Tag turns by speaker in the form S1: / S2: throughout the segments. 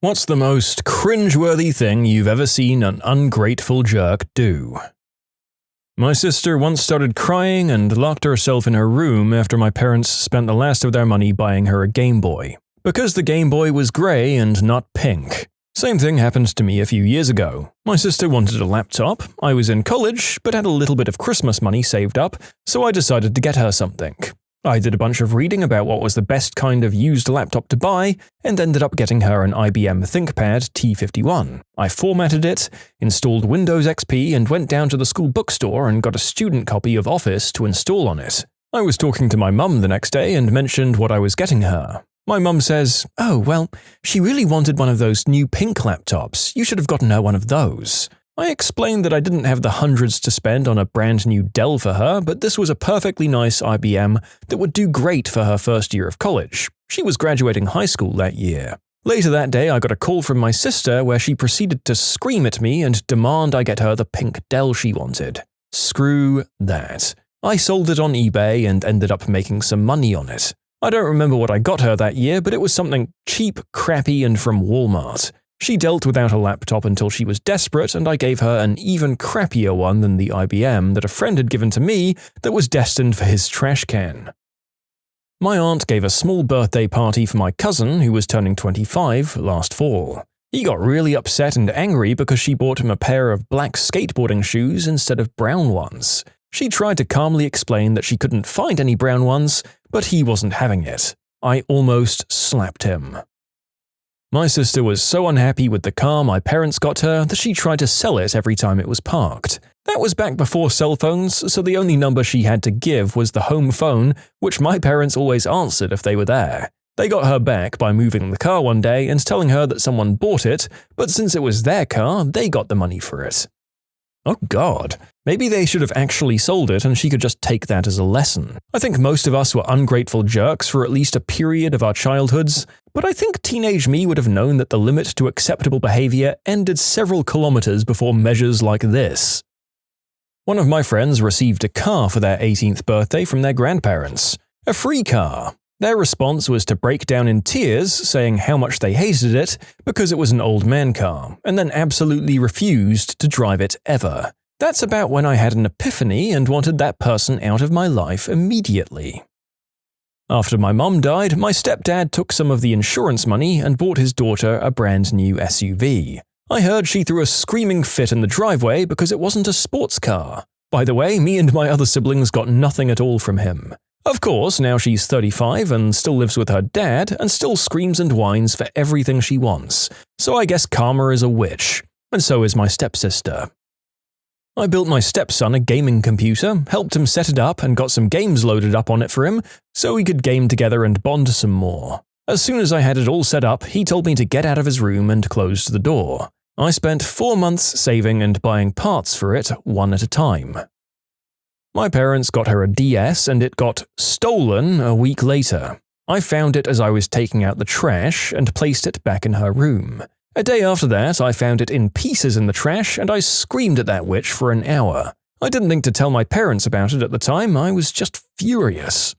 S1: What's the most cringe-worthy thing you've ever seen an ungrateful jerk do? My sister once started crying and locked herself in her room after my parents spent the last of their money buying her a Game Boy, because the Game Boy was grey and not pink. Same thing happened to me a few years ago. My sister wanted a laptop, I was in college but had a little bit of Christmas money saved up, so I decided to get her something. I did a bunch of reading about what was the best kind of used laptop to buy, and ended up getting her an IBM ThinkPad T51. I formatted it, installed Windows XP, and went down to the school bookstore and got a student copy of Office to install on it. I was talking to my mum the next day and mentioned what I was getting her. My mum says, "Oh, well, she really wanted one of those new pink laptops. You should have gotten her one of those." I explained that I didn't have the hundreds to spend on a brand new Dell for her, but this was a perfectly nice IBM that would do great for her first year of college. She was graduating high school that year. Later that day, I got a call from my sister where she proceeded to scream at me and demand I get her the pink Dell she wanted. Screw that. I sold it on eBay and ended up making some money on it. I don't remember what I got her that year, but it was something cheap, crappy, and from Walmart. She dealt without a laptop until she was desperate, and I gave her an even crappier one than the IBM that a friend had given to me that was destined for his trash can. My aunt gave a small birthday party for my cousin, who was turning 25, last fall. He got really upset and angry because she bought him a pair of black skateboarding shoes instead of brown ones. She tried to calmly explain that she couldn't find any brown ones, but he wasn't having it. I almost slapped him. My sister was so unhappy with the car my parents got her that she tried to sell it every time it was parked. That was back before cell phones, so the only number she had to give was the home phone, which my parents always answered if they were there. They got her back by moving the car one day and telling her that someone bought it, but since it was their car, they got the money for it. Oh God, maybe they should have actually sold it and she could just take that as a lesson. I think most of us were ungrateful jerks for at least a period of our childhoods, but I think teenage me would have known that the limit to acceptable behavior ended several kilometers before measures like this. One of my friends received a car for their 18th birthday from their grandparents. A free car. Their response was to break down in tears, saying how much they hated it because it was an old man car, and then absolutely refused to drive it ever. That's about when I had an epiphany and wanted that person out of my life immediately. After my mum died, my stepdad took some of the insurance money and bought his daughter a brand new SUV. I heard she threw a screaming fit in the driveway because it wasn't a sports car. By the way, me and my other siblings got nothing at all from him. Of course, now she's 35 and still lives with her dad and still screams and whines for everything she wants, so I guess karma is a witch, and so is my stepsister. I built my stepson a gaming computer, helped him set it up and got some games loaded up on it for him so we could game together and bond some more. As soon as I had it all set up, he told me to get out of his room and closed the door. I spent 4 months saving and buying parts for it one at a time. My parents got her a DS and it got stolen a week later. I found it as I was taking out the trash and placed it back in her room. A day after that, I found it in pieces in the trash and I screamed at that witch for an hour. I didn't think to tell my parents about it at the time, I was just furious.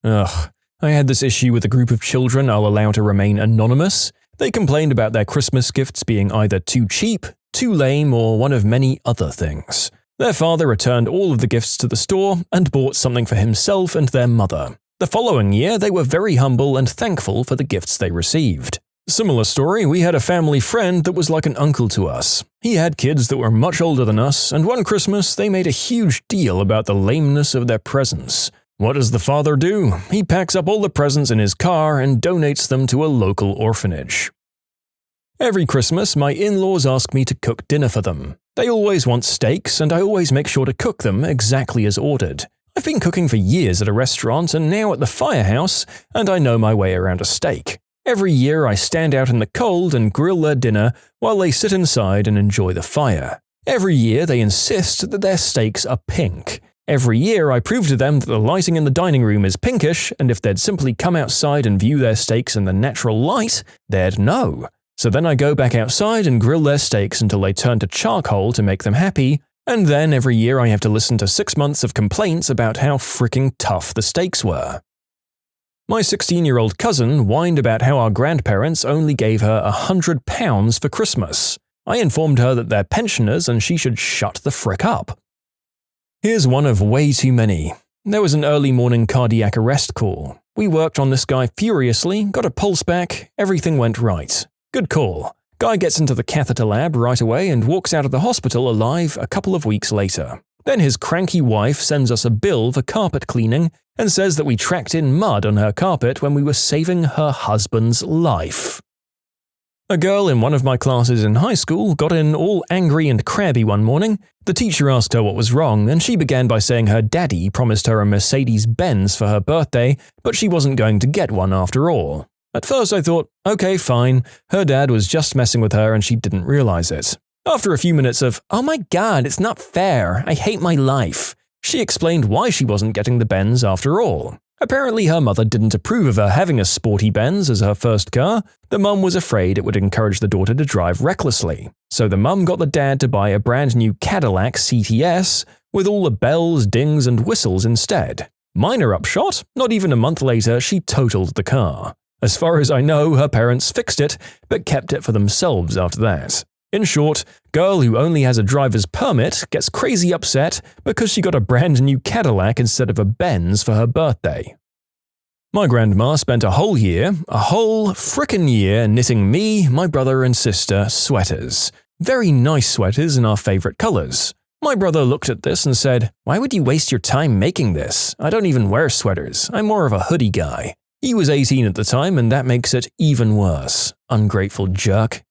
S1: I had this issue with a group of children I'll allow to remain anonymous. They complained about their Christmas gifts being either too cheap, too lame, or one of many other things. Their father returned all of the gifts to the store and bought something for himself and their mother. The following year, they were very humble and thankful for the gifts they received. Similar story, we had a family friend that was like an uncle to us. He had kids that were much older than us, and one Christmas they made a huge deal about the lameness of their presents. What does the father do? He packs up all the presents in his car and donates them to a local orphanage. Every Christmas, my in-laws ask me to cook dinner for them. They always want steaks, and I always make sure to cook them exactly as ordered. I've been cooking for years at a restaurant and now at the firehouse, and I know my way around a steak. Every year I stand out in the cold and grill their dinner while they sit inside and enjoy the fire. Every year they insist that their steaks are pink. Every year I prove to them that the lighting in the dining room is pinkish, and if they'd simply come outside and view their steaks in the natural light, they'd know. So then I go back outside and grill their steaks until they turn to charcoal to make them happy, and then every year I have to listen to 6 months of complaints about how freaking tough the steaks were. My 16-year-old cousin whined about how our grandparents only gave her £100 for Christmas. I informed her that they're pensioners and she should shut the frick up. Here's one of way too many. There was an early morning cardiac arrest call. We worked on this guy furiously, got a pulse back, everything went right. Good call. Guy gets into the catheter lab right away and walks out of the hospital alive a couple of weeks later. Then his cranky wife sends us a bill for carpet cleaning and says that we tracked in mud on her carpet when we were saving her husband's life. A girl in one of my classes in high school got in all angry and crabby one morning. The teacher asked her what was wrong, and she began by saying her daddy promised her a Mercedes-Benz for her birthday, but she wasn't going to get one after all. At first I thought, okay, fine, her dad was just messing with her and she didn't realize it. After a few minutes of, oh my god, it's not fair, I hate my life, she explained why she wasn't getting the Benz after all. Apparently her mother didn't approve of her having a sporty Benz as her first car. The mum was afraid it would encourage the daughter to drive recklessly. So the mum got the dad to buy a brand new Cadillac CTS with all the bells, dings and whistles instead. Minor upshot, not even a month later she totaled the car. As far as I know, her parents fixed it, but kept it for themselves after that. In short, girl who only has a driver's permit gets crazy upset because she got a brand new Cadillac instead of a Benz for her birthday. My grandma spent a whole frickin' year, knitting me, my brother and sister sweaters. Very nice sweaters in our favorite colors. My brother looked at this and said, "Why would you waste your time making this? I don't even wear sweaters. I'm more of a hoodie guy." He was 18 at the time and that makes it even worse. Ungrateful jerk.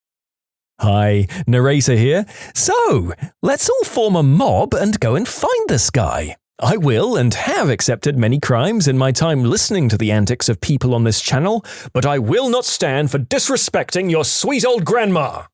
S1: Hi, narrator here. So, let's all form a mob and go and find this guy. I will and have accepted many crimes in my time listening to the antics of people on this channel, but I will not stand for disrespecting your sweet old grandma.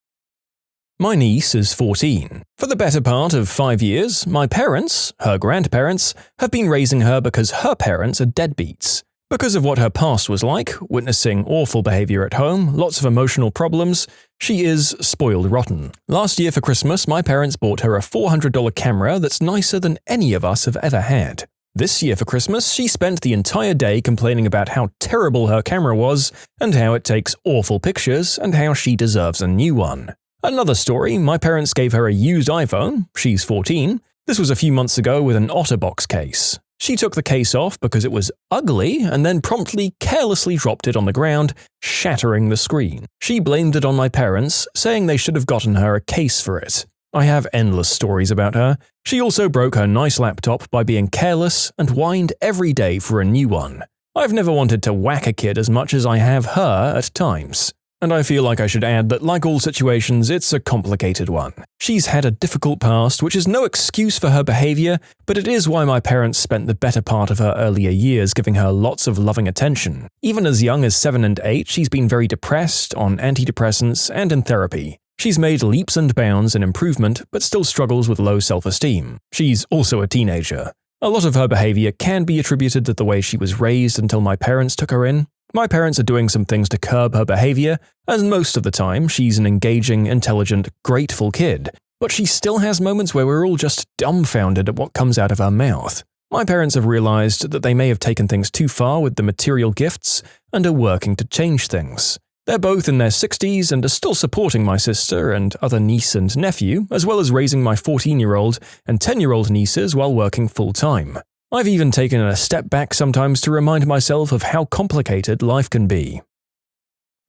S1: My niece is 14. For the better part of 5 years, my parents, her grandparents, have been raising her because her parents are deadbeats. Because of what her past was like, witnessing awful behavior at home, lots of emotional problems, she is spoiled rotten. Last year for Christmas, my parents bought her a $400 camera that's nicer than any of us have ever had. This year for Christmas, she spent the entire day complaining about how terrible her camera was and how it takes awful pictures and how she deserves a new one. Another story, my parents gave her a used iPhone, she's 14. This was a few months ago with an OtterBox case. She took the case off because it was ugly and then promptly carelessly dropped it on the ground, shattering the screen. She blamed it on my parents, saying they should have gotten her a case for it. I have endless stories about her. She also broke her nice laptop by being careless and whined every day for a new one. I've never wanted to whack a kid as much as I have her at times. And I feel like I should add that like all situations, it's a complicated one. She's had a difficult past, which is no excuse for her behavior, but it is why my parents spent the better part of her earlier years giving her lots of loving attention. Even as young as 7 and 8, she's been very depressed, on antidepressants, and in therapy. She's made leaps and bounds in improvement, but still struggles with low self-esteem. She's also a teenager. A lot of her behavior can be attributed to the way she was raised until my parents took her in. My parents are doing some things to curb her behavior, and most of the time she's an engaging, intelligent, grateful kid, but she still has moments where we're all just dumbfounded at what comes out of her mouth. My parents have realized that they may have taken things too far with the material gifts and are working to change things. They're both in their 60s and are still supporting my sister and other niece and nephew, as well as raising my 14-year-old and 10-year-old nieces while working full-time. I've even taken a step back sometimes to remind myself of how complicated life can be.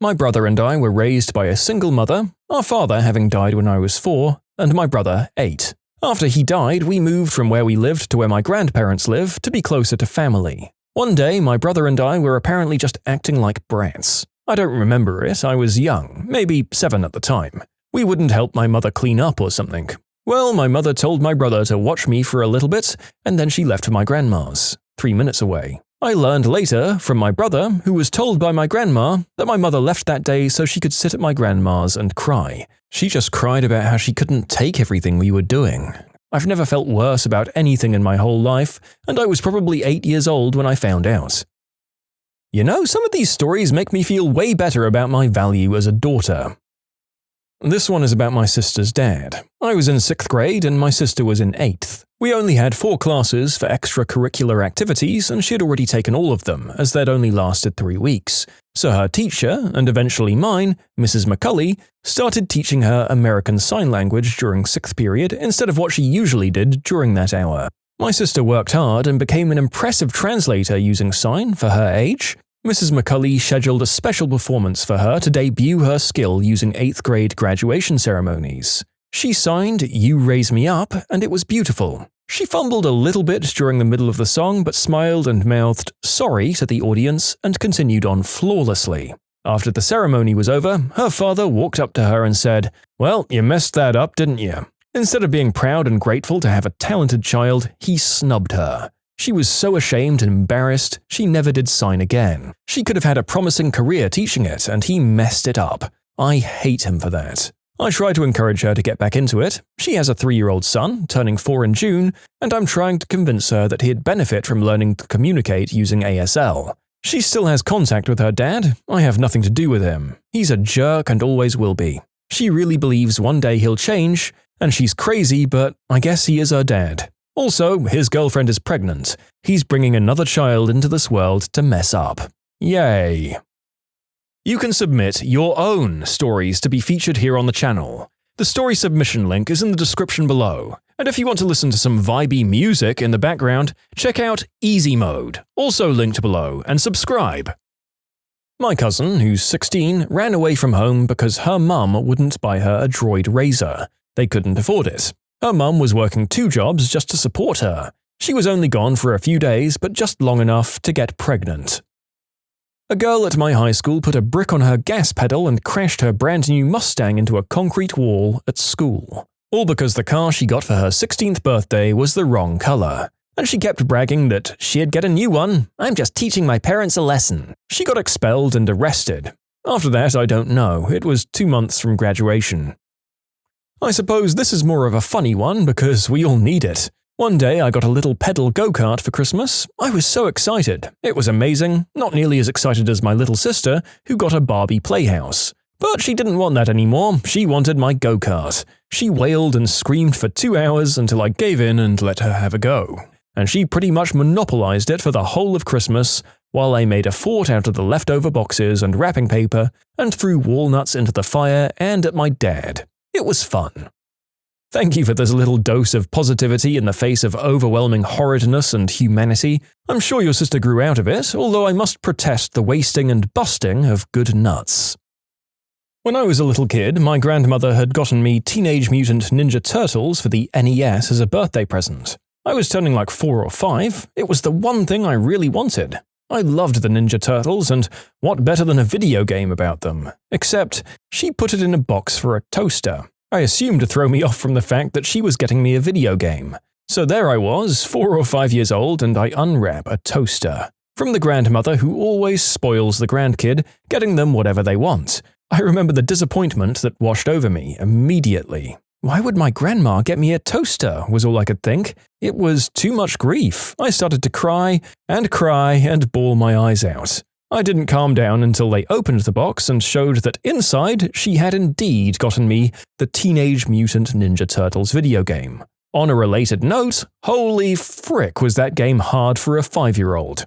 S1: My brother and I were raised by a single mother, our father having died when I was 4, and my brother 8. After he died, we moved from where we lived to where my grandparents live to be closer to family. One day, my brother and I were apparently just acting like brats. I don't remember it, I was young, maybe 7 at the time. We wouldn't help my mother clean up or something. Well, my mother told my brother to watch me for a little bit, and then she left for my grandma's, 3 minutes away. I learned later from my brother, who was told by my grandma, that my mother left that day so she could sit at my grandma's and cry. She just cried about how she couldn't take everything we were doing. I've never felt worse about anything in my whole life, and I was probably 8 years old when I found out. You know, some of these stories make me feel way better about my value as a daughter. This one is about my sister's dad. I was in 6th grade and my sister was in 8th. We only had 4 classes for extracurricular activities and she had already taken all of them, as they'd only lasted 3 weeks. So her teacher, and eventually mine, Mrs. McCulley, started teaching her American Sign Language during 6th period instead of what she usually did during that hour. My sister worked hard and became an impressive translator using sign for her age. Mrs. McCulley scheduled a special performance for her to debut her skill using 8th grade graduation ceremonies. She signed "You Raise Me Up" and it was beautiful. She fumbled a little bit during the middle of the song but smiled and mouthed "sorry" to the audience and continued on flawlessly. After the ceremony was over, her father walked up to her and said, "Well, you messed that up, didn't you?" Instead of being proud and grateful to have a talented child, he snubbed her. She was so ashamed and embarrassed, she never did sign again. She could have had a promising career teaching it, and he messed it up. I hate him for that. I try to encourage her to get back into it. She has a 3-year-old son, turning 4 in June, and I'm trying to convince her that he'd benefit from learning to communicate using ASL. She still has contact with her dad. I have nothing to do with him. He's a jerk and always will be. She really believes one day he'll change, and she's crazy, but I guess he is her dad. Also, his girlfriend is pregnant. He's bringing another child into this world to mess up. Yay! You can submit your own stories to be featured here on the channel. The story submission link is in the description below. And if you want to listen to some vibey music in the background, check out easymode, also linked below, and subscribe. My cousin, who's 16, ran away from home because her mum wouldn't buy her a Droid razor. They couldn't afford it. Her mum was working 2 jobs just to support her. She was only gone for a few days, but just long enough to get pregnant. A girl at my high school put a brick on her gas pedal and crashed her brand new Mustang into a concrete wall at school. All because the car she got for her 16th birthday was the wrong color. And she kept bragging that she'd get a new one. "I'm just teaching my parents a lesson." She got expelled and arrested. After that, I don't know. It was 2 months from graduation. I suppose this is more of a funny one because we all need it. One day I got a little pedal go-kart for Christmas. I was so excited. It was amazing, not nearly as excited as my little sister, who got a Barbie playhouse. But she didn't want that anymore, she wanted my go-kart. She wailed and screamed for 2 hours until I gave in and let her have a go. And she pretty much monopolized it for the whole of Christmas, while I made a fort out of the leftover boxes and wrapping paper and threw walnuts into the fire and at my dad. It was fun. Thank you for this little dose of positivity in the face of overwhelming horridness and humanity. I'm sure your sister grew out of it, although I must protest the wasting and busting of good nuts. When I was a little kid, my grandmother had gotten me Teenage Mutant Ninja Turtles for the NES as a birthday present. I was turning like 4 or 5. It was the one thing I really wanted. I loved the Ninja Turtles, and what better than a video game about them? Except, she put it in a box for a toaster. I assumed to throw me off from the fact that she was getting me a video game. So there I was, 4 or 5 years old, and I unwrap a toaster. From the grandmother who always spoils the grandkid, getting them whatever they want. I remember the disappointment that washed over me immediately. Why would my grandma get me a toaster, was all I could think. It was too much grief. I started to cry and bawl my eyes out. I didn't calm down until they opened the box and showed that inside she had indeed gotten me the Teenage Mutant Ninja Turtles video game. On a related note, holy frick was that game hard for a 5-year-old.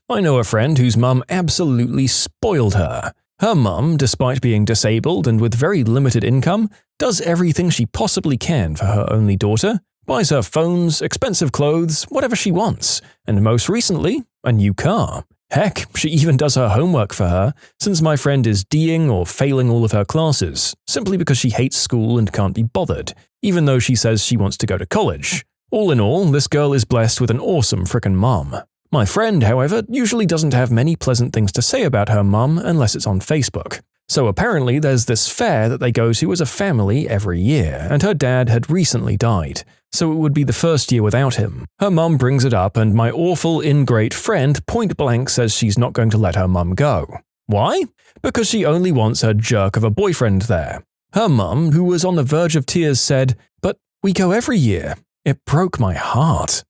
S1: I know a friend whose mum absolutely spoiled her. Her mum, despite being disabled and with very limited income, does everything she possibly can for her only daughter, buys her phones, expensive clothes, whatever she wants, and most recently, a new car. Heck, she even does her homework for her, since my friend is D'ing or failing all of her classes, simply because she hates school and can't be bothered, even though she says she wants to go to college. All in all, this girl is blessed with an awesome frickin' mom. My friend, however, usually doesn't have many pleasant things to say about her mum unless it's on Facebook. So apparently there's this fair that they go to as a family every year, and her dad had recently died, so it would be the first year without him. Her mum brings it up, and my awful, ingrate friend point blank says she's not going to let her mum go. Why? Because she only wants her jerk of a boyfriend there. Her mum, who was on the verge of tears, said, "But we go every year." It broke my heart.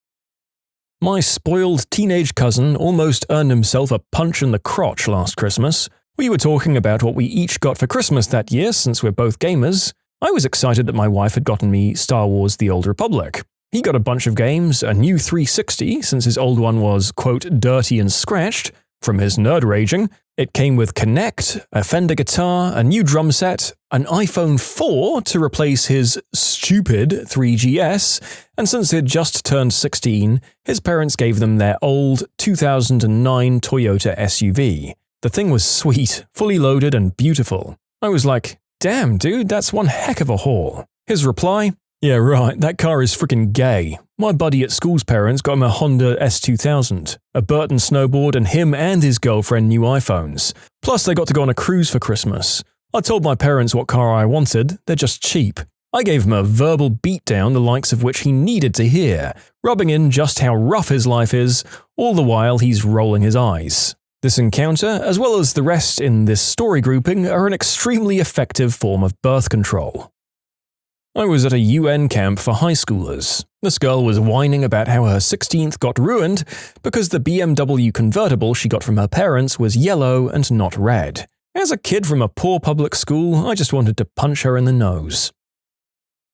S1: My spoiled teenage cousin almost earned himself a punch in the crotch last Christmas. We were talking about what we each got for Christmas that year since we're both gamers. I was excited that my wife had gotten me Star Wars The Old Republic. He got a bunch of games, a new 360 since his old one was, quote, dirty and scratched, from his nerd raging. It came with Kinect, a Fender guitar, a new drum set, an iPhone 4 to replace his stupid 3GS, and since he'd just turned 16, his parents gave them their old 2009 Toyota SUV. The thing was sweet, fully loaded and beautiful. I was like, damn dude, that's one heck of a haul. His reply? Yeah right, that car is freaking gay. My buddy at school's parents got him a Honda S2000, a Burton snowboard, and him and his girlfriend new iPhones. Plus they got to go on a cruise for Christmas. I told my parents what car I wanted, they're just cheap. I gave him a verbal beatdown the likes of which he needed to hear, rubbing in just how rough his life is, all the while he's rolling his eyes. This encounter, as well as the rest in this story grouping, are an extremely effective form of birth control. I was at a UN camp for high schoolers. This girl was whining about how her 16th got ruined because the BMW convertible she got from her parents was yellow and not red. As a kid from a poor public school, I just wanted to punch her in the nose.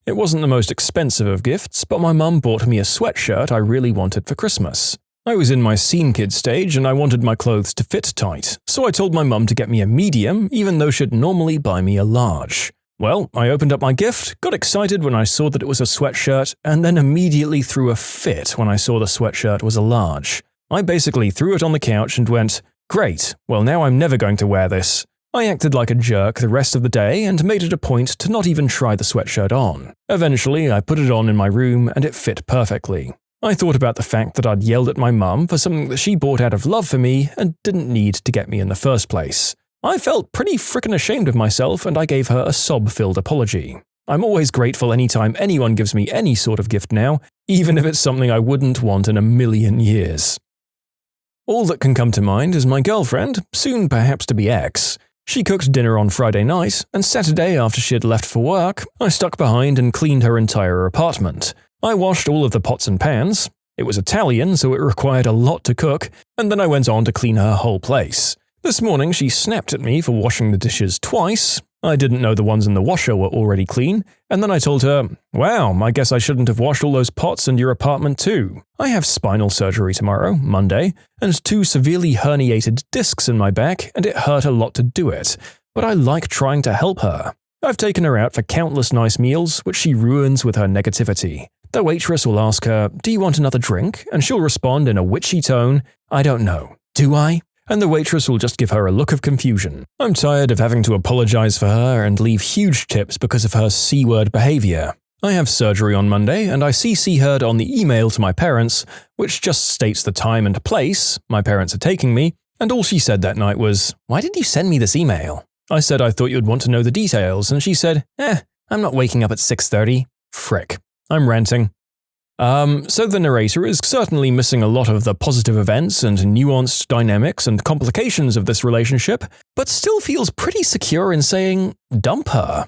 S1: It wasn't the most expensive of gifts, but my mum bought me a sweatshirt I really wanted for Christmas. I was in my scene kid stage and I wanted my clothes to fit tight, so I told my mum to get me a medium even though she'd normally buy me a large. Well, I opened up my gift, got excited when I saw that it was a sweatshirt, and then immediately threw a fit when I saw the sweatshirt was a large. I basically threw it on the couch and went, great, well now I'm never going to wear this. I acted like a jerk the rest of the day and made it a point to not even try the sweatshirt on. Eventually, I put it on in my room and it fit perfectly. I thought about the fact that I'd yelled at my mum for something that she bought out of love for me and didn't need to get me in the first place. I felt pretty frickin' ashamed of myself and I gave her a sob-filled apology. I'm always grateful anytime anyone gives me any sort of gift now, even if it's something I wouldn't want in a million years. All that can come to mind is my girlfriend, soon perhaps to be ex. She cooked dinner on Friday night, and Saturday after she had left for work, I stuck behind and cleaned her entire apartment. I washed all of the pots and pans. It was Italian, so it required a lot to cook, and then I went on to clean her whole place. This morning she snapped at me for washing the dishes twice. I didn't know the ones in the washer were already clean, and then I told her, wow, I guess I shouldn't have washed all those pots in your apartment too. I have spinal surgery tomorrow, Monday, and 2 severely herniated discs in my back, and it hurt a lot to do it, but I like trying to help her. I've taken her out for countless nice meals, which she ruins with her negativity. The waitress will ask her, do you want another drink? And she'll respond in a witchy tone, I don't know. Do I? And the waitress will just give her a look of confusion. I'm tired of having to apologize for her and leave huge tips because of her C-word behavior. I have surgery on Monday and I CC her on the email to my parents, which just states the time and place my parents are taking me, and all she said that night was, why did you send me this email? I said I thought you'd want to know the details, and she said, I'm not waking up at 6:30. Frick. I'm ranting. So the narrator is certainly missing a lot of the positive events and nuanced dynamics and complications of this relationship, but still feels pretty secure in saying, dump her.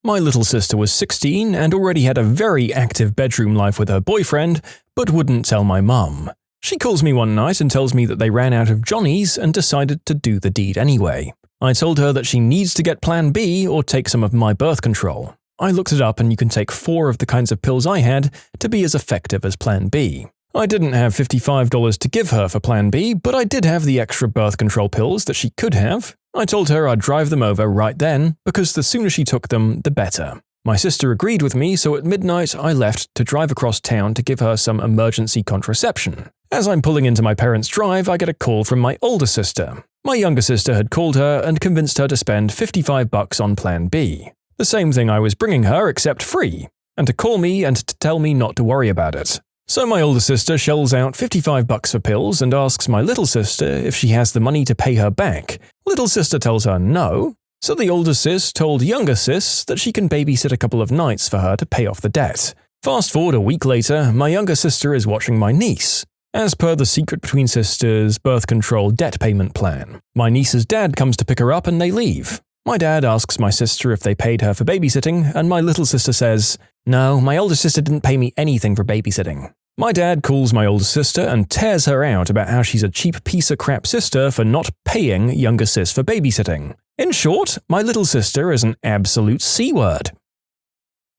S1: My little sister was 16 and already had a very active bedroom life with her boyfriend, but wouldn't tell my mum. She calls me one night and tells me that they ran out of Johnnies and decided to do the deed anyway. I told her that she needs to get Plan B or take some of my birth control. I looked it up and you can take 4 of the kinds of pills I had to be as effective as Plan B. I didn't have $55 to give her for Plan B, but I did have the extra birth control pills that she could have. I told her I'd drive them over right then, because the sooner she took them, the better. My sister agreed with me, so at midnight I left to drive across town to give her some emergency contraception. As I'm pulling into my parents' drive, I get a call from my older sister. My younger sister had called her and convinced her to spend $55 on Plan B. The same thing I was bringing her, except free, and to call me and to tell me not to worry about it. So my older sister shells out $55 for pills and asks my little sister if she has the money to pay her back. Little sister tells her no, so the older sis told younger sis that she can babysit a couple of nights for her to pay off the debt. Fast forward a week later, my younger sister is watching my niece. As per the secret between sisters birth control debt payment plan, my niece's dad comes to pick her up and they leave. My dad asks my sister if they paid her for babysitting, and my little sister says, no, my older sister didn't pay me anything for babysitting. My dad calls my older sister and tears her out about how she's a cheap piece of crap sister for not paying younger sis for babysitting. In short, my little sister is an absolute C-word.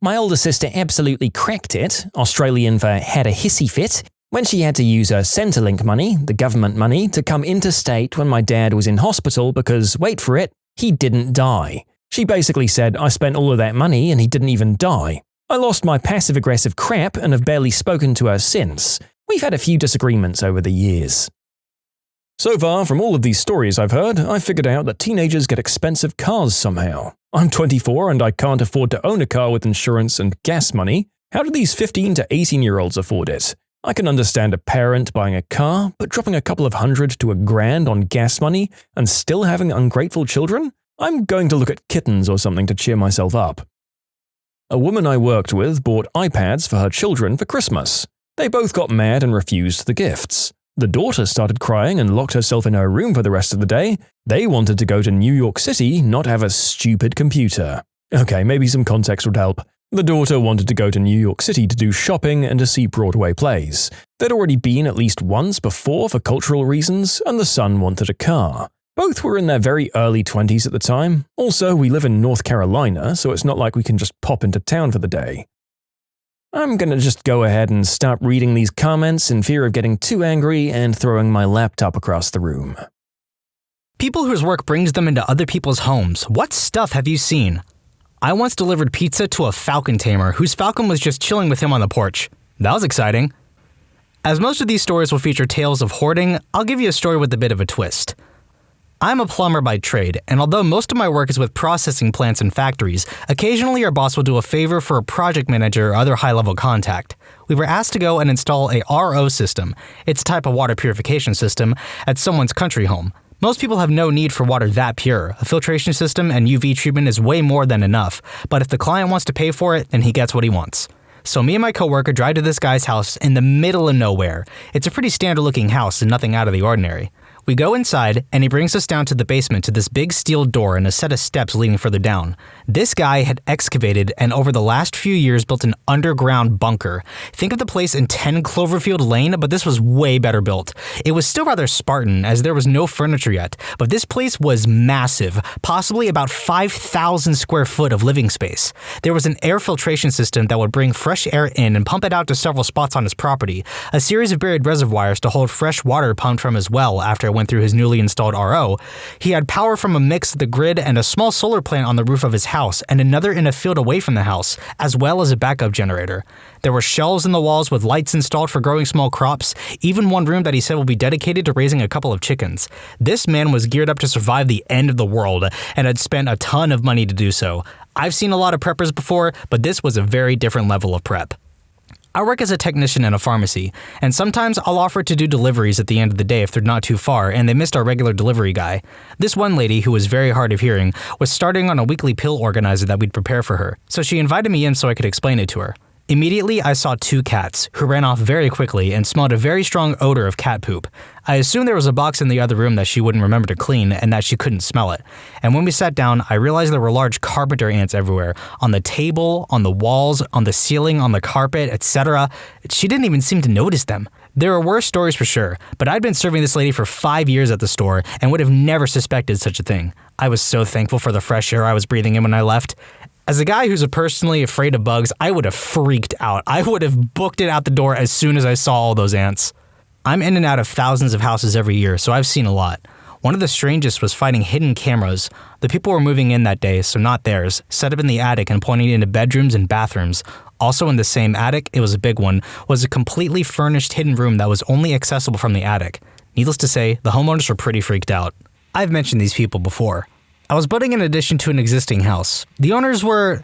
S1: My older sister absolutely cracked it, Australian for had a hissy fit, when she had to use her Centrelink money, the government money, to come interstate when my dad was in hospital because, wait for it, he didn't die. She basically said, I spent all of that money and he didn't even die. I lost my passive-aggressive crap and have barely spoken to her since. We've had a few disagreements over the years. So far, from all of these stories I've heard, I've figured out that teenagers get expensive cars somehow. I'm 24 and I can't afford to own a car with insurance and gas money. How do these 15 to 18-year-olds afford it? I can understand a parent buying a car, but dropping a couple of $100 to $1,000 on gas money and still having ungrateful children? I'm going to look at kittens or something to cheer myself up. A woman I worked with bought iPads for her children for Christmas. They both got mad and refused the gifts. The daughter started crying and locked herself in her room for the rest of the day. They wanted to go to New York City, not have a stupid computer. Okay, maybe some context would help. The daughter wanted to go to New York City to do shopping and to see Broadway plays. They'd already been at least once before for cultural reasons, and the son wanted a car. Both were in their very early 20s at the time. Also, we live in North Carolina, so it's not like we can just pop into town for the day. I'm gonna just go ahead and stop reading these comments in fear of getting too angry and throwing my laptop across the room.
S2: People whose work brings them into other people's homes. What stuff have you seen? I once delivered pizza to a falcon tamer whose falcon was just chilling with him on the porch. That was exciting. As most of these stories will feature tales of hoarding, I'll give you a story with a bit of a twist. I'm a plumber by trade, and although most of my work is with processing plants and factories, occasionally our boss will do a favor for a project manager or other high-level contact. We were asked to go and install a RO system, it's a type of water purification system, at someone's country home. Most people have no need for water that pure. A filtration system and UV treatment is way more than enough, but if the client wants to pay for it, then he gets what he wants. So me and my coworker drive to this guy's house in the middle of nowhere. It's a pretty standard-looking house and nothing out of the ordinary. We go inside, and he brings us down to the basement to this big steel door and a set of steps leading further down. This guy had excavated and over the last few years built an underground bunker. Think of the place in 10 Cloverfield Lane, but this was way better built. It was still rather Spartan, as there was no furniture yet, but this place was massive, possibly about 5,000 square foot of living space. There was an air filtration system that would bring fresh air in and pump it out to several spots on his property, a series of buried reservoirs to hold fresh water pumped from his well after it went through his newly installed RO. He had power from a mix of the grid and a small solar plant on the roof of his house and another in a field away from the house, as well as a backup generator. There were shelves in the walls with lights installed for growing small crops, even one room that he said will be dedicated to raising a couple of chickens. This man was geared up to survive the end of the world and had spent a ton of money to do so. I've seen a lot of preppers before, but this was a very different level of prep. I work as a technician in a pharmacy, and sometimes I'll offer to do deliveries at the end of the day if they're not too far and they missed our regular delivery guy. This one lady, who was very hard of hearing, was starting on a weekly pill organizer that we'd prepare for her, so she invited me in so I could explain it to her. Immediately, I saw two cats, who ran off very quickly and smelled a very strong odor of cat poop. I assumed there was a box in the other room that she wouldn't remember to clean and that she couldn't smell it. And when we sat down, I realized there were large carpenter ants everywhere, on the table, on the walls, on the ceiling, on the carpet, etc. She didn't even seem to notice them. There are worse stories for sure, but I'd been serving this lady for 5 years at the store and would have never suspected such a thing. I was so thankful for the fresh air I was breathing in when I left. As a guy who's personally afraid of bugs, I would have freaked out. I would have booked it out the door as soon as I saw all those ants. I'm in and out of thousands of houses every year, so I've seen a lot. One of the strangest was finding hidden cameras. The people were moving in that day, so not theirs, set up in the attic and pointing into bedrooms and bathrooms. Also in the same attic, it was a big one, was a completely furnished hidden room that was only accessible from the attic. Needless to say, the homeowners were pretty freaked out. I've mentioned these people before. I was building an addition to an existing house. The owners were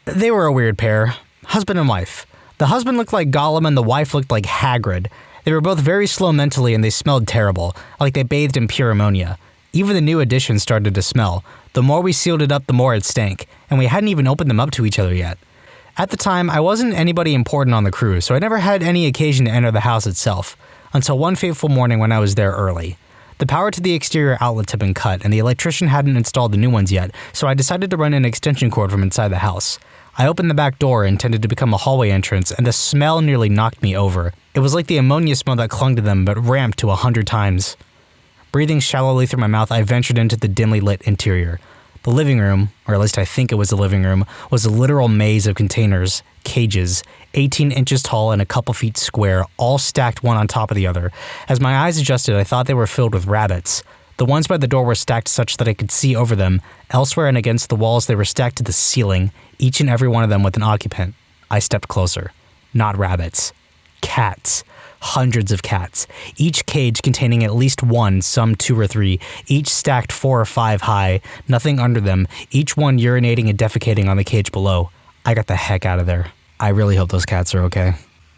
S2: a weird pair, husband and wife. The husband looked like Gollum and the wife looked like Hagrid. They were both very slow mentally and they smelled terrible, like they bathed in pure ammonia. Even the new addition started to smell. The more we sealed it up, the more it stank, and we hadn't even opened them up to each other yet. At the time, I wasn't anybody important on the crew, so I never had any occasion to enter the house itself, until one fateful morning when I was there early. The power to the exterior outlets had been cut, and the electrician hadn't installed the new ones yet, so I decided to run an extension cord from inside the house. I opened the back door intended to become a hallway entrance, and the smell nearly knocked me over. It was like the ammonia smell that clung to them, but ramped to 100 times. Breathing shallowly through my mouth, I ventured into the dimly lit interior. The living room, or at least I think it was the living room, was a literal maze of containers, cages, 18 inches tall and a couple feet square, all stacked one on top of the other. As my eyes adjusted, I thought they were filled with rabbits. The ones by the door were stacked such that I could see over them. Elsewhere and against the walls, they were stacked to the ceiling, each and every one of them with an occupant. I stepped closer. Not rabbits. Cats. Hundreds of cats. Each cage containing at least one, some 2 or 3, each stacked 4 or 5 high, nothing under them, each one urinating and defecating on the cage below. I got the heck out of there. I really hope those cats are okay.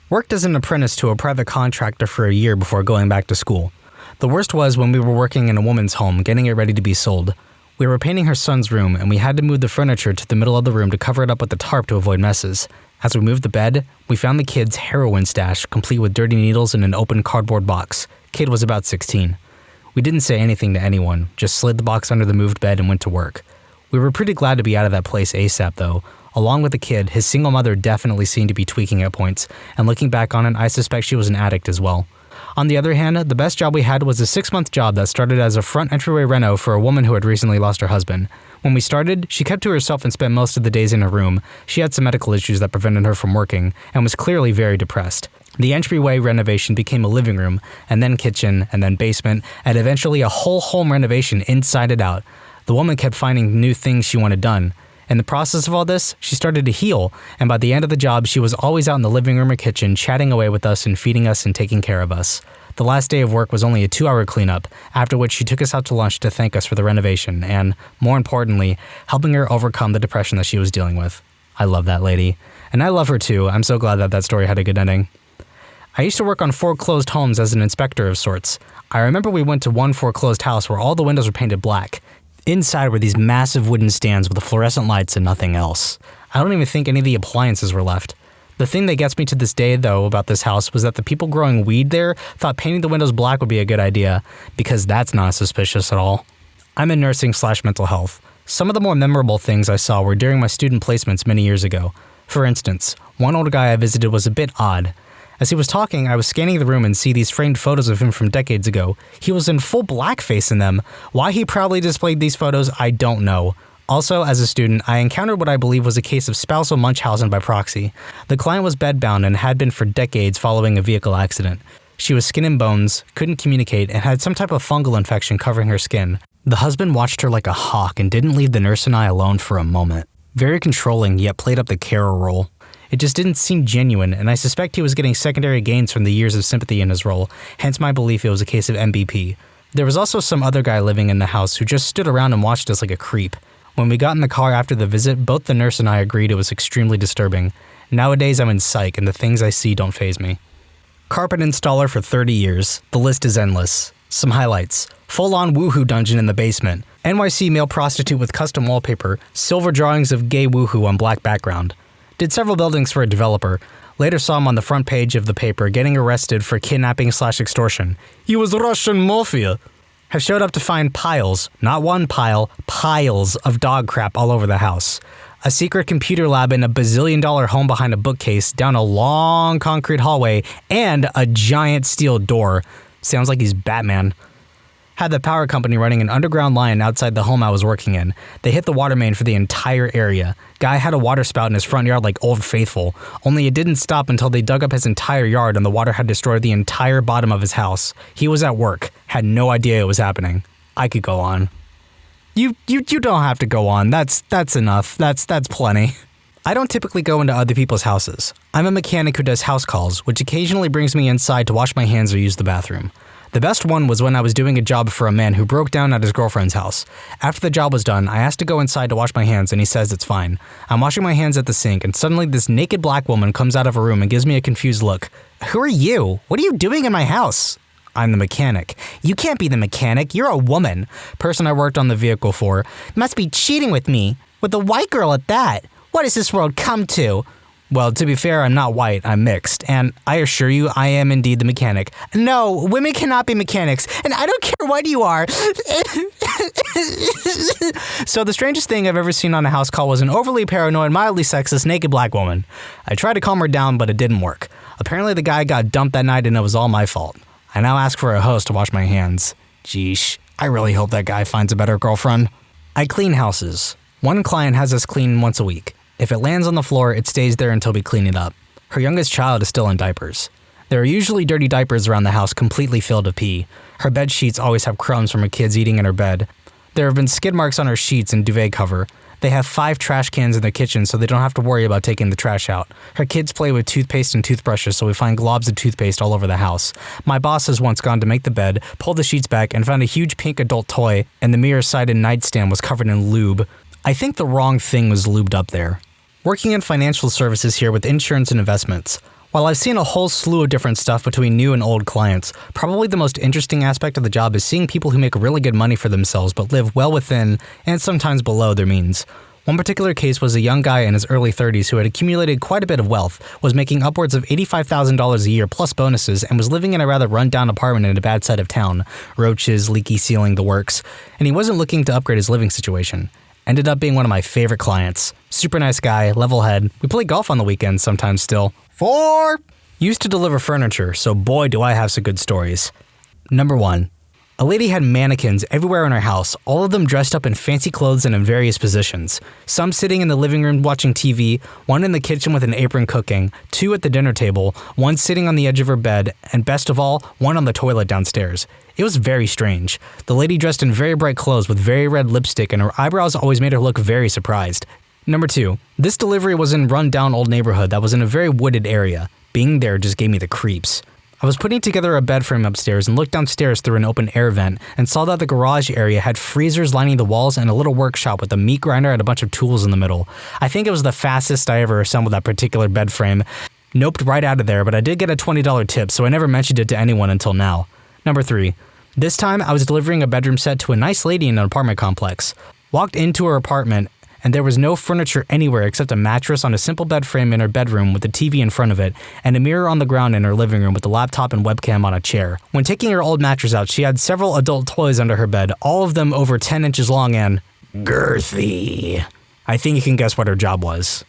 S2: Worked as an apprentice to a private contractor for a year before going back to school. The worst was when we were working in a woman's home, getting it ready to be sold. We were painting her son's room, and we had to move the furniture to the middle of the room to cover it up with the tarp to avoid messes. As we moved the bed, we found the kid's heroin stash, complete with dirty needles in an open cardboard box. Kid was about 16. We didn't say anything to anyone, just slid the box under the moved bed and went to work. We were pretty glad to be out of that place ASAP, though. Along with the kid, his single mother definitely seemed to be tweaking at points, and looking back on it, I suspect she was an addict as well. On the other hand, the best job we had was a 6-month job that started as a front entryway reno for a woman who had recently lost her husband. When we started, she kept to herself and spent most of the days in her room. She had some medical issues that prevented her from working, and was clearly very depressed. The entryway renovation became a living room, and then kitchen, and then basement, and eventually a whole home renovation inside and out. The woman kept finding new things she wanted done. In the process of all this, she started to heal, and by the end of the job, she was always out in the living room or kitchen, chatting away with us and feeding us and taking care of us. The last day of work was only a 2-hour cleanup, after which she took us out to lunch to thank us for the renovation and, more importantly, helping her overcome the depression that she was dealing with. I love that lady. And I love her too. I'm so glad that that story had a good ending. I used to work on foreclosed homes as an inspector of sorts. I remember we went to one foreclosed house where all the windows were painted black. Inside were these massive wooden stands with the fluorescent lights and nothing else. I don't even think any of the appliances were left. The thing that gets me to this day, though, about this house was that the people growing weed there thought painting the windows black would be a good idea, because that's not suspicious at all. I'm in nursing/mental health. Some of the more memorable things I saw were during my student placements many years ago. For instance, one older guy I visited was a bit odd. As he was talking, I was scanning the room and see these framed photos of him from decades ago. He was in full blackface in them. Why he proudly displayed these photos, I don't know. Also, as a student, I encountered what I believe was a case of spousal Munchausen by proxy. The client was bedbound and had been for decades following a vehicle accident. She was skin and bones, couldn't communicate, and had some type of fungal infection covering her skin. The husband watched her like a hawk and didn't leave the nurse and I alone for a moment. Very controlling, yet played up the carer role. It just didn't seem genuine, and I suspect he was getting secondary gains from the years of sympathy in his role, hence my belief it was a case of MBP. There was also some other guy living in the house who just stood around and watched us like a creep. When we got in the car after the visit, both the nurse and I agreed it was extremely disturbing. Nowadays I'm in psych, and the things I see don't faze me. Carpet installer for 30 years. The list is endless. Some highlights. Full-on woohoo dungeon in the basement. NYC male prostitute with custom wallpaper. Silver drawings of gay woohoo on black background. Did several buildings for a developer. Later saw him on the front page of the paper getting arrested for kidnapping/extortion. He was Russian mafia. Have showed up to find piles, not one pile, piles of dog crap all over the house. A secret computer lab in a bazillion-dollar home behind a bookcase, down a long concrete hallway, and a giant steel door. Sounds like he's Batman. Had the power company running an underground line outside the home I was working in. They hit the water main for the entire area. Guy had a water spout in his front yard like Old Faithful, only it didn't stop until they dug up his entire yard and the water had destroyed the entire bottom of his house. He was at work, had no idea it was happening. I could go on. You don't have to go on. That's enough. That's plenty. I don't typically go into other people's houses. I'm a mechanic who does house calls, which occasionally brings me inside to wash my hands or use the bathroom. The best one was when I was doing a job for a man who broke down at his girlfriend's house. After the job was done, I asked to go inside to wash my hands and he says it's fine. I'm washing my hands at the sink and suddenly this naked black woman comes out of a room and gives me a confused look. Who are you? What are you doing in my house? I'm the mechanic. You can't be the mechanic. You're a woman. Person I worked on the vehicle for. Must be cheating with me. With a white girl at that. What has this world come to? Well, to be fair, I'm not white, I'm mixed, and I assure you, I am indeed the mechanic. No, women cannot be mechanics, and I don't care what you are. So the strangest thing I've ever seen on a house call was an overly paranoid, mildly sexist, naked black woman. I tried to calm her down, but it didn't work. Apparently the guy got dumped that night and it was all my fault. I now ask for a hose to wash my hands. Geesh, I really hope that guy finds a better girlfriend. I clean houses. One client has us clean once a week. If it lands on the floor, it stays there until we clean it up. Her youngest child is still in diapers. There are usually dirty diapers around the house completely filled with pee. Her bed sheets always have crumbs from her kids eating in her bed. There have been skid marks on her sheets and duvet cover. They have 5 trash cans in the kitchen so they don't have to worry about taking the trash out. Her kids play with toothpaste and toothbrushes, so we find globs of toothpaste all over the house. My boss has once gone to make the bed, pulled the sheets back, and found a huge pink adult toy, and the mirror-sided nightstand was covered in lube. I think the wrong thing was lubed up there. Working in financial services here with insurance and investments. While I've seen a whole slew of different stuff between new and old clients, probably the most interesting aspect of the job is seeing people who make really good money for themselves but live well within, and sometimes below, their means. One particular case was a young guy in his early 30s who had accumulated quite a bit of wealth, was making upwards of $85,000 a year plus bonuses, and was living in a rather run-down apartment in a bad side of town. Roaches, leaky ceiling, the works. And he wasn't looking to upgrade his living situation. Ended up being one of my favorite clients. Super nice guy, level head. We play golf on the weekends sometimes still. 4! Used to deliver furniture, so boy do I have some good stories. Number 1. A lady had mannequins everywhere in her house, all of them dressed up in fancy clothes and in various positions. Some sitting in the living room watching TV, one in the kitchen with an apron cooking, 2 at the dinner table, 1 sitting on the edge of her bed, and best of all, 1 on the toilet downstairs. It was very strange. The lady dressed in very bright clothes with very red lipstick, and her eyebrows always made her look very surprised. Number 2. This delivery was in a run-down old neighborhood that was in a very wooded area. Being there just gave me the creeps. I was putting together a bed frame upstairs and looked downstairs through an open air vent and saw that the garage area had freezers lining the walls and a little workshop with a meat grinder and a bunch of tools in the middle. I think it was the fastest I ever assembled that particular bed frame. Noped right out of there, but I did get a $20 tip, so I never mentioned it to anyone until now. Number 3. This time, I was delivering a bedroom set to a nice lady in an apartment complex. Walked into her apartment, and there was no furniture anywhere except a mattress on a simple bed frame in her bedroom with a TV in front of it, and a mirror on the ground in her living room with a laptop and webcam on a chair. When taking her old mattress out, she had several adult toys under her bed, all of them over 10 inches long and girthy. I think you can guess what her job was.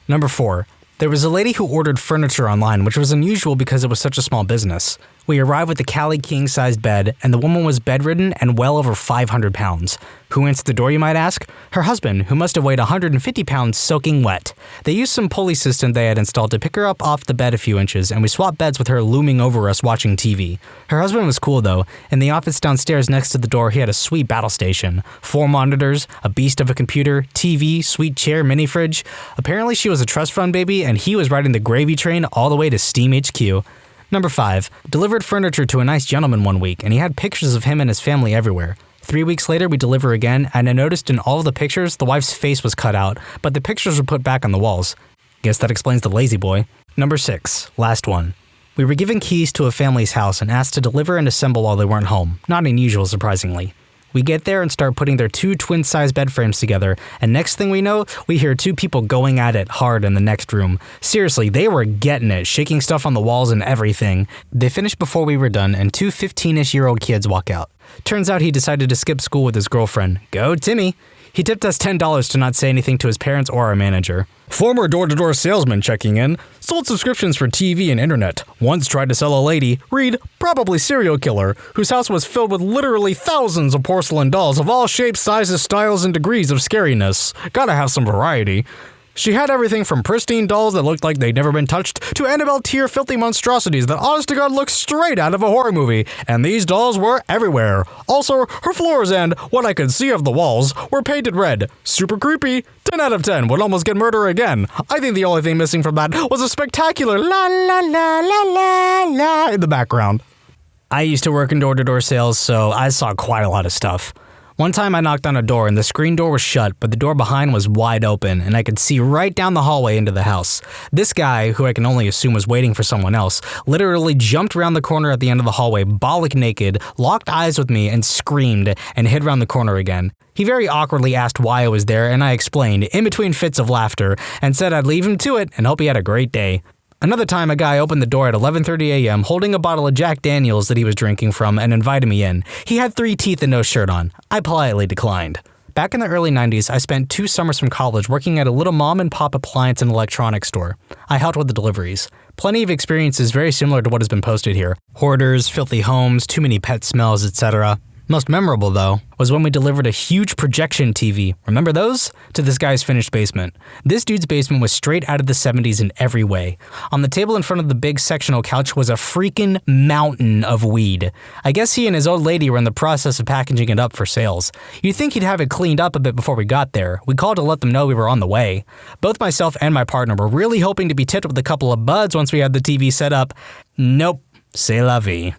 S2: Number 4. There was a lady who ordered furniture online, which was unusual because it was such a small business. We arrived with a Cali king-sized bed, and the woman was bedridden and well over 500 pounds. Who answered the door, you might ask? Her husband, who must have weighed 150 pounds soaking wet. They used some pulley system they had installed to pick her up off the bed a few inches, and we swapped beds with her looming over us watching TV. Her husband was cool though. In the office downstairs next to the door, he had a sweet battle station. 4 monitors, a beast of a computer, TV, sweet chair, mini fridge. Apparently she was a trust fund baby, and he was riding the gravy train all the way to Steam HQ. Number 5. Delivered furniture to a nice gentleman one week, and he had pictures of him and his family everywhere. 3 weeks later, we deliver again, and I noticed in all of the pictures, the wife's face was cut out, but the pictures were put back on the walls. Guess that explains the lazy boy. Number 6. Last one. We were given keys to a family's house and asked to deliver and assemble while they weren't home. Not unusual, surprisingly. We get there and start putting their 2 twin-sized bed frames together, and next thing we know, we hear 2 people going at it hard in the next room. Seriously, they were getting it, shaking stuff on the walls and everything. They finished before we were done, and 2 15-ish-year-old kids walk out. Turns out he decided to skip school with his girlfriend. Go Timmy! He tipped us $10 to not say anything to his parents or our manager. Former door-to-door salesman checking in. Sold subscriptions for TV and internet. Once tried to sell a lady, read, probably serial killer, whose house was filled with literally thousands of porcelain dolls of all shapes, sizes, styles, and degrees of scariness. Gotta have some variety. She had everything from pristine dolls that looked like they'd never been touched to Annabelle-tier filthy monstrosities that honest to God looked straight out of a horror movie, and these dolls were everywhere. Also, her floors and what I could see of the walls were painted red. Super creepy. 10 out of 10 would almost get murder again. I think the only thing missing from that was a spectacular la la la la la la in the background. I used to work in door-to-door sales, so I saw quite a lot of stuff. One time I knocked on a door and the screen door was shut, but the door behind was wide open and I could see right down the hallway into the house. This guy, who I can only assume was waiting for someone else, literally jumped around the corner at the end of the hallway, bollock naked, locked eyes with me and screamed and hid around the corner again. He very awkwardly asked why I was there and I explained, in between fits of laughter, and said I'd leave him to it and hope he had a great day. Another time, a guy opened the door at 11:30 a.m. holding a bottle of Jack Daniels that he was drinking from and invited me in. He had 3 teeth and no shirt on. I politely declined. Back in the early 90s, I spent 2 summers from college working at a little mom-and-pop appliance and electronics store. I helped with the deliveries. Plenty of experiences very similar to what has been posted here. Hoarders, filthy homes, too many pet smells, etc. Most memorable, though, was when we delivered a huge projection TV, remember those? To this guy's finished basement. This dude's basement was straight out of the 70s in every way. On the table in front of the big sectional couch was a freaking mountain of weed. I guess he and his old lady were in the process of packaging it up for sales. You'd think he'd have it cleaned up a bit before we got there. We called to let them know we were on the way. Both myself and my partner were really hoping to be tipped with a couple of buds once we had the TV set up. Nope. C'est la vie.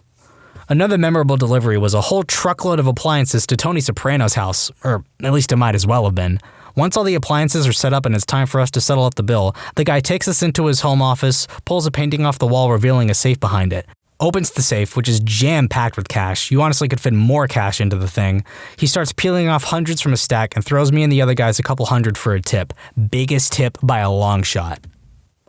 S2: Another memorable delivery was a whole truckload of appliances to Tony Soprano's house, or at least it might as well have been. Once all the appliances are set up and it's time for us to settle up the bill, the guy takes us into his home office, pulls a painting off the wall revealing a safe behind it, opens the safe, which is jam-packed with cash. You honestly could fit more cash into the thing. He starts peeling off hundreds from a stack and throws me and the other guys a couple hundred for a tip. Biggest tip by a long shot.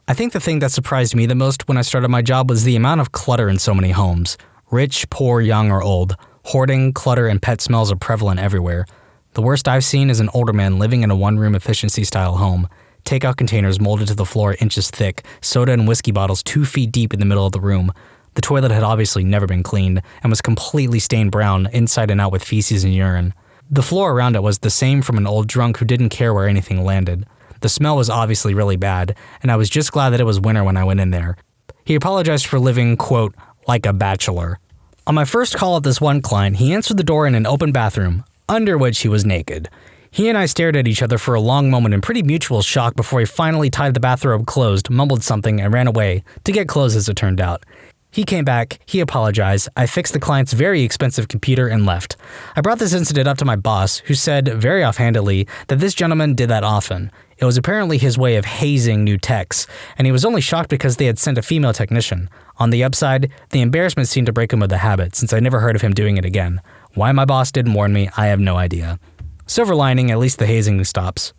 S2: I think the thing that surprised me the most when I started my job was the amount of clutter in so many homes. Rich, poor, young, or old. Hoarding, clutter, and pet smells are prevalent everywhere. The worst I've seen is an older man living in a one-room efficiency-style home. Takeout containers molded to the floor inches thick, soda and whiskey bottles 2 feet deep in the middle of the room. The toilet had obviously never been cleaned and was completely stained brown inside and out with feces and urine. The floor around it was the same from an old drunk who didn't care where anything landed. The smell was obviously really bad, and I was just glad that it was winter when I went in there. He apologized for living, quote, like a bachelor. On my first call at this one client, he answered the door in an open bathroom, under which he was naked. He and I stared at each other for a long moment in pretty mutual shock before he finally tied the bathrobe closed, mumbled something, and ran away, to get clothes as it turned out. He came back, he apologized, I fixed the client's very expensive computer and left. I brought this incident up to my boss, who said, very offhandedly, that this gentleman did that often. It was apparently his way of hazing new techs, and he was only shocked because they had sent a female technician. On the upside, the embarrassment seemed to break him of the habit, since I never heard of him doing it again. Why my boss didn't warn me, I have no idea. Silver lining, at least the hazing stops.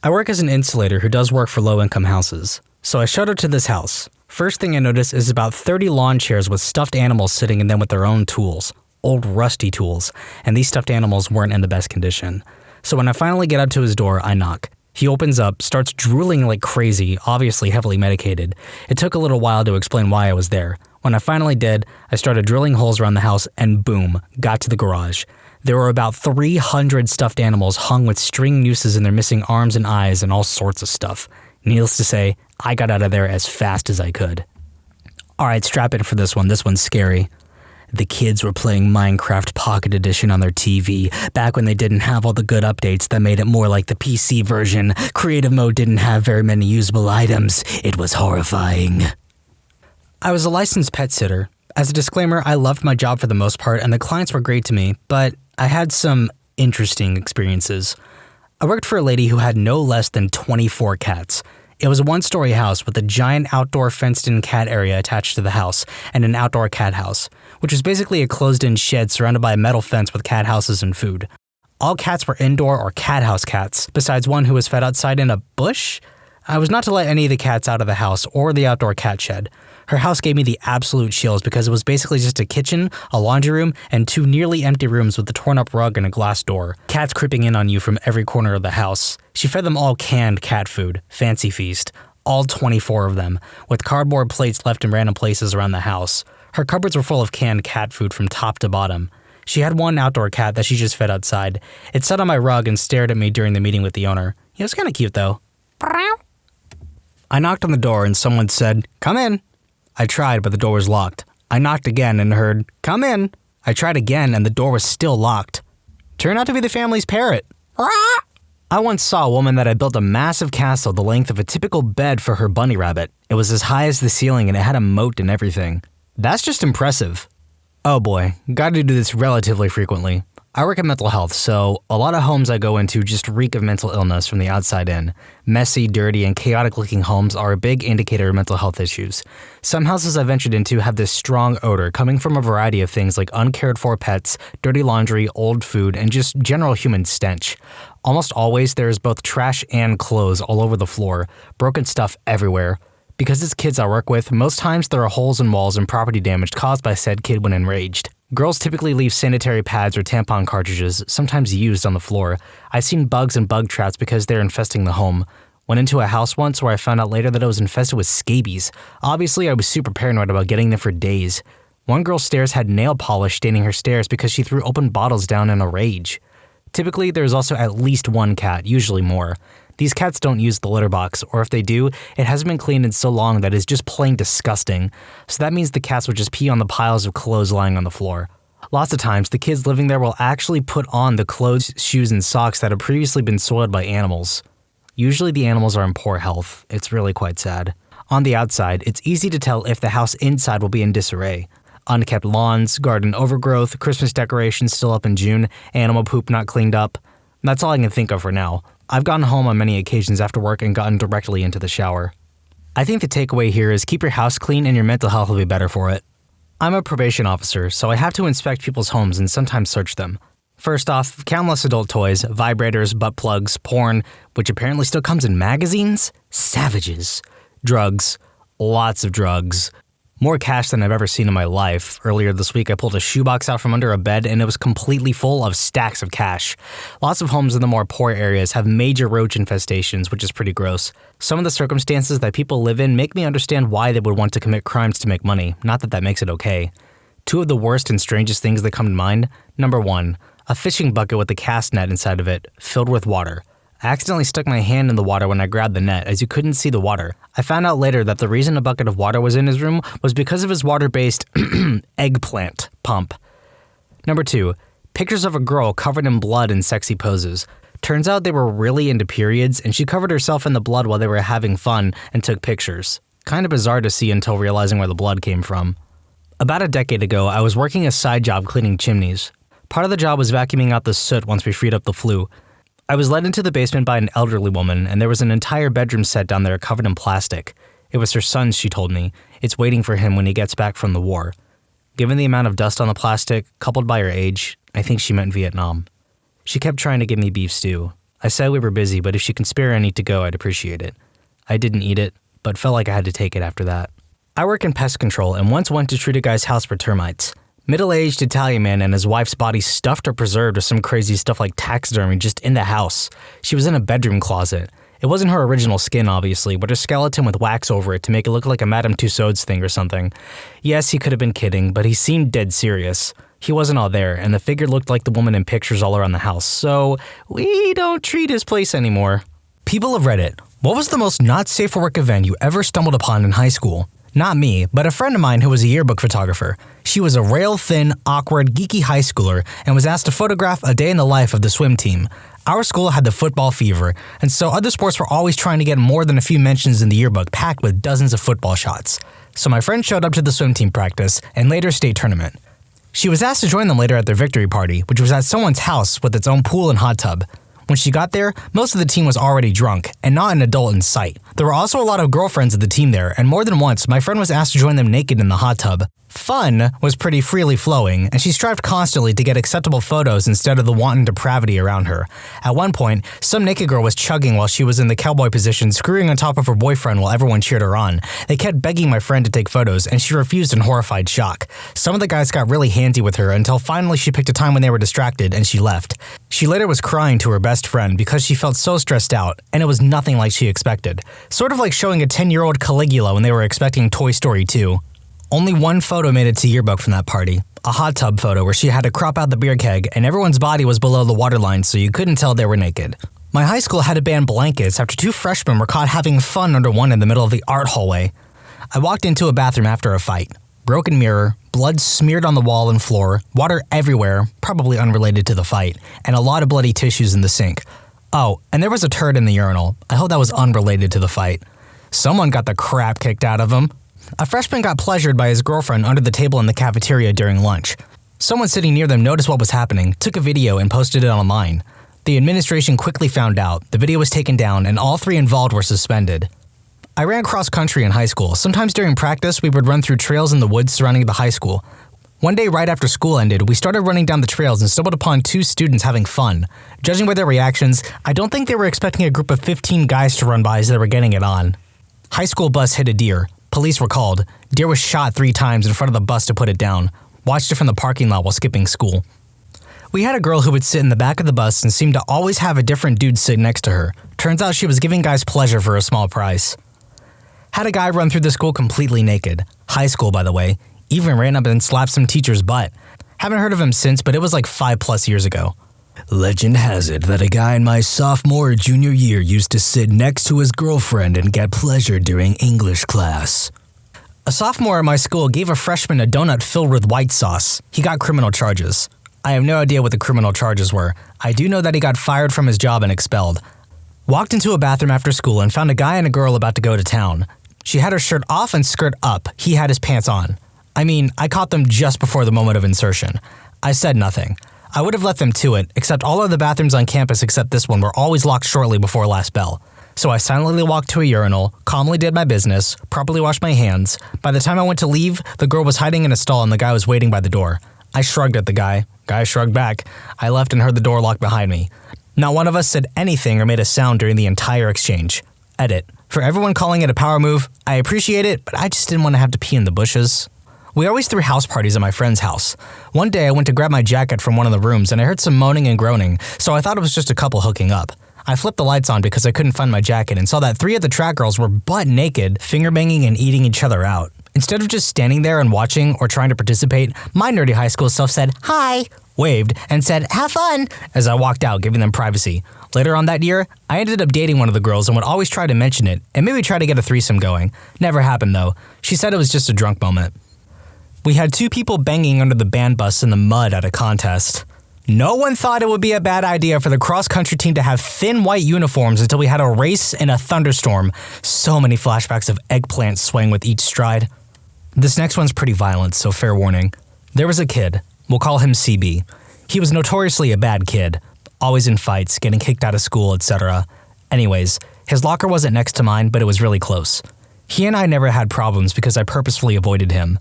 S2: I work as an insulator who does work for low-income houses. So I showed up to this house. First thing I noticed is about 30 lawn chairs with stuffed animals sitting in them with their own tools. Old rusty tools, and these stuffed animals weren't in the best condition. So when I finally get up to his door, I knock. He opens up, starts drooling like crazy, obviously heavily medicated. It took a little while to explain why I was there. When I finally did, I started drilling holes around the house and boom, got to the garage. There were about 300 stuffed animals hung with string nooses in their missing arms and eyes and all sorts of stuff. Needless to say, I got out of there as fast as I could. Alright, strap in for this one. This one's scary. The kids were playing Minecraft Pocket Edition on their TV, back when they didn't have all the good updates that made it more like the PC version. Creative mode didn't have very many usable items. It was horrifying. I was a licensed pet sitter. As a disclaimer, I loved my job for the most part and the clients were great to me, but I had some interesting experiences. I worked for a lady who had no less than 24 cats. It was a one-story house with a giant outdoor fenced-in cat area attached to the house and an outdoor cat house, which was basically a closed-in shed surrounded by a metal fence with cat houses and food. All cats were indoor or cat house cats, besides one who was fed outside in a bush. I was not to let any of the cats out of the house or the outdoor cat shed. Her house gave me the absolute chills because it was basically just a kitchen, a laundry room, and 2 nearly empty rooms with a torn-up rug and a glass door. Cats creeping in on you from every corner of the house. She fed them all canned cat food, fancy feast, all 24 of them, with cardboard plates left in random places around the house. Her cupboards were full of canned cat food from top to bottom. She had one outdoor cat that she just fed outside. It sat on my rug and stared at me during the meeting with the owner. He was kind of cute though. I knocked on the door and someone said, "Come in." I tried, but the door was locked. I knocked again and heard, "Come in." I tried again and the door was still locked. Turned out to be the family's parrot. I once saw a woman that had built a massive castle the length of a typical bed for her bunny rabbit. It was as high as the ceiling and it had a moat and everything. That's just impressive. Oh boy, gotta do this relatively frequently. I work in mental health, so a lot of homes I go into just reek of mental illness from the outside in. Messy, dirty, and chaotic-looking homes are a big indicator of mental health issues. Some houses I've ventured into have this strong odor coming from a variety of things like uncared-for pets, dirty laundry, old food, and just general human stench. Almost always, there is both trash and clothes all over the floor, broken stuff everywhere. Because it's kids I work with, most times there are holes in walls and property damage caused by said kid when enraged. Girls typically leave sanitary pads or tampon cartridges, sometimes used, on the floor. I've seen bugs and bug traps because they're infesting the home. Went into a house once where I found out later that it was infested with scabies. Obviously, I was super paranoid about getting them for days. One girl's stairs had nail polish staining her stairs because she threw open bottles down in a rage. Typically, there's also at least one cat, usually more. These cats don't use the litter box, or if they do, it hasn't been cleaned in so long that it's just plain disgusting. So that means the cats would just pee on the piles of clothes lying on the floor. Lots of times, the kids living there will actually put on the clothes, shoes, and socks that have previously been soiled by animals. Usually the animals are in poor health. It's really quite sad. On the outside, it's easy to tell if the house inside will be in disarray. Unkept lawns, garden overgrowth, Christmas decorations still up in June, animal poop not cleaned up. That's all I can think of for now. I've gotten home on many occasions after work and gotten directly into the shower. I think the takeaway here is keep your house clean and your mental health will be better for it. I'm a probation officer, so I have to inspect people's homes and sometimes search them. First off, countless adult toys, vibrators, butt plugs, porn, which apparently still comes in magazines? Savages. Drugs. Lots of drugs. More cash than I've ever seen in my life. Earlier this week, I pulled a shoebox out from under a bed and it was completely full of stacks of cash. Lots of homes in the more poor areas have major roach infestations, which is pretty gross. Some of the circumstances that people live in make me understand why they would want to commit crimes to make money, not that that makes it okay. Two of the worst and strangest things that come to mind. Number 1, a fishing bucket with a cast net inside of it, filled with water. I accidentally stuck my hand in the water when I grabbed the net, as you couldn't see the water. I found out later that the reason a bucket of water was in his room was because of his water-based eggplant pump. Number 2, pictures of a girl covered in blood in sexy poses. Turns out they were really into periods, and she covered herself in the blood while they were having fun and took pictures. Kind of bizarre to see until realizing where the blood came from. About a decade ago, I was working a side job cleaning chimneys. Part of the job was vacuuming out the soot once we freed up the flue. I was led into the basement by an elderly woman, and there was an entire bedroom set down there covered in plastic. It was her son's, she told me. It's waiting for him when he gets back from the war. Given the amount of dust on the plastic, coupled by her age, I think she meant Vietnam. She kept trying to give me beef stew. I said we were busy, but if she can spare any to go, I'd appreciate it. I didn't eat it, but felt like I had to take it after that. I work in pest control and once went to treat a guy's house for termites. Middle-aged Italian man and his wife's body stuffed or preserved with some crazy stuff like taxidermy just in the house. She was in a bedroom closet. It wasn't her original skin, obviously, but her skeleton with wax over it to make it look like a Madame Tussauds thing or something. Yes, he could have been kidding, but he seemed dead serious. He wasn't all there, and the figure looked like the woman in pictures all around the house, so we don't treat his place anymore. People of Reddit, what was the most not safe for work event you ever stumbled upon in high school? Not me, but a friend of mine who was a yearbook photographer. She was a rail-thin, awkward, geeky high schooler and was asked to photograph a day in the life of the swim team. Our school had the football fever, and so other sports were always trying to get more than a few mentions in the yearbook packed with dozens of football shots. So my friend showed up to the swim team practice and later state tournament. She was asked to join them later at their victory party, which was at someone's house with its own pool and hot tub. When she got there, most of the team was already drunk, and not an adult in sight. There were also a lot of girlfriends of the team there, and more than once, my friend was asked to join them naked in the hot tub. Fun was pretty freely flowing, and she strived constantly to get acceptable photos instead of the wanton depravity around her. At one point, some naked girl was chugging while she was in the cowboy position, screwing on top of her boyfriend while everyone cheered her on. They kept begging my friend to take photos, and she refused in horrified shock. Some of the guys got really handsy with her until finally she picked a time when they were distracted, and she left. She later was crying to her best friend because she felt so stressed out, and it was nothing like she expected. Sort of like showing a 10-year-old Caligula when they were expecting Toy Story 2. Only one photo made it to yearbook from that party. A hot tub photo where she had to crop out the beer keg and everyone's body was below the waterline so you couldn't tell they were naked. My high school had to ban blankets after 2 freshmen were caught having fun under one in the middle of the art hallway. I walked into a bathroom after a fight. Broken mirror, blood smeared on the wall and floor, water everywhere, probably unrelated to the fight, and a lot of bloody tissues in the sink. Oh, and there was a turd in the urinal. I hope that was unrelated to the fight. Someone got the crap kicked out of him. A freshman got pleasured by his girlfriend under the table in the cafeteria during lunch. Someone sitting near them noticed what was happening, took a video, and posted it online. The administration quickly found out, the video was taken down, and all 3 involved were suspended. I ran cross-country in high school. Sometimes during practice, we would run through trails in the woods surrounding the high school. One day right after school ended, we started running down the trails and stumbled upon 2 students having fun. Judging by their reactions, I don't think they were expecting a group of 15 guys to run by as they were getting it on. High school bus hit a deer. Police were called. Deer was shot 3 times in front of the bus to put it down. Watched it from the parking lot while skipping school. We had a girl who would sit in the back of the bus and seemed to always have a different dude sit next to her. Turns out she was giving guys pleasure for a small price. Had a guy run through the school completely naked. High school, by the way. Even ran up and slapped some teacher's butt. Haven't heard of him since, but it was like 5+ years ago. Legend has it that a guy in my sophomore or junior year used to sit next to his girlfriend and get pleasure during English class. A sophomore at my school gave a freshman a donut filled with white sauce. He got criminal charges. I have no idea what the criminal charges were. I do know that he got fired from his job and expelled. Walked into a bathroom after school and found a guy and a girl about to go to town. She had her shirt off and skirt up. He had his pants on. I caught them just before the moment of insertion. I said nothing. I would have let them to it, except all of the bathrooms on campus except this one were always locked shortly before last bell. So I silently walked to a urinal, calmly did my business, properly washed my hands. By the time I went to leave, the girl was hiding in a stall and the guy was waiting by the door. I shrugged at the guy. Guy shrugged back. I left and heard the door lock behind me. Not one of us said anything or made a sound during the entire exchange. Edit. For everyone calling it a power move, I appreciate it, but I just didn't want to have to pee in the bushes. We always threw house parties at my friend's house. One day I went to grab my jacket from one of the rooms and I heard some moaning and groaning, so I thought it was just a couple hooking up. I flipped the lights on because I couldn't find my jacket and saw that 3 of the track girls were butt naked, finger-banging and eating each other out. Instead of just standing there and watching or trying to participate, my nerdy high school self said, "Hi," waved, and said, "Have fun," as I walked out, giving them privacy. Later on that year, I ended up dating one of the girls and would always try to mention it, and maybe try to get a threesome going. Never happened though. She said it was just a drunk moment. We had 2 people banging under the band bus in the mud at a contest. No one thought it would be a bad idea for the cross-country team to have thin white uniforms until we had a race in a thunderstorm. So many flashbacks of eggplants swaying with each stride. This next one's pretty violent, so fair warning. There was a kid. We'll call him CB. He was notoriously a bad kid. Always in fights, getting kicked out of school, etc. Anyways, his locker wasn't next to mine, but it was really close. He and I never had problems because I purposefully avoided him.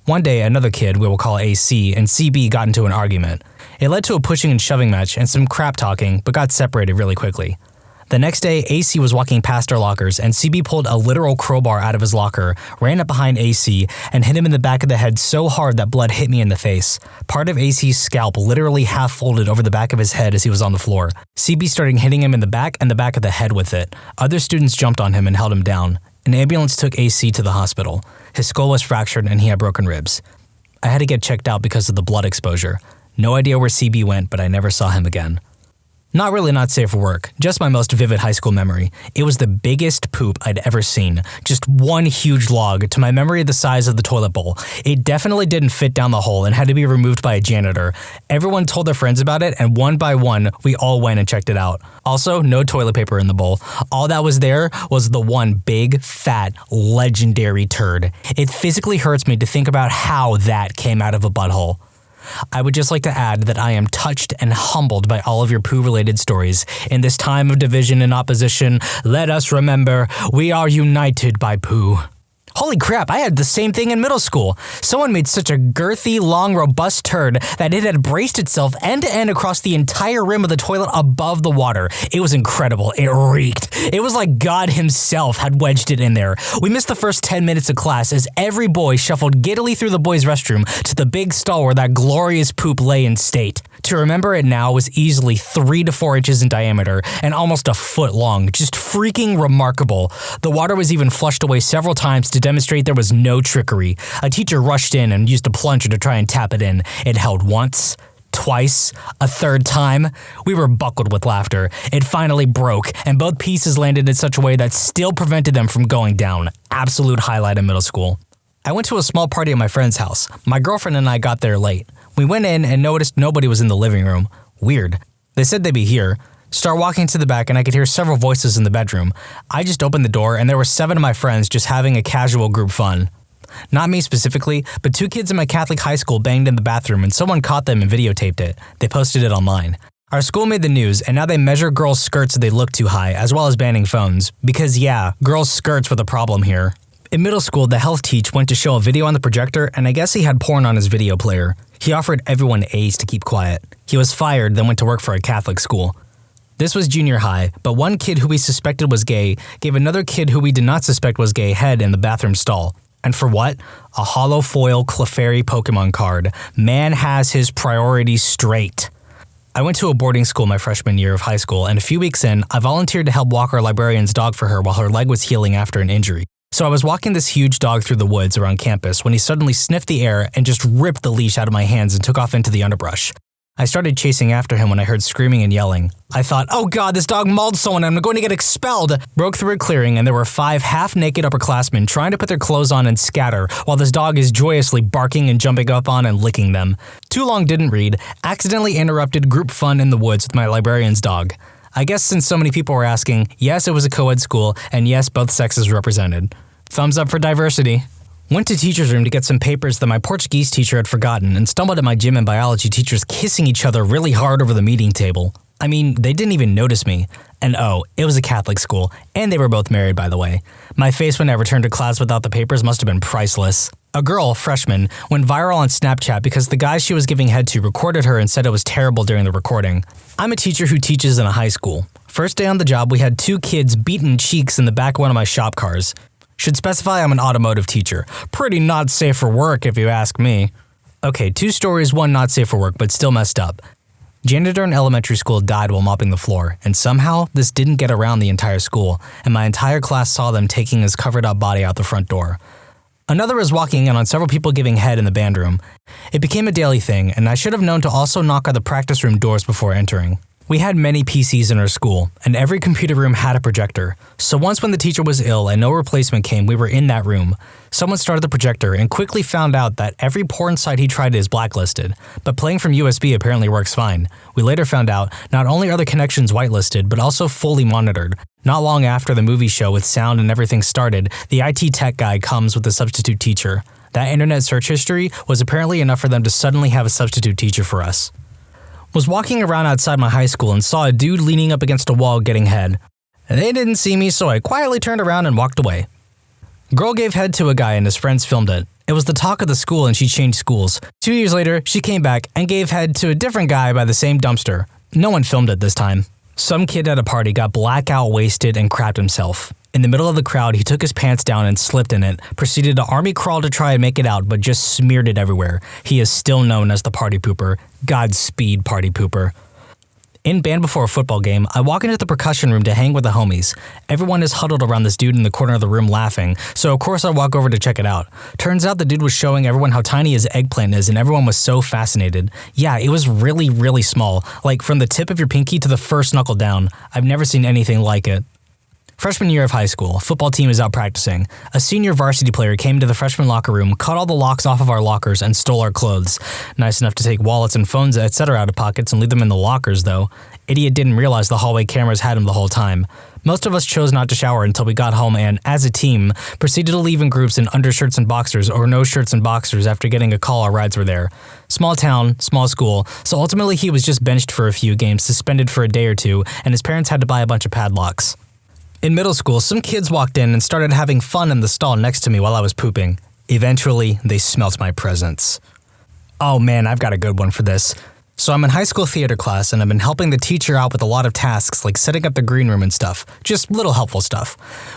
S2: One day, another kid, we will call AC, and CB got into an argument. It led to a pushing and shoving match and some crap talking, but got separated really quickly. The next day, AC was walking past our lockers, and CB pulled a literal crowbar out of his locker, ran up behind AC, and hit him in the back of the head so hard that blood hit me in the face. Part of AC's scalp literally half folded over the back of his head as he was on the floor. CB started hitting him in the back and the back of the head with it. Other students jumped on him and held him down. An ambulance took AC to the hospital. His skull was fractured and he had broken ribs. I had to get checked out because of the blood exposure. No idea where CB went, but I never saw him again. Not really not safe for work, just my most vivid high school memory. It was the biggest poop I'd ever seen. Just one huge log, to my memory the size of the toilet bowl. It definitely didn't fit down the hole and had to be removed by a janitor. Everyone told their friends about it, and one by one, we all went and checked it out. Also, no toilet paper in the bowl. All that was there was the one big, fat, legendary turd. It physically hurts me to think about how that came out of a butthole. I would just like to add that I am touched and humbled by all of your poo-related stories. In this time of division and opposition, let us remember we are united by poo. Holy crap, I had the same thing in middle school. Someone made such a girthy, long, robust turd that it had braced itself end-to-end across the entire rim of the toilet above the water. It was incredible. It reeked. It was like God himself had wedged it in there. We missed the first 10 minutes of class as every boy shuffled giddily through the boys' restroom to the big stall where that glorious poop lay in state. To remember it now was easily 3 to 4 inches in diameter and almost a foot long. Just freaking remarkable. The water was even flushed away several times to demonstrate there was no trickery. A teacher rushed in and used a plunger to try and tap it in. It held once, twice, a third time. We were buckled with laughter. It finally broke, and both pieces landed in such a way that still prevented them from going down. Absolute highlight in middle school. I went to a small party at my friend's house. My girlfriend and I got there late. We went in and noticed nobody was in the living room. Weird. They said they'd be here. Start walking to the back and I could hear several voices in the bedroom. I just opened the door and there were 7 of my friends just having a casual group fun. Not me specifically, but 2 kids in my Catholic high school banged in the bathroom and someone caught them and videotaped it. They posted it online. Our school made the news, and now they measure girls' skirts if they look too high, as well as banning phones. Because yeah, girls' skirts were the problem here. In middle school, the health teach went to show a video on the projector, and I guess he had porn on his video player. He offered everyone A's to keep quiet. He was fired, then went to work for a Catholic school. This was junior high, but one kid who we suspected was gay gave another kid who we did not suspect was gay head in the bathroom stall. And for what? A hollow foil Clefairy Pokemon card. Man has his priorities straight. I went to a boarding school my freshman year of high school, and a few weeks in, I volunteered to help walk our librarian's dog for her while her leg was healing after an injury. So I was walking this huge dog through the woods around campus when he suddenly sniffed the air and just ripped the leash out of my hands and took off into the underbrush. I started chasing after him when I heard screaming and yelling. I thought, oh god, this dog mauled someone and I'm going to get expelled! Broke through a clearing and there were 5 half-naked upperclassmen trying to put their clothes on and scatter while this dog is joyously barking and jumping up on and licking them. Too long didn't read, accidentally interrupted group fun in the woods with my librarian's dog. I guess since so many people were asking, yes, it was a co-ed school, and yes, both sexes represented. Thumbs up for diversity. Went to teacher's room to get some papers that my Portuguese teacher had forgotten and stumbled at my gym and biology teachers kissing each other really hard over the meeting table. I mean, they didn't even notice me. And oh, it was a Catholic school, and they were both married, by the way. My face when I returned to class without the papers must have been priceless. A girl, freshman, went viral on Snapchat because the guy she was giving head to recorded her and said it was terrible during the recording. I'm a teacher who teaches in a high school. First day on the job, we had 2 kids beating cheeks in the back of one of my shop cars. Should specify I'm an automotive teacher. Pretty not safe for work if you ask me. Okay, 2 stories, 1 not safe for work, but still messed up. Janitor in elementary school died while mopping the floor, and somehow this didn't get around the entire school, and my entire class saw them taking his covered up body out the front door. Another is walking in on several people giving head in the band room. It became a daily thing, and I should have known to also knock on the practice room doors before entering. We had many PCs in our school, and every computer room had a projector. So once when the teacher was ill and no replacement came, we were in that room. Someone started the projector and quickly found out that every porn site he tried is blacklisted, but playing from USB apparently works fine. We later found out not only are the connections whitelisted, but also fully monitored. Not long after the movie show with sound and everything started, the IT tech guy comes with a substitute teacher. That internet search history was apparently enough for them to suddenly have a substitute teacher for us. Was walking around outside my high school and saw a dude leaning up against a wall getting head. They didn't see me, so I quietly turned around and walked away. Girl gave head to a guy and his friends filmed it. It was the talk of the school and she changed schools. 2 years later, she came back and gave head to a different guy by the same dumpster. No one filmed it this time. Some kid at a party got blackout wasted and crapped himself. In the middle of the crowd, he took his pants down and slipped in it, proceeded to army crawl to try and make it out, but just smeared it everywhere. He is still known as the party pooper. Godspeed, party pooper. In band before a football game, I walk into the percussion room to hang with the homies. Everyone is huddled around this dude in the corner of the room laughing, so of course I walk over to check it out. Turns out the dude was showing everyone how tiny his eggplant is and everyone was so fascinated. Yeah, it was really, really small, like from the tip of your pinky to the first knuckle down. I've never seen anything like it. Freshman year of high school, football team is out practicing. A senior varsity player came to the freshman locker room, cut all the locks off of our lockers, and stole our clothes. Nice enough to take wallets and phones, etc. out of pockets and leave them in the lockers, though. Idiot didn't realize the hallway cameras had him the whole time. Most of us chose not to shower until we got home and, as a team, proceeded to leave in groups in undershirts and boxers or no shirts and boxers after getting a call our rides were there. Small town, small school, so ultimately he was just benched for a few games, suspended for a day or two, and his parents had to buy a bunch of padlocks. In middle school, some kids walked in and started having fun in the stall next to me while I was pooping. Eventually, they smelt my presence. Oh man, I've got a good one for this. So I'm in high school theater class and I've been helping the teacher out with a lot of tasks like setting up the green room and stuff. Just little helpful stuff.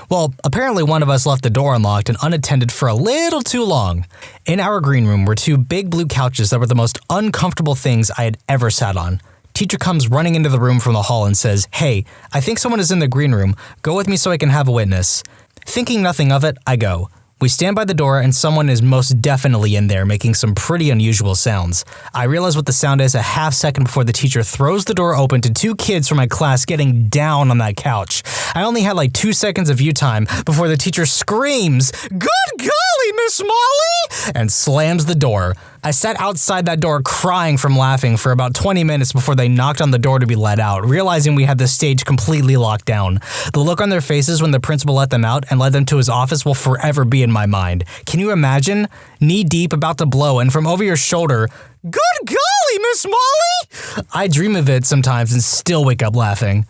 S2: Well, apparently one of us left the door unlocked and unattended for a little too long. In our green room were 2 big blue couches that were the most uncomfortable things I had ever sat on. Teacher comes running into the room from the hall and says, "Hey, I think someone is in the green room. Go with me so I can have a witness." Thinking nothing of it, I go. We stand by the door and someone is most definitely in there making some pretty unusual sounds. I realize what the sound is a half second before the teacher throws the door open to 2 kids from my class getting down on that couch. I only had like 2 seconds of view time before the teacher screams, "Good golly, Miss Molly!" and slams the door. I sat outside that door crying from laughing for about 20 minutes before they knocked on the door to be let out, realizing we had the stage completely locked down. The look on their faces when the principal let them out and led them to his office will forever be in my mind. Can you imagine? Knee deep, about to blow, and from over your shoulder, "Good golly, Miss Molly!" I dream of it sometimes and still wake up laughing.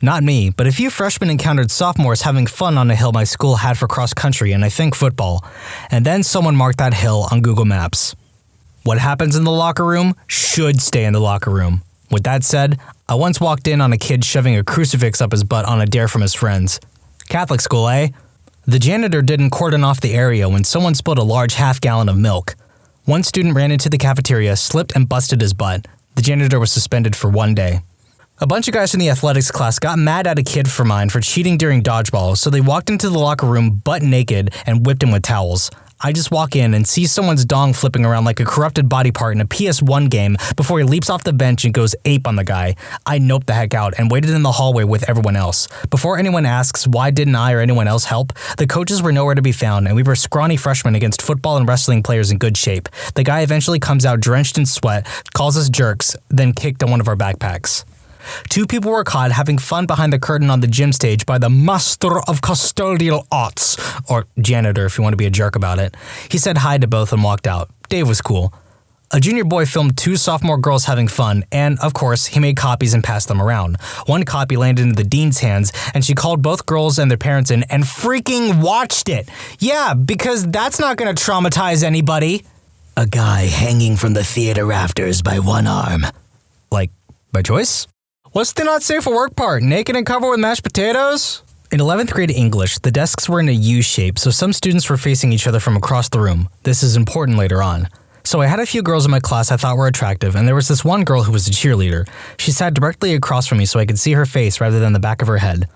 S2: Not me, but a few freshmen encountered sophomores having fun on a hill my school had for cross-country and I think football. And then someone marked that hill on Google Maps. What happens in the locker room should stay in the locker room. With that said, I once walked in on a kid shoving a crucifix up his butt on a dare from his friends. Catholic school, eh? The janitor didn't cordon off the area when someone spilled a large half-gallon of milk. One student ran into the cafeteria, slipped and busted his butt. The janitor was suspended for 1 day. A bunch of guys in the athletics class got mad at a kid for mine for cheating during dodgeball, so they walked into the locker room butt naked and whipped him with towels. I just walk in and see someone's dong flipping around like a corrupted body part in a PS1 game before he leaps off the bench and goes ape on the guy. I noped the heck out and waited in the hallway with everyone else. Before anyone asks why didn't I or anyone else help, the coaches were nowhere to be found and we were scrawny freshmen against football and wrestling players in good shape. The guy eventually comes out drenched in sweat, calls us jerks, then kicked on one of our backpacks. 2 people were caught having fun behind the curtain on the gym stage by the master of custodial arts, or janitor if you want to be a jerk about it. He said hi to both and walked out. Dave was cool. A junior boy filmed 2 sophomore girls having fun, and of course, he made copies and passed them around. One copy landed in the dean's hands, and she called both girls and their parents in and freaking watched it. Yeah, because that's not gonna traumatize anybody. A guy hanging from the theater rafters by one arm. Like, by choice? What's the not safe for work part? Naked and covered with mashed potatoes? In 11th grade English, the desks were in a U shape, so some students were facing each other from across the room. This is important later on. So I had a few girls in my class I thought were attractive, and there was this one girl who was a cheerleader. She sat directly across from me so I could see her face rather than the back of her head.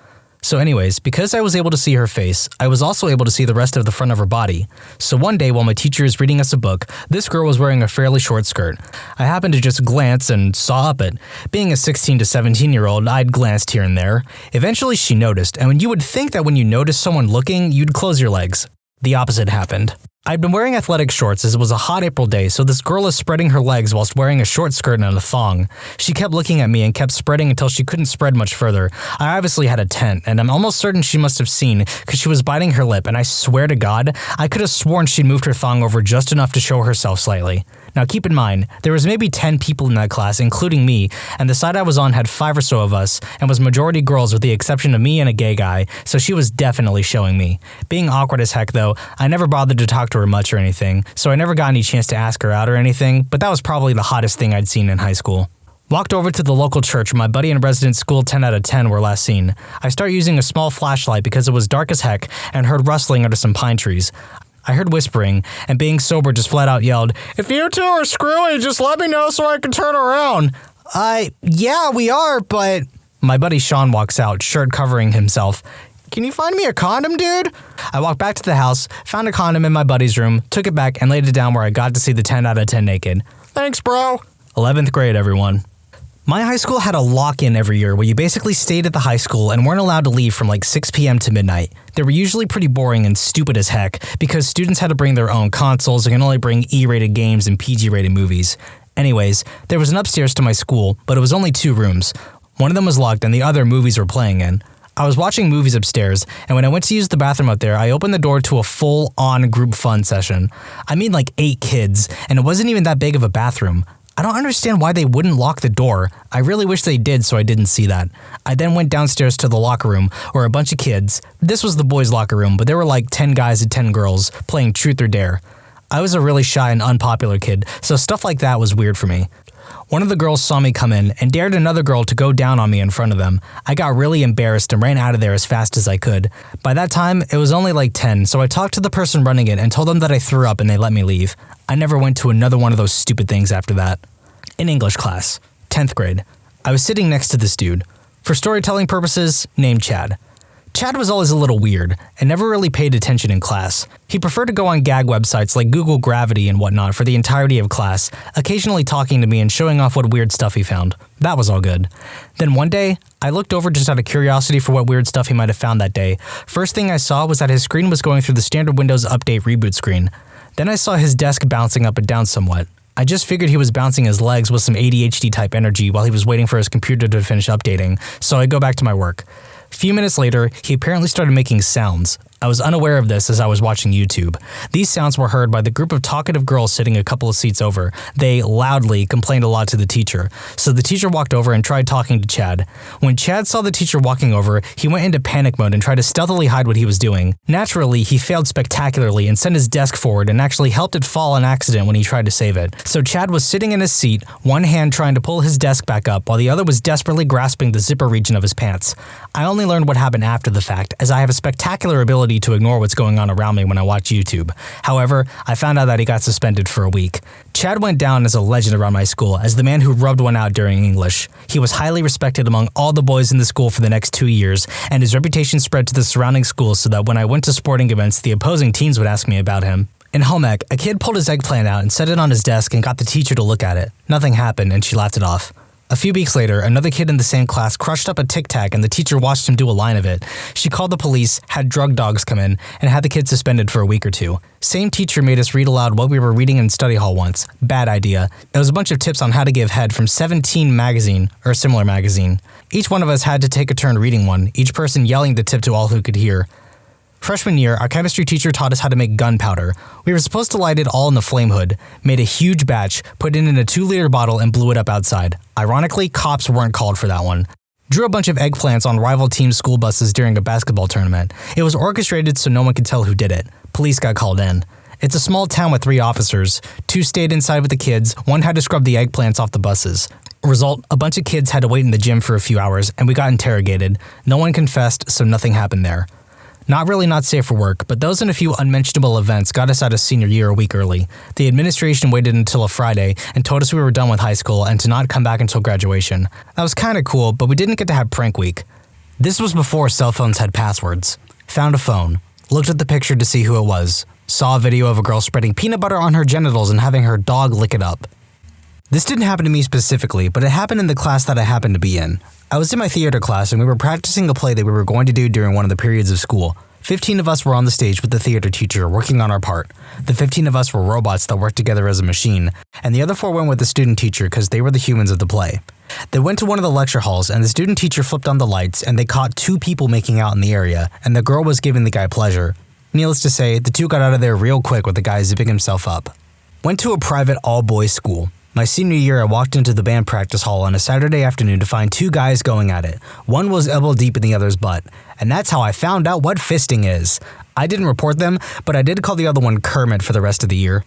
S2: So anyways, because I was able to see her face, I was also able to see the rest of the front of her body. So one day while my teacher was reading us a book, this girl was wearing a fairly short skirt. I happened to just glance and saw up it. Being a 16 to 17-year-old, I'd glanced here and there. Eventually she noticed, and you would think that when you notice someone looking, you'd close your legs. The opposite happened. I'd been wearing athletic shorts as it was a hot April day, so this girl is spreading her legs whilst wearing a short skirt and a thong. She kept looking at me and kept spreading until she couldn't spread much further. I obviously had a tent, and I'm almost certain she must have seen, because she was biting her lip, and I swear to God, I could have sworn she'd moved her thong over just enough to show herself slightly. Now keep in mind, there was maybe 10 people in that class, including me, and the side I was on had 5 or so of us, and was majority girls with the exception of me and a gay guy, so she was definitely showing me. Being awkward as heck though, I never bothered to talk to her much or anything, so I never got any chance to ask her out or anything, but that was probably the hottest thing I'd seen in high school. Walked over to the local church where my buddy and resident school 10 out of 10 were last seen. I started using a small flashlight because it was dark as heck and heard rustling under some pine trees. I heard whispering, and being sober just flat out yelled, "If you 2 are screwy, just let me know so I can turn around." Yeah, we are, but... My buddy Sean walks out, shirt covering himself. "Can you find me a condom, dude?" I walked back to the house, found a condom in my buddy's room, took it back, and laid it down where I got to see the 10 out of 10 naked. Thanks, bro. 11th grade, everyone. My high school had a lock-in every year where you basically stayed at the high school and weren't allowed to leave from like 6 p.m. to midnight. They were usually pretty boring and stupid as heck because students had to bring their own consoles and could only bring E-rated games and PG-rated movies. Anyways, there was an upstairs to my school, but it was only 2 rooms. One of them was locked and the other movies were playing in. I was watching movies upstairs, and when I went to use the bathroom up there, I opened the door to a full-on group fun session. I mean like 8 kids, and it wasn't even that big of a bathroom. I don't understand why they wouldn't lock the door. I really wish they did so I didn't see that. I then went downstairs to the locker room where a bunch of kids, this was the boys' locker room, but there were like 10 guys and 10 girls playing Truth or Dare. I was a really shy and unpopular kid, so stuff like that was weird for me. One of the girls saw me come in and dared another girl to go down on me in front of them. I got really embarrassed and ran out of there as fast as I could. By that time, it was only like 10, so I talked to the person running it and told them that I threw up and they let me leave. I never went to another one of those stupid things after that. In English class, 10th grade, I was sitting next to this dude. For storytelling purposes, named Chad. Chad was always a little weird and never really paid attention in class. He preferred to go on gag websites like Google Gravity and whatnot for the entirety of class, occasionally talking to me and showing off what weird stuff he found. That was all good. Then one day, I looked over just out of curiosity for what weird stuff he might have found that day. First thing I saw was that his screen was going through the standard Windows Update reboot screen. Then I saw his desk bouncing up and down somewhat. I just figured he was bouncing his legs with some ADHD type energy while he was waiting for his computer to finish updating, so I go back to my work. A few minutes later, he apparently started making sounds. I was unaware of this as I was watching YouTube. These sounds were heard by the group of talkative girls sitting a couple of seats over. They loudly complained a lot to the teacher, so the teacher walked over and tried talking to Chad. When Chad saw the teacher walking over, he went into panic mode and tried to stealthily hide what he was doing. Naturally, he failed spectacularly and sent his desk forward and actually helped it fall on accident when he tried to save it. So Chad was sitting in his seat, one hand trying to pull his desk back up while the other was desperately grasping the zipper region of his pants. I only learned what happened after the fact, as I have a spectacular ability to ignore what's going on around me when I watch YouTube. However, I found out that he got suspended for a week. Chad went down as a legend around my school as the man who rubbed one out during English. He was highly respected among all the boys in the school for the next 2 years, and his reputation spread to the surrounding schools so that when I went to sporting events, the opposing teams would ask me about him. In home ec, a kid pulled his eggplant out and set it on his desk and got the teacher to look at it. Nothing happened and she laughed it off. A few weeks later, another kid in the same class crushed up a Tic Tac and the teacher watched him do a line of it. She called the police, had drug dogs come in, and had the kid suspended for a week or two. Same teacher made us read aloud what we were reading in study hall once. Bad idea. It was a bunch of tips on how to give head from 17 magazine, or a similar magazine. Each one of us had to take a turn reading one, each person yelling the tip to all who could hear. Freshman year, our chemistry teacher taught us how to make gunpowder. We were supposed to light it all in the flame hood, made a huge batch, put it in a 2-liter bottle, and blew it up outside. Ironically, cops weren't called for that one. Drew a bunch of eggplants on rival team school buses during a basketball tournament. It was orchestrated so no one could tell who did it. Police got called in. It's a small town with 3 officers. 2 stayed inside with the kids, 1 had to scrub the eggplants off the buses. Result, a bunch of kids had to wait in the gym for a few hours, and we got interrogated. No one confessed, so nothing happened there. Not safe for work, but those and a few unmentionable events got us out of senior year a week early. The administration waited until a Friday and told us we were done with high school and to not come back until graduation. That was kinda cool, but we didn't get to have prank week. This was before cell phones had passwords. Found a phone. Looked at the picture to see who it was. Saw a video of a girl spreading peanut butter on her genitals and having her dog lick it up. This didn't happen to me specifically, but it happened in the class that I happened to be in. I was in my theater class and we were practicing a play that we were going to do during one of the periods of school. 15 of us were on the stage with the theater teacher working on our part. The 15 of us were robots that worked together as a machine, and the other 4 went with the student teacher because they were the humans of the play. They went to one of the lecture halls and the student teacher flipped on the lights and they caught 2 people making out in the area, and the girl was giving the guy pleasure. Needless to say, the 2 got out of there real quick with the guy zipping himself up. Went to a private all-boys school. My senior year, I walked into the band practice hall on a Saturday afternoon to find 2 guys going at it. One was elbow deep in the other's butt. And that's how I found out what fisting is. I didn't report them, but I did call the other one Kermit for the rest of the year.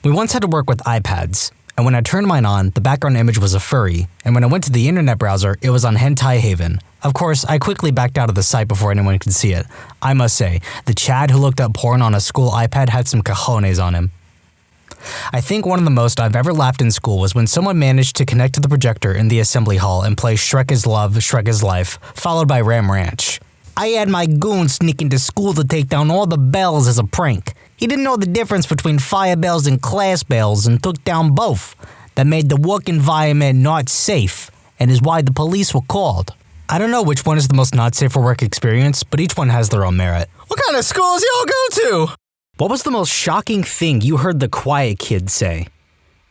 S2: We once had to work with iPads, and when I turned mine on, the background image was a furry, and when I went to the internet browser, it was on Hentai Haven. Of course, I quickly backed out of the site before anyone could see it. I must say, the Chad who looked up porn on a school iPad had some cojones on him. I think one of the most I've ever laughed in school was when someone managed to connect to the projector in the assembly hall and play Shrek is Love, Shrek is Life, followed by Ram Ranch. I had my goon sneak into school to take down all the bells as a prank. He didn't know the difference between fire bells and class bells and took down both. That made the work environment not safe, and is why the police were called. I don't know which one is the most not safe for work experience, but each one has their own merit. What kind of schools y'all go to? What was the most shocking thing you heard the quiet kid say?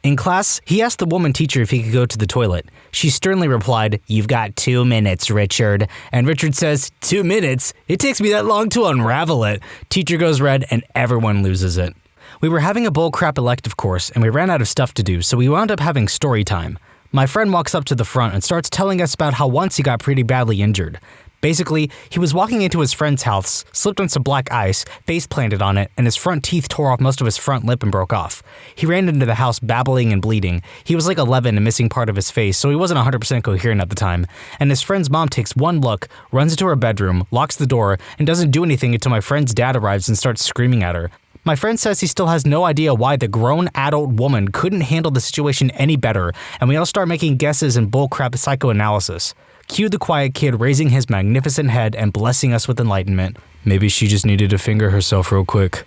S2: In class, he asked the woman teacher if he could go to the toilet. She sternly replied, "You've got 2 minutes, Richard." And Richard says, 2 minutes? It takes me that long to unravel it. Teacher goes red and everyone loses it. We were having a bullcrap elective course and we ran out of stuff to do, so we wound up having story time. My friend walks up to the front and starts telling us about how once he got pretty badly injured. Basically, he was walking into his friend's house, slipped on some black ice, face planted on it, and his front teeth tore off most of his front lip and broke off. He ran into the house babbling and bleeding. He was like 11 and missing part of his face, so he wasn't 100% coherent at the time. And his friend's mom takes one look, runs into her bedroom, locks the door, and doesn't do anything until my friend's dad arrives and starts screaming at her. My friend says he still has no idea why the grown adult woman couldn't handle the situation any better, and we all start making guesses and bullcrap psychoanalysis. Cue the quiet kid raising his magnificent head and blessing us with enlightenment. Maybe she just needed to finger herself real quick.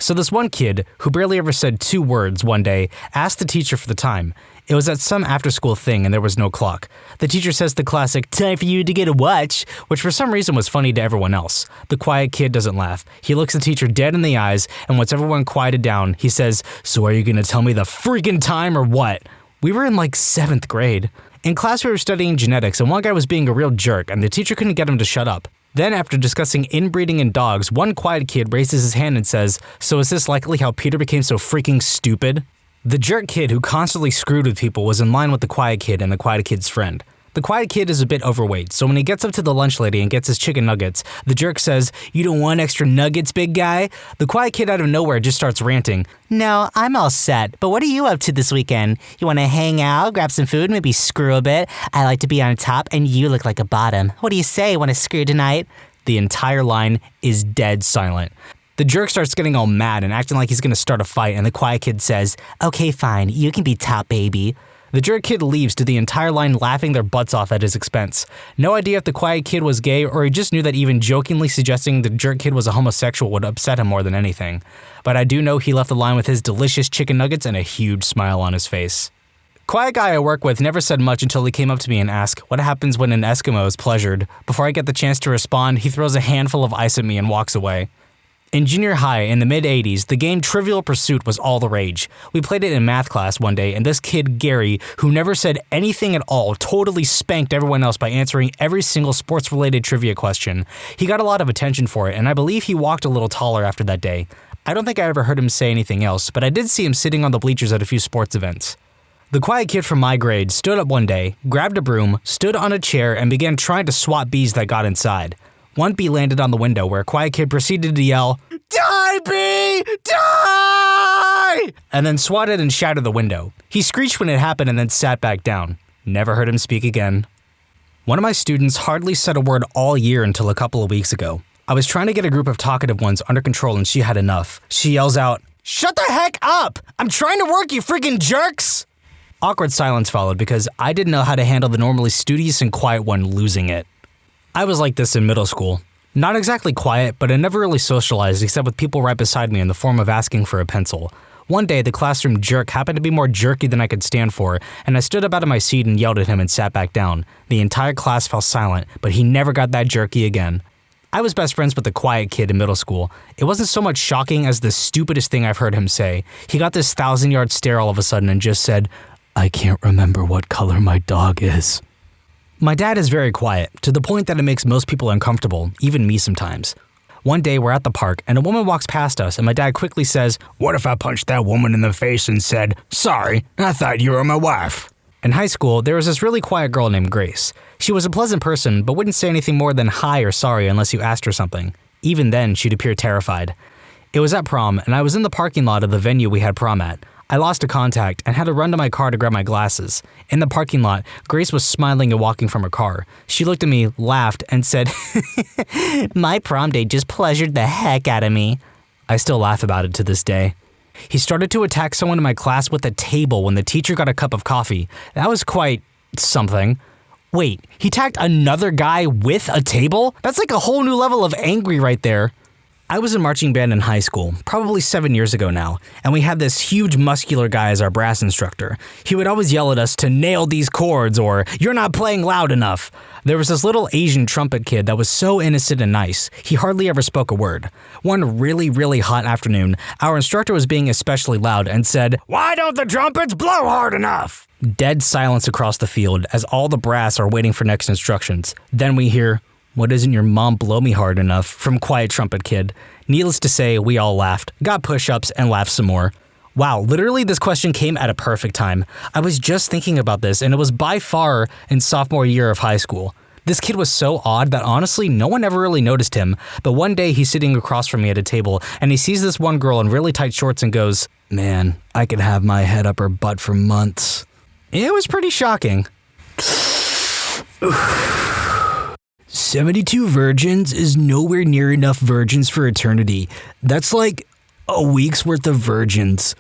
S2: So this one kid, who barely ever said 2 words one day, asked the teacher for the time. It was at some after-school thing and there was no clock. The teacher says the classic, "Time for you to get a watch," which for some reason was funny to everyone else. The quiet kid doesn't laugh. He looks the teacher dead in the eyes, and once everyone quieted down, he says, "So are you gonna tell me the freaking time or what?" We were in like 7th grade. In class we were studying genetics and one guy was being a real jerk and the teacher couldn't get him to shut up. Then after discussing inbreeding in dogs, one quiet kid raises his hand and says, "So is this likely how Peter became so freaking stupid?" The jerk kid who constantly screwed with people was in line with the quiet kid and the quiet kid's friend. The quiet kid is a bit overweight, so when he gets up to the lunch lady and gets his chicken nuggets, the jerk says, "You don't want extra nuggets, big guy?" The quiet kid out of nowhere just starts ranting. "No, I'm all set, but what are you up to this weekend? You want to hang out, grab some food, maybe screw a bit? I like to be on top and you look like a bottom. What do you say, want to screw tonight?" The entire line is dead silent. The jerk starts getting all mad and acting like he's gonna start a fight, and the quiet kid says, "Okay, fine, you can be top, baby." The jerk kid leaves to the entire line laughing their butts off at his expense. No idea if the quiet kid was gay or he just knew that even jokingly suggesting the jerk kid was a homosexual would upset him more than anything. But I do know he left the line with his delicious chicken nuggets and a huge smile on his face. Quiet guy I work with never said much until he came up to me and asked, "What happens when an Eskimo is pleasured?" Before I get the chance to respond, he throws a handful of ice at me and walks away. In junior high in the mid-80s, the game Trivial Pursuit was all the rage. We played it in math class one day, and this kid, Gary, who never said anything at all, totally spanked everyone else by answering every single sports-related trivia question. He got a lot of attention for it, and I believe he walked a little taller after that day. I don't think I ever heard him say anything else, but I did see him sitting on the bleachers at a few sports events. The quiet kid from my grade stood up one day, grabbed a broom, stood on a chair, and began trying to swat bees that got inside. One bee landed on the window where a quiet kid proceeded to yell, "Die, bee! Die!" and then swatted and shattered the window. He screeched when it happened and then sat back down. Never heard him speak again. One of my students hardly said a word all year until a couple of weeks ago. I was trying to get a group of talkative ones under control and she had enough. She yells out, "Shut the heck up! I'm trying to work, you freaking jerks!" Awkward silence followed because I didn't know how to handle the normally studious and quiet one losing it. I was like this in middle school. Not exactly quiet, but I never really socialized except with people right beside me in the form of asking for a pencil. One day, the classroom jerk happened to be more jerky than I could stand for, and I stood up out of my seat and yelled at him and sat back down. The entire class fell silent, but he never got that jerky again. I was best friends with the quiet kid in middle school. It wasn't so much shocking as the stupidest thing I've heard him say. He got this 1,000-yard stare all of a sudden and just said, "I can't remember what color my dog is." My dad is very quiet, to the point that it makes most people uncomfortable, even me sometimes. One day we're at the park and a woman walks past us and my dad quickly says, "What if I punched that woman in the face and said, 'Sorry, I thought you were my wife'?" In high school, there was this really quiet girl named Grace. She was a pleasant person, but wouldn't say anything more than hi or sorry unless you asked her something. Even then, she'd appear terrified. It was at prom, and I was in the parking lot of the venue we had prom at. I lost a contact and had to run to my car to grab my glasses. In the parking lot, Grace was smiling and walking from her car. She looked at me, laughed, and said, "My prom date just pleasured the heck out of me." I still laugh about it to this day. He started to attack someone in my class with a table when the teacher got a cup of coffee. That was quite something. Wait, he attacked another guy with a table? That's like a whole new level of angry right there. I was in marching band in high school, probably 7 years ago now, and we had this huge muscular guy as our brass instructor. He would always yell at us to nail these chords or, "You're not playing loud enough." There was this little Asian trumpet kid that was so innocent and nice, he hardly ever spoke a word. One really hot afternoon, our instructor was being especially loud and said, "Why don't the trumpets blow hard enough?" Dead silence across the field as all the brass are waiting for next instructions. Then we hear, "What doesn't your mom blow me hard enough?" from quiet trumpet kid. Needless to say, we all laughed, got push-ups, and laughed some more. Wow, literally this question came at a perfect time. I was just thinking about this, and it was by far in sophomore year of high school. This kid was so odd that honestly no one ever really noticed him, but one day he's sitting across from me at a table, and he sees this one girl in really tight shorts and goes, "Man, I could have my head up her butt for months." It was pretty shocking. 72 virgins is nowhere near enough virgins for eternity. That's like a week's worth of virgins.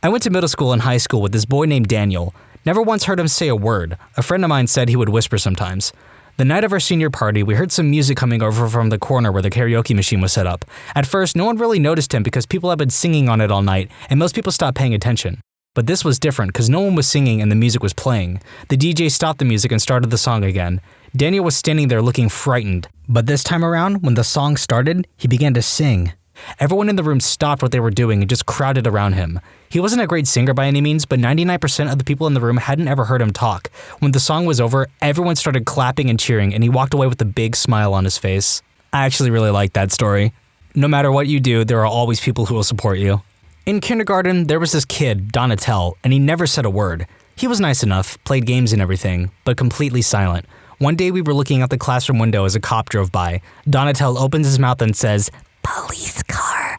S2: I went to middle school and high school with this boy named Daniel. Never once heard him say a word. A friend of mine said he would whisper sometimes. The night of our senior party, we heard some music coming over from the corner where the karaoke machine was set up. At first, no one really noticed him because people had been singing on it all night, and most people stopped paying attention. But this was different because no one was singing and the music was playing. The DJ stopped the music and started the song again. Daniel was standing there looking frightened. But this time around, when the song started, he began to sing. Everyone in the room stopped what they were doing and just crowded around him. He wasn't a great singer by any means, but 99% of the people in the room hadn't ever heard him talk. When the song was over, everyone started clapping and cheering, and he walked away with a big smile on his face. I actually really like that story. No matter what you do, there are always people who will support you. In kindergarten, there was this kid, Donatello, and he never said a word. He was nice enough, played games and everything, but completely silent. One day we were looking out the classroom window as a cop drove by. Donatello opens his mouth and says, "Police car."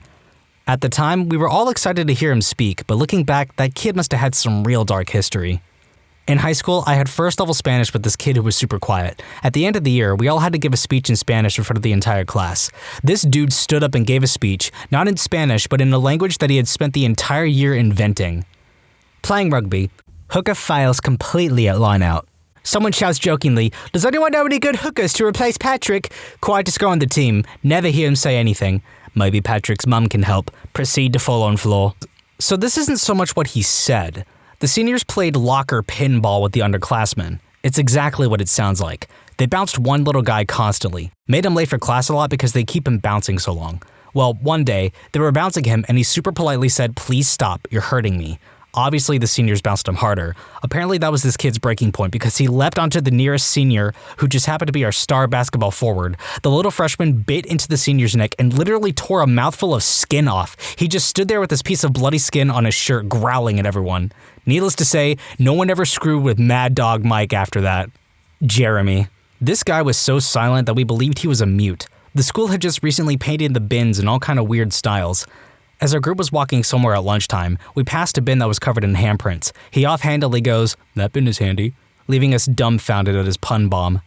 S2: At the time, we were all excited to hear him speak, but looking back, that kid must have had some real dark history. In high school, I had first level Spanish with this kid who was super quiet. At the end of the year, we all had to give a speech in Spanish in front of the entire class. This dude stood up and gave a speech, not in Spanish, but in a language that he had spent the entire year inventing. Playing rugby, hooker fails completely at line out. Someone shouts jokingly, "Does anyone know any good hookers to replace Patrick?" Quietest guy on the team. Never hear him say anything. Maybe Patrick's mum can help. Proceed to fall on floor. So this isn't so much what he said. The seniors played locker pinball with the underclassmen. It's exactly what it sounds like. They bounced one little guy constantly. Made him late for class a lot because they keep him bouncing so long. Well, one day, they were bouncing him and he super politely said, "Please stop, you're hurting me." Obviously, the seniors bounced him harder. Apparently, that was this kid's breaking point because he leapt onto the nearest senior, who just happened to be our star basketball forward. The little freshman bit into the senior's neck and literally tore a mouthful of skin off. He just stood there with this piece of bloody skin on his shirt, growling at everyone. Needless to say, no one ever screwed with Mad Dog Mike after that. Jeremy. This guy was so silent that we believed he was a mute. The school had just recently painted the bins in all kind of weird styles. As our group was walking somewhere at lunchtime, we passed a bin that was covered in handprints. He offhandedly goes, "That bin is handy," leaving us dumbfounded at his pun bomb.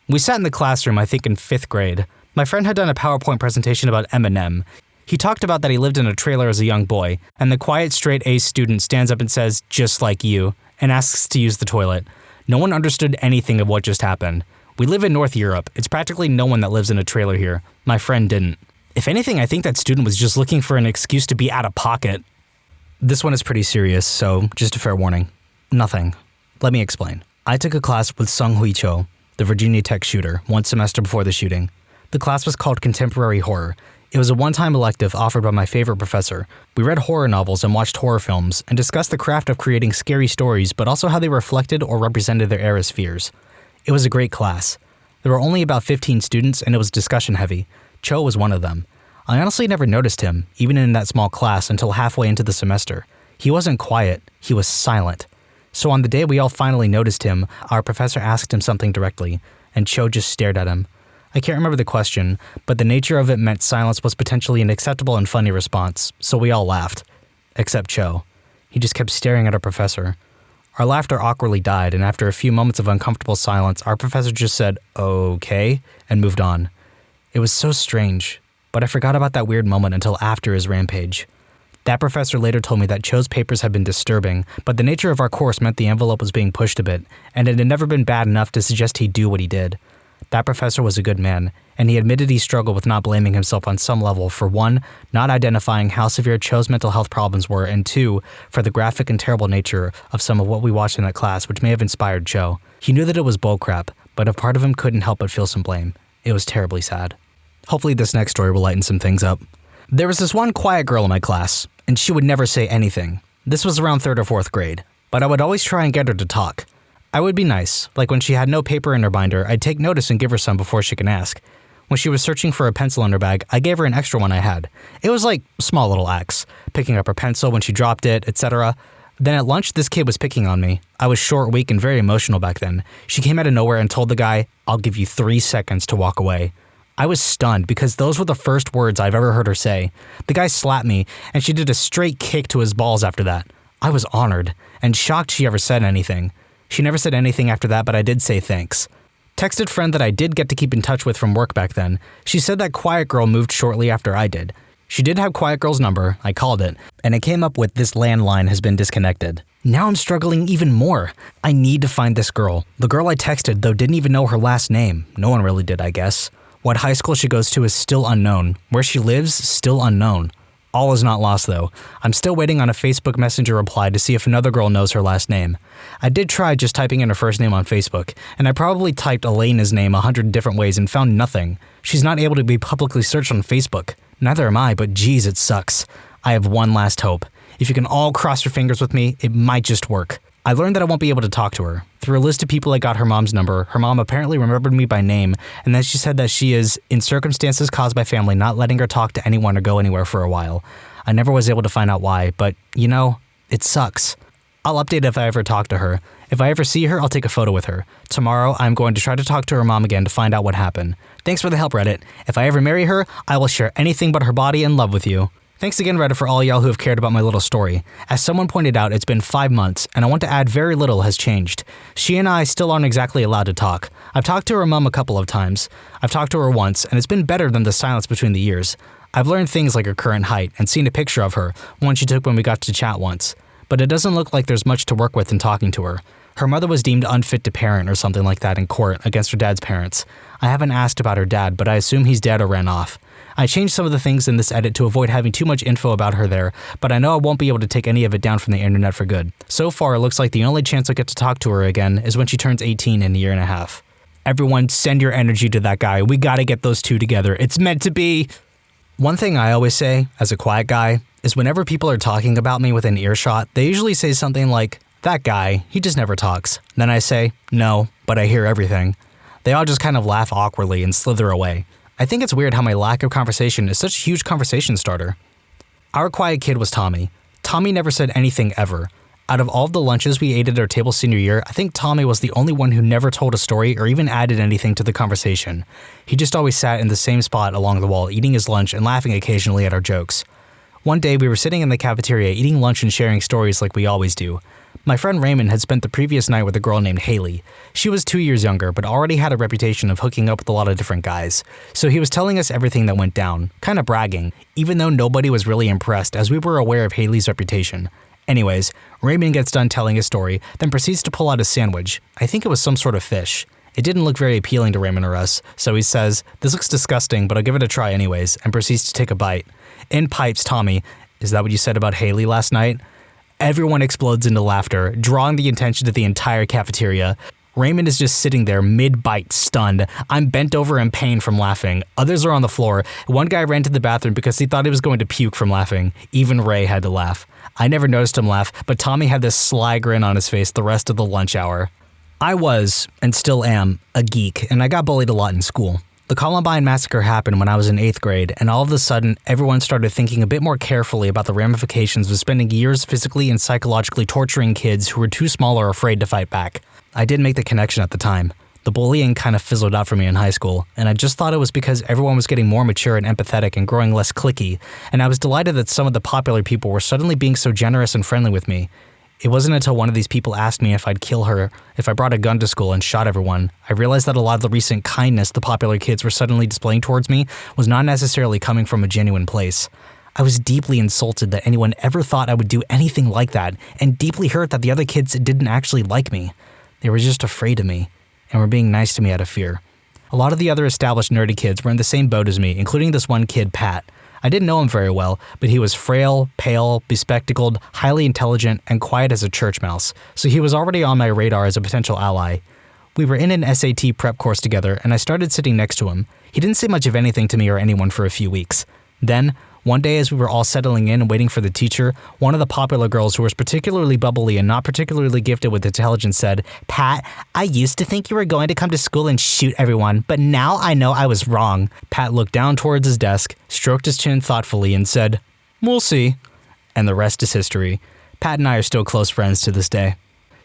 S2: We sat in the classroom, I think in 5th grade. My friend had done a PowerPoint presentation about Eminem. He talked about that he lived in a trailer as a young boy, and the quiet straight-A student stands up and says, "Just like you," and asks to use the toilet. No one understood anything of what just happened. We live in North Europe. It's practically no one that lives in a trailer here. My friend didn't. If anything, I think that student was just looking for an excuse to be out of pocket. This one is pretty serious, so just a fair warning. Nothing. Let me explain. I took a class with Sung Hui Cho, the Virginia Tech shooter, one semester before the shooting. The class was called Contemporary Horror. It was a one-time elective offered by my favorite professor. We read horror novels and watched horror films, and discussed the craft of creating scary stories, but also how they reflected or represented their era's fears. It was a great class. There were only about 15 students, and it was discussion-heavy. Cho was one of them. I honestly never noticed him, even in that small class, until halfway into the semester. He wasn't quiet, he was silent. So on the day we all finally noticed him, our professor asked him something directly, and Cho just stared at him. I can't remember the question, but the nature of it meant silence was potentially an acceptable and funny response, so we all laughed. Except Cho. He just kept staring at our professor. Our laughter awkwardly died, and after a few moments of uncomfortable silence, our professor just said, "Okay," and moved on. It was so strange, but I forgot about that weird moment until after his rampage. That professor later told me that Cho's papers had been disturbing, but the nature of our course meant the envelope was being pushed a bit, and it had never been bad enough to suggest he'd do what he did. That professor was a good man, and he admitted he struggled with not blaming himself on some level for 1, not identifying how severe Cho's mental health problems were, and 2, for the graphic and terrible nature of some of what we watched in that class, which may have inspired Cho. He knew that it was bullcrap, but a part of him couldn't help but feel some blame. It was terribly sad. Hopefully this next story will lighten some things up. There was this one quiet girl in my class, and she would never say anything. This was around 3rd or 4th grade, but I would always try and get her to talk. I would be nice, like when she had no paper in her binder, I'd take notice and give her some before she can ask. When she was searching for a pencil in her bag, I gave her an extra one I had. It was like small little acts, picking up her pencil when she dropped it, etc. Then at lunch, this kid was picking on me. I was short, weak, and very emotional back then. She came out of nowhere and told the guy, "I'll give you 3 seconds to walk away." I was stunned because those were the first words I've ever heard her say. The guy slapped me, and she did a straight kick to his balls after that. I was honored, and shocked she ever said anything. She never said anything after that, but I did say thanks. Texted friend that I did get to keep in touch with from work back then. She said that Quiet Girl moved shortly after I did. She did have Quiet Girl's number, I called it, and it came up with "this landline has been disconnected." Now I'm struggling even more. I need to find this girl. The girl I texted, though, didn't even know her last name. No one really did, I guess. What high school she goes to is still unknown. Where she lives, still unknown. All is not lost, though. I'm still waiting on a Facebook Messenger reply to see if another girl knows her last name. I did try just typing in her first name on Facebook, and I probably typed Elena's name 100 different ways and found nothing. She's not able to be publicly searched on Facebook. Neither am I, but geez, it sucks. I have one last hope. If you can all cross your fingers with me, it might just work. I learned that I won't be able to talk to her. Through a list of people I got her mom's number, her mom apparently remembered me by name, and then she said that she is, in circumstances caused by family, not letting her talk to anyone or go anywhere for a while. I never was able to find out why, but, it sucks. I'll update if I ever talk to her. If I ever see her, I'll take a photo with her. Tomorrow, I'm going to try to talk to her mom again to find out what happened. Thanks for the help, Reddit. If I ever marry her, I will share anything but her body and love with you. Thanks again, Reddit, for all y'all who have cared about my little story. As someone pointed out, it's been 5 months, and I want to add very little has changed. She and I still aren't exactly allowed to talk. I've talked to her mom a couple of times. I've talked to her once, and it's been better than the silence between the years. I've learned things like her current height and seen a picture of her, one she took when we got to chat once. But it doesn't look like there's much to work with in talking to her. Her mother was deemed unfit to parent or something like that in court against her dad's parents. I haven't asked about her dad, but I assume he's dead or ran off. I changed some of the things in this edit to avoid having too much info about her there, but I know I won't be able to take any of it down from the internet for good. So far, it looks like the only chance I'll get to talk to her again is when she turns 18 in a year and a half. Everyone, send your energy to that guy. We gotta get those two together. It's meant to be. One thing I always say, as a quiet guy, is whenever people are talking about me within earshot, they usually say something like, "That guy, he just never talks." Then I say, "No, but I hear everything." They all just kind of laugh awkwardly and slither away. I think it's weird how my lack of conversation is such a huge conversation starter. Our quiet kid was Tommy. Tommy never said anything ever. Out of all of the lunches we ate at our table senior year, I think Tommy was the only one who never told a story or even added anything to the conversation. He just always sat in the same spot along the wall, eating his lunch and laughing occasionally at our jokes. One day we were sitting in the cafeteria eating lunch and sharing stories like we always do. My friend Raymond had spent the previous night with a girl named Haley. She was 2 years younger, but already had a reputation of hooking up with a lot of different guys. So he was telling us everything that went down, kind of bragging, even though nobody was really impressed as we were aware of Haley's reputation. Anyways, Raymond gets done telling his story, then proceeds to pull out a sandwich. I think it was some sort of fish. It didn't look very appealing to Raymond or us, so he says, "This looks disgusting, but I'll give it a try anyways," and proceeds to take a bite. In pipes Tommy, "Is that what you said about Haley last night?" Everyone explodes into laughter, drawing the attention to the entire cafeteria. Raymond is just sitting there mid-bite, stunned. I'm bent over in pain from laughing. Others are on the floor. One guy ran to the bathroom because he thought he was going to puke from laughing. Even Ray had to laugh. I never noticed him laugh, but Tommy had this sly grin on his face the rest of the lunch hour. I was, and still am, a geek, and I got bullied a lot in school. The Columbine massacre happened when I was in 8th grade, and all of a sudden, everyone started thinking a bit more carefully about the ramifications of spending years physically and psychologically torturing kids who were too small or afraid to fight back. I didn't make the connection at the time. The bullying kind of fizzled out for me in high school, and I just thought it was because everyone was getting more mature and empathetic and growing less cliquey, and I was delighted that some of the popular people were suddenly being so generous and friendly with me. It wasn't until one of these people asked me if I'd kill her if I brought a gun to school and shot everyone, I realized that a lot of the recent kindness the popular kids were suddenly displaying towards me was not necessarily coming from a genuine place. I was deeply insulted that anyone ever thought I would do anything like that, and deeply hurt that the other kids didn't actually like me. They were just afraid of me, and were being nice to me out of fear. A lot of the other established nerdy kids were in the same boat as me, including this one kid, Pat. I didn't know him very well, but he was frail, pale, bespectacled, highly intelligent, and quiet as a church mouse, so he was already on my radar as a potential ally. We were in an SAT prep course together, and I started sitting next to him. He didn't say much of anything to me or anyone for a few weeks. Then, one day as we were all settling in and waiting for the teacher, one of the popular girls who was particularly bubbly and not particularly gifted with intelligence said, "Pat, I used to think you were going to come to school and shoot everyone, but now I know I was wrong." Pat looked down towards his desk, stroked his chin thoughtfully, and said, "We'll see." And the rest is history. Pat and I are still close friends to this day.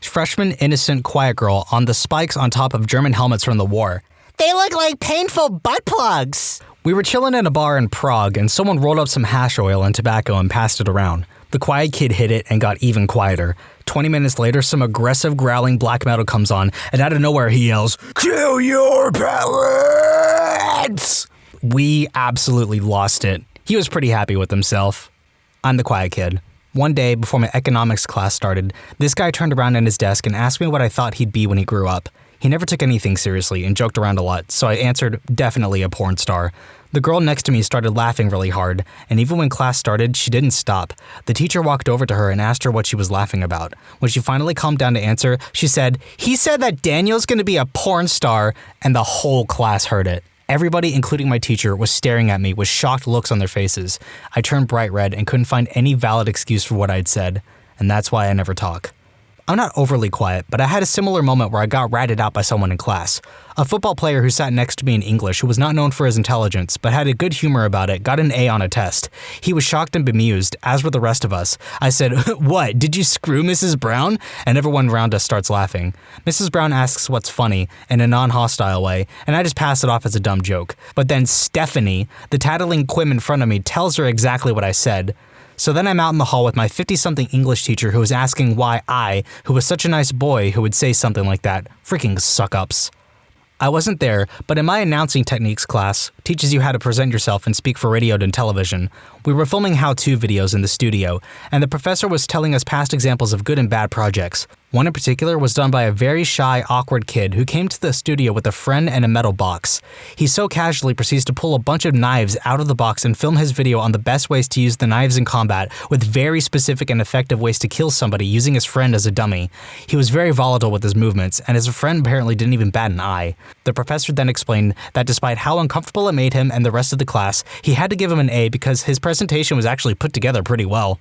S2: Freshman, innocent, quiet girl on the spikes on top of German helmets from the war. "They look like painful butt plugs." We were chilling in a bar in Prague, and someone rolled up some hash oil and tobacco and passed it around. The quiet kid hit it and got even quieter. 20 minutes later, some aggressive growling black metal comes on, and out of nowhere he yells, "Kill your parents!" We absolutely lost it. He was pretty happy with himself. I'm the quiet kid. One day, before my economics class started, this guy turned around at his desk and asked me what I thought he'd be when he grew up. He never took anything seriously and joked around a lot, so I answered, definitely a porn star. The girl next to me started laughing really hard, and even when class started, she didn't stop. The teacher walked over to her and asked her what she was laughing about. When she finally calmed down to answer, she said, "He said that Daniel's gonna be a porn star," and the whole class heard it. Everybody, including my teacher, was staring at me with shocked looks on their faces. I turned bright red and couldn't find any valid excuse for what I'd said, and that's why I never talk. I'm not overly quiet, but I had a similar moment where I got ratted out by someone in class. A football player who sat next to me in English, who was not known for his intelligence, but had a good humor about it, got an A on a test. He was shocked and bemused, as were the rest of us. I said, "What, did you screw Mrs. Brown?" And everyone around us starts laughing. Mrs. Brown asks what's funny, in a non-hostile way, and I just pass it off as a dumb joke. But then Stephanie, the tattling quim in front of me, tells her exactly what I said. So then I'm out in the hall with my 50-something English teacher who was asking why I, who was such a nice boy who would say something like that, freaking suck-ups. I wasn't there, but in my announcing techniques class, teaches you how to present yourself and speak for radio and television. We were filming how-to videos in the studio, and the professor was telling us past examples of good and bad projects. One in particular was done by a very shy, awkward kid who came to the studio with a friend and a metal box. He so casually proceeds to pull a bunch of knives out of the box and film his video on the best ways to use the knives in combat, with very specific and effective ways to kill somebody using his friend as a dummy. He was very volatile with his movements, and his friend apparently didn't even bat an eye. The professor then explained that despite how uncomfortable it made him and the rest of the class, he had to give him an A because his presentation was actually put together pretty well.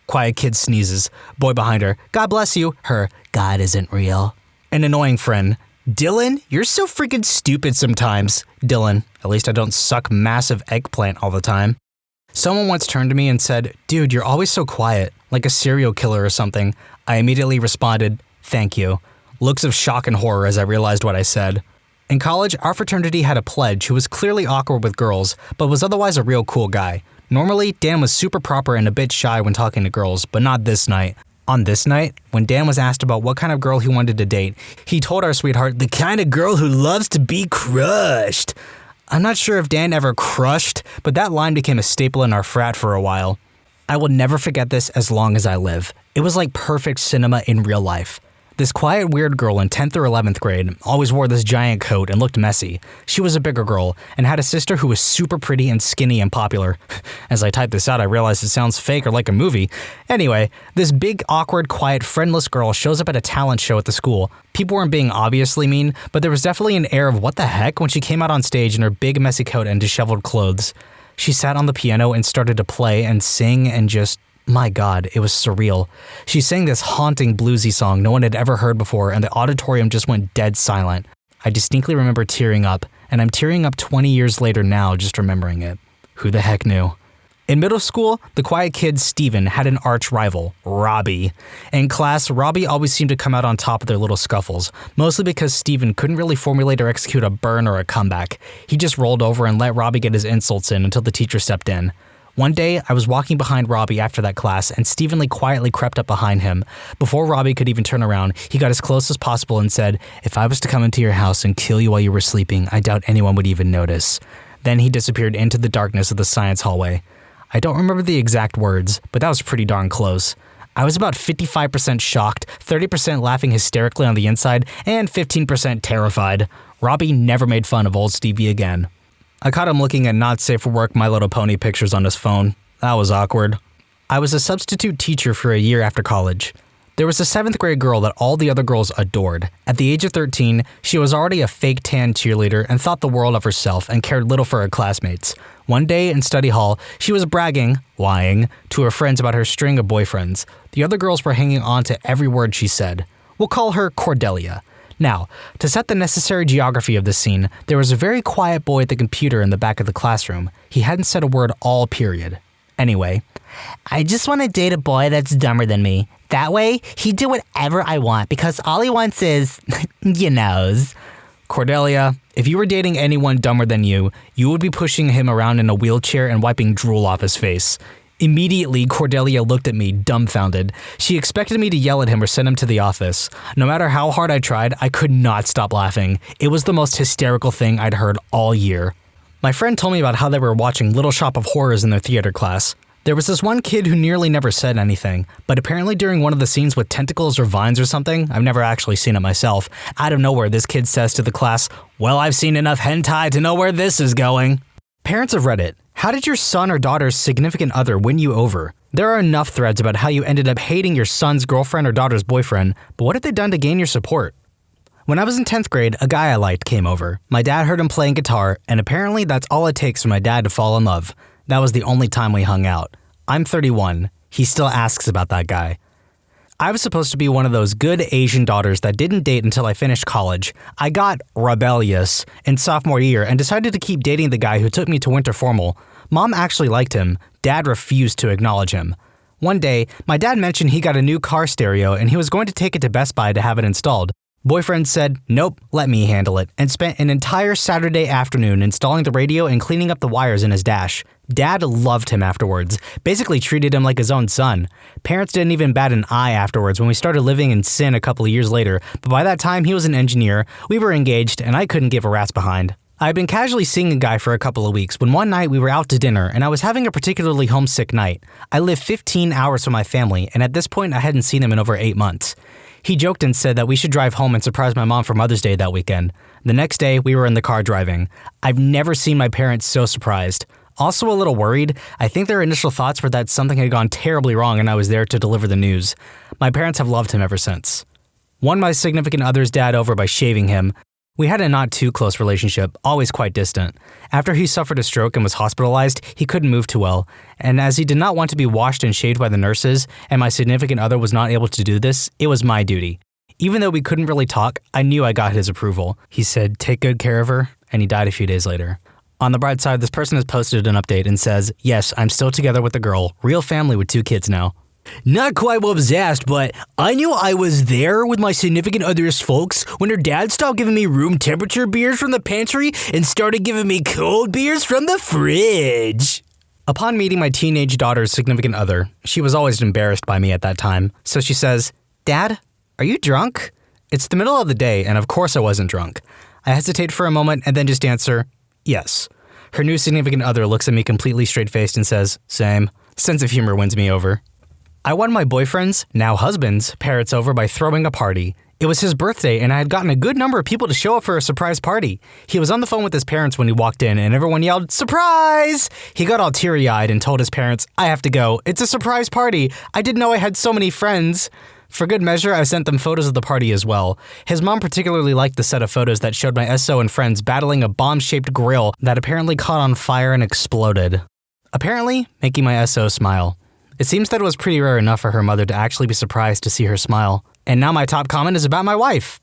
S2: Quiet kid sneezes. Boy behind her, "God bless you." Her, "God isn't real." An annoying friend, "Dylan, you're so freaking stupid sometimes." Dylan, "At least I don't suck massive eggplant all the time." Someone once turned to me and said, "Dude, you're always so quiet, like a serial killer or something." I immediately responded, "Thank you." Looks of shock and horror as I realized what I said. In college, our fraternity had a pledge who was clearly awkward with girls, but was otherwise a real cool guy. Normally, Dan was super proper and a bit shy when talking to girls, but not this night. On this night, when Dan was asked about what kind of girl he wanted to date, he told our sweetheart, "The kind of girl who loves to be crushed." I'm not sure if Dan ever crushed, but that line became a staple in our frat for a while. I will never forget this as long as I live. It was like perfect cinema in real life. This quiet, weird girl in 10th or 11th grade always wore this giant coat and looked messy. She was a bigger girl and had a sister who was super pretty and skinny and popular. As I type this out, I realize it sounds fake or like a movie. Anyway, this big, awkward, quiet, friendless girl shows up at a talent show at the school. People weren't being obviously mean, but there was definitely an air of what the heck when she came out on stage in her big, messy coat and disheveled clothes. She sat on the piano and started to play and sing and just... my God, it was surreal. She sang this haunting bluesy song no one had ever heard before, and the auditorium just went dead silent. I distinctly remember tearing up, and I'm tearing up 20 years later now just remembering it. Who the heck knew? In middle school, the quiet kid Steven had an arch rival, Robbie. In class, Robbie always seemed to come out on top of their little scuffles, mostly because Steven couldn't really formulate or execute a burn or a comeback. He just rolled over and let Robbie get his insults in until the teacher stepped in. One day, I was walking behind Robbie after that class, and Stephen Lee quietly crept up behind him. Before Robbie could even turn around, he got as close as possible and said, "If I was to come into your house and kill you while you were sleeping, I doubt anyone would even notice." Then he disappeared into the darkness of the science hallway. I don't remember the exact words, but that was pretty darn close. I was about 55% shocked, 30% laughing hysterically on the inside, and 15% terrified. Robbie never made fun of old Stevie again. I caught him looking at not safe for work My Little Pony pictures on his phone. That was awkward. I was a substitute teacher for a year after college. There was a 7th grade girl that all the other girls adored. At the age of 13, she was already a fake tan cheerleader and thought the world of herself and cared little for her classmates. One day in study hall, she was lying, to her friends about her string of boyfriends. The other girls were hanging on to every word she said. We'll call her Cordelia. Now, to set the necessary geography of this scene, there was a very quiet boy at the computer in the back of the classroom. He hadn't said a word all period. Anyway, "I just want to date a boy that's dumber than me. That way, he'd do whatever I want because all he wants is, you knows." Cordelia, if you were dating anyone dumber than you would be pushing him around in a wheelchair and wiping drool off his face. Immediately, Cordelia looked at me, dumbfounded. She expected me to yell at him or send him to the office. No matter how hard I tried, I could not stop laughing. It was the most hysterical thing I'd heard all year. My friend told me about how they were watching Little Shop of Horrors in their theater class. There was this one kid who nearly never said anything, but apparently during one of the scenes with tentacles or vines or something, I've never actually seen it myself, out of nowhere this kid says to the class, "Well, I've seen enough hentai to know where this is going." Parents of Reddit, how did your son or daughter's significant other win you over? There are enough threads about how you ended up hating your son's girlfriend or daughter's boyfriend, but what have they done to gain your support? When I was in 10th grade, a guy I liked came over. My dad heard him playing guitar, and apparently that's all it takes for my dad to fall in love. That was the only time we hung out. I'm 31. He still asks about that guy. I was supposed to be one of those good Asian daughters that didn't date until I finished college. I got rebellious in sophomore year and decided to keep dating the guy who took me to winter formal. Mom actually liked him. Dad refused to acknowledge him. One day, my dad mentioned he got a new car stereo and he was going to take it to Best Buy to have it installed. Boyfriend said, "Nope, let me handle it," and spent an entire Saturday afternoon installing the radio and cleaning up the wires in his dash. Dad loved him afterwards, basically treated him like his own son. Parents didn't even bat an eye afterwards when we started living in sin a couple of years later, but by that time he was an engineer, we were engaged, and I couldn't give a rat's behind. I had been casually seeing a guy for a couple of weeks when one night we were out to dinner and I was having a particularly homesick night. I live 15 hours from my family, and at this point I hadn't seen him in over 8 months. He joked and said that we should drive home and surprise my mom for Mother's Day that weekend. The next day, we were in the car driving. I've never seen my parents so surprised. Also a little worried. I think their initial thoughts were that something had gone terribly wrong and I was there to deliver the news. My parents have loved him ever since. Won my significant other's dad over by shaving him. We had a not too close relationship, always quite distant. After he suffered a stroke and was hospitalized, he couldn't move too well, and as he did not want to be washed and shaved by the nurses, and my significant other was not able to do this, it was my duty. Even though we couldn't really talk, I knew I got his approval. He said, "Take good care of her," and he died a few days later. On the bright side, this person has posted an update and says, "Yes, I'm still together with the girl, real family with 2 kids now." Not quite what was asked, but I knew I was there with my significant other's folks when her dad stopped giving me room temperature beers from the pantry and started giving me cold beers from the fridge. Upon meeting my teenage daughter's significant other, she was always embarrassed by me at that time, so she says, "Dad, are you drunk?" It's the middle of the day, and of course I wasn't drunk. I hesitate for a moment and then just answer, "Yes." Her new significant other looks at me completely straight-faced and says, "Same." Sense of humor wins me over. I won my boyfriend's, now husband's, parents over by throwing a party. It was his birthday and I had gotten a good number of people to show up for a surprise party. He was on the phone with his parents when he walked in and everyone yelled, "Surprise!" He got all teary-eyed and told his parents, "I have to go. It's a surprise party. I didn't know I had so many friends." For good measure, I sent them photos of the party as well. His mom particularly liked the set of photos that showed my SO and friends battling a bomb-shaped grill that apparently caught on fire and exploded. Apparently, making my SO smile. It seems that it was pretty rare enough for her mother to actually be surprised to see her smile. And now my top comment is about my wife.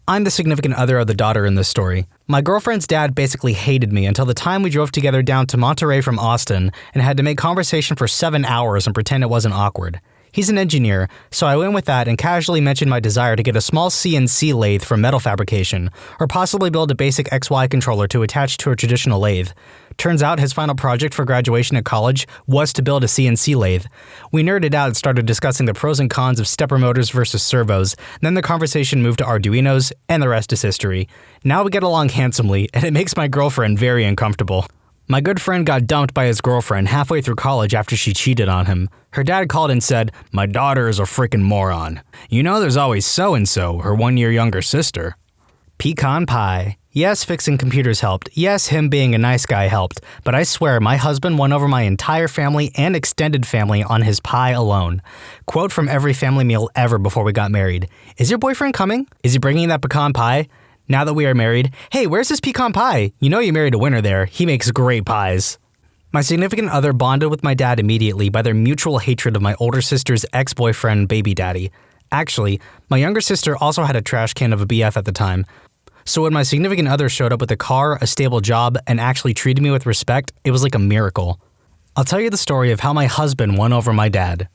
S2: I'm the significant other of the daughter in this story. My girlfriend's dad basically hated me until the time we drove together down to Monterey from Austin and had to make conversation for 7 hours and pretend it wasn't awkward. He's an engineer, so I went with that and casually mentioned my desire to get a small CNC lathe for metal fabrication, or possibly build a basic XY controller to attach to a traditional lathe. Turns out his final project for graduation at college was to build a CNC lathe. We nerded out and started discussing the pros and cons of stepper motors versus servos, then the conversation moved to Arduinos, and the rest is history. Now we get along handsomely, and it makes my girlfriend very uncomfortable. My good friend got dumped by his girlfriend halfway through college after she cheated on him. Her dad called and said, "My daughter is a freaking moron. You know there's always so-and-so, her 1-year younger sister." Pecan pie. Yes, fixing computers helped. Yes, him being a nice guy helped. But I swear my husband won over my entire family and extended family on his pie alone. Quote from every family meal ever before we got married. "Is your boyfriend coming? Is he bringing that pecan pie? Now that we are married, hey, where's his pecan pie? You know you married a winner there. He makes great pies." My significant other bonded with my dad immediately by their mutual hatred of my older sister's ex-boyfriend, baby daddy. Actually, my younger sister also had a trash can of a BF at the time. So when my significant other showed up with a car, a stable job, and actually treated me with respect, it was like a miracle. I'll tell you the story of how my husband won over my dad.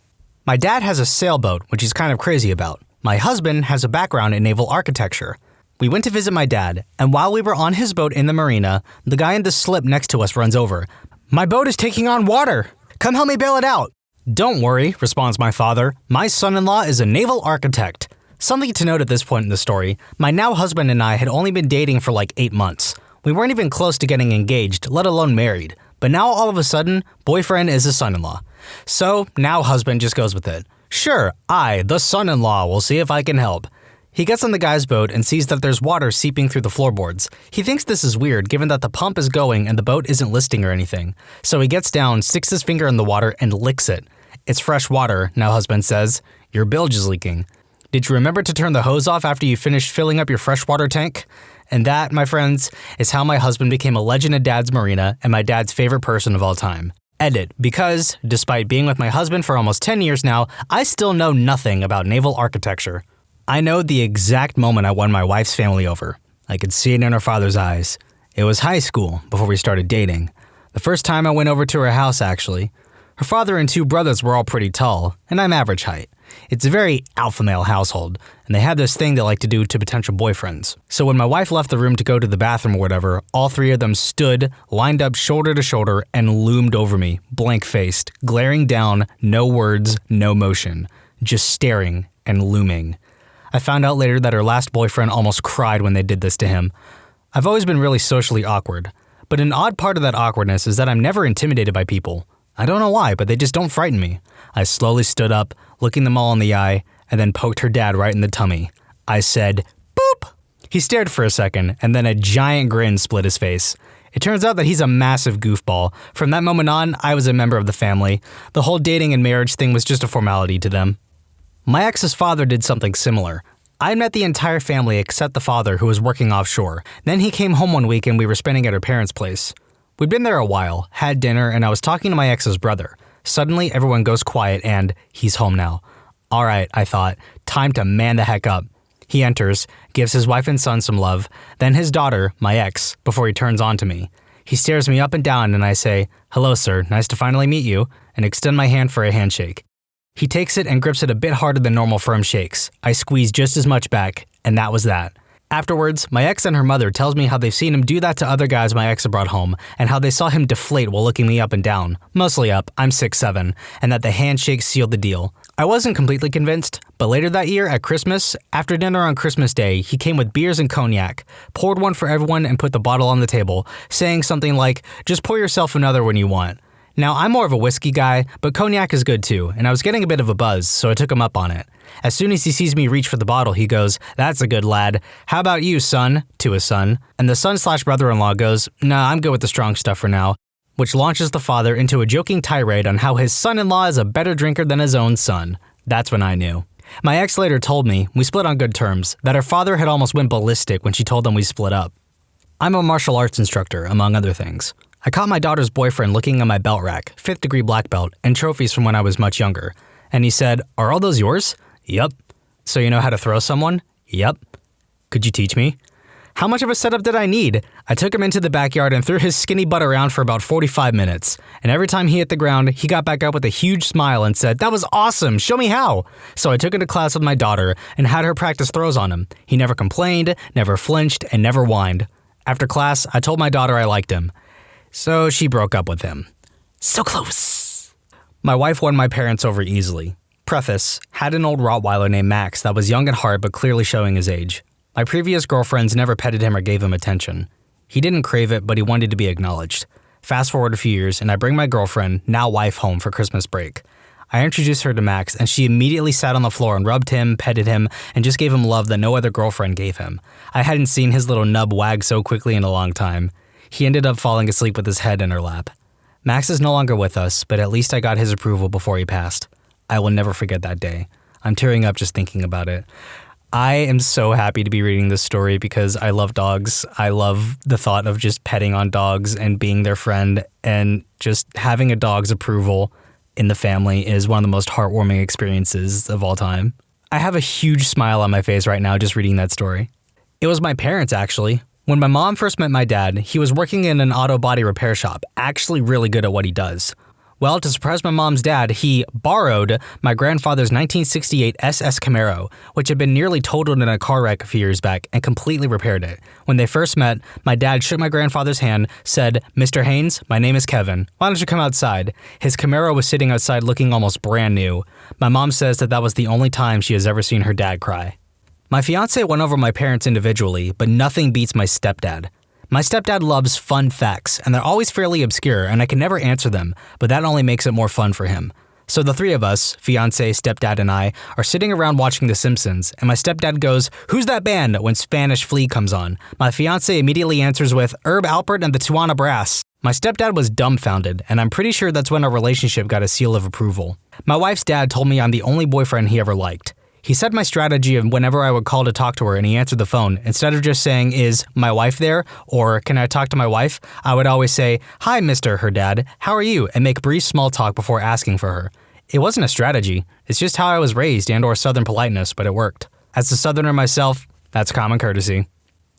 S2: My dad has a sailboat, which he's kind of crazy about. My husband has a background in naval architecture. We went to visit my dad, and while we were on his boat in the marina, the guy in the slip next to us runs over. "My boat is taking on water! Come help me bail it out!" "Don't worry," responds my father. "My son-in-law is a naval architect." Something to note at this point in the story, my now husband and I had only been dating for like 8 months. We weren't even close to getting engaged, let alone married. But now all of a sudden, boyfriend is a son-in-law. So now husband just goes with it. Sure, I, the son-in-law, will see if I can help. He gets on the guy's boat and sees that there's water seeping through the floorboards. He thinks this is weird given that the pump is going and the boat isn't listing or anything. So he gets down, sticks his finger in the water, and licks it. It's fresh water, now husband says. Your bilge is leaking. Did you remember to turn the hose off after you finished filling up your freshwater tank? And that, my friends, is how my husband became a legend at Dad's Marina and my dad's favorite person of all time. Edit, because, despite being with my husband for almost 10 years now, I still know nothing about naval architecture. I know the exact moment I won my wife's family over. I could see it in her father's eyes. It was high school, before we started dating. The first time I went over to her house, actually. Her father and 2 brothers were all pretty tall, and I'm average height. It's a very alpha male household, and they have this thing they like to do to potential boyfriends. So when my wife left the room to go to the bathroom or whatever, all 3 of them stood, lined up shoulder to shoulder, and loomed over me, blank-faced, glaring down, no words, no motion, just staring and looming. I found out later that her last boyfriend almost cried when they did this to him. I've always been really socially awkward, but an odd part of that awkwardness is that I'm never intimidated by people. I don't know why, but they just don't frighten me. I slowly stood up, looking them all in the eye, and then poked her dad right in the tummy. I said, "Boop!" He stared for a second, and then a giant grin split his face. It turns out that he's a massive goofball. From that moment on, I was a member of the family. The whole dating and marriage thing was just a formality to them. My ex's father did something similar. I met the entire family except the father, who was working offshore. Then he came home one week and we were spending at her parents' place. We'd been there a while, had dinner, and I was talking to my ex's brother. Suddenly, everyone goes quiet and he's home now. All right, I thought, time to man the heck up. He enters, gives his wife and son some love, then his daughter, my ex, before he turns on to me. He stares me up and down and I say, "Hello, sir, nice to finally meet you," and extend my hand for a handshake. He takes it and grips it a bit harder than normal firm shakes. I squeeze just as much back, and that was that. Afterwards, my ex and her mother tells me how they've seen him do that to other guys my ex had brought home, and how they saw him deflate while looking me up and down. Mostly up, I'm 6'7", and that the handshake sealed the deal. I wasn't completely convinced, but later that year at Christmas, after dinner on Christmas Day, he came with beers and cognac, poured one for everyone and put the bottle on the table, saying something like, "Just pour yourself another when you want." Now, I'm more of a whiskey guy, but cognac is good too, and I was getting a bit of a buzz, so I took him up on it. As soon as he sees me reach for the bottle, he goes, "That's a good lad. How about you, son?" to his son. And the son/brother-in-law goes, "Nah, I'm good with the strong stuff for now," which launches the father into a joking tirade on how his son-in-law is a better drinker than his own son. That's when I knew. My ex later told me, we split on good terms, that her father had almost went ballistic when she told him we split up. I'm a martial arts instructor, among other things. I caught my daughter's boyfriend looking at my belt rack, 5th degree black belt, and trophies from when I was much younger. And he said, "Are all those yours?" "Yup." "So you know how to throw someone?" "Yup." "Could you teach me?" How much of a setup did I need? I took him into the backyard and threw his skinny butt around for about 45 minutes. And every time he hit the ground, he got back up with a huge smile and said, "That was awesome, show me how." So I took him to class with my daughter and had her practice throws on him. He never complained, never flinched, and never whined. After class, I told my daughter I liked him. So she broke up with him. So close. My wife won my parents over easily. Preface, had an old Rottweiler named Max that was young at heart but clearly showing his age. My previous girlfriends never petted him or gave him attention. He didn't crave it, but he wanted to be acknowledged. Fast forward a few years, and I bring my girlfriend, now wife, home for Christmas break. I introduced her to Max, and she immediately sat on the floor and rubbed him, petted him, and just gave him love that no other girlfriend gave him. I hadn't seen his little nub wag so quickly in a long time. He ended up falling asleep with his head in her lap. Max is no longer with us, but at least I got his approval before he passed. I will never forget that day. I'm tearing up just thinking about it. I am so happy to be reading this story because I love dogs. I love the thought of just petting on dogs and being their friend, and just having a dog's approval in the family is one of the most heartwarming experiences of all time. I have a huge smile on my face right now just reading that story. It was my parents, actually. When my mom first met my dad, he was working in an auto body repair shop, actually really good at what he does. Well, to surprise my mom's dad, he borrowed my grandfather's 1968 SS Camaro, which had been nearly totaled in a car wreck a few years back, and completely repaired it. When they first met, my dad shook my grandfather's hand, said, "Mr. Haynes, my name is Kevin. Why don't you come outside?" His Camaro was sitting outside looking almost brand new. My mom says that was the only time she has ever seen her dad cry. My fiance went over my parents individually, but nothing beats my stepdad. My stepdad loves fun facts, and they're always fairly obscure, and I can never answer them, but that only makes it more fun for him. So the three of us, fiancé, stepdad, and I, are sitting around watching The Simpsons, and my stepdad goes, "Who's that band?" when Spanish Flea comes on. My fiancé immediately answers with, "Herb Alpert and the Tijuana Brass." My stepdad was dumbfounded, and I'm pretty sure that's when our relationship got a seal of approval. My wife's dad told me I'm the only boyfriend he ever liked. He said my strategy of whenever I would call to talk to her and he answered the phone, instead of just saying, "Is my wife there?" or "Can I talk to my wife?" I would always say, "Hi, Mr. her dad, how are you?" and make brief small talk before asking for her. It wasn't a strategy, it's just how I was raised and/or Southern politeness, but it worked. As a Southerner myself, that's common courtesy.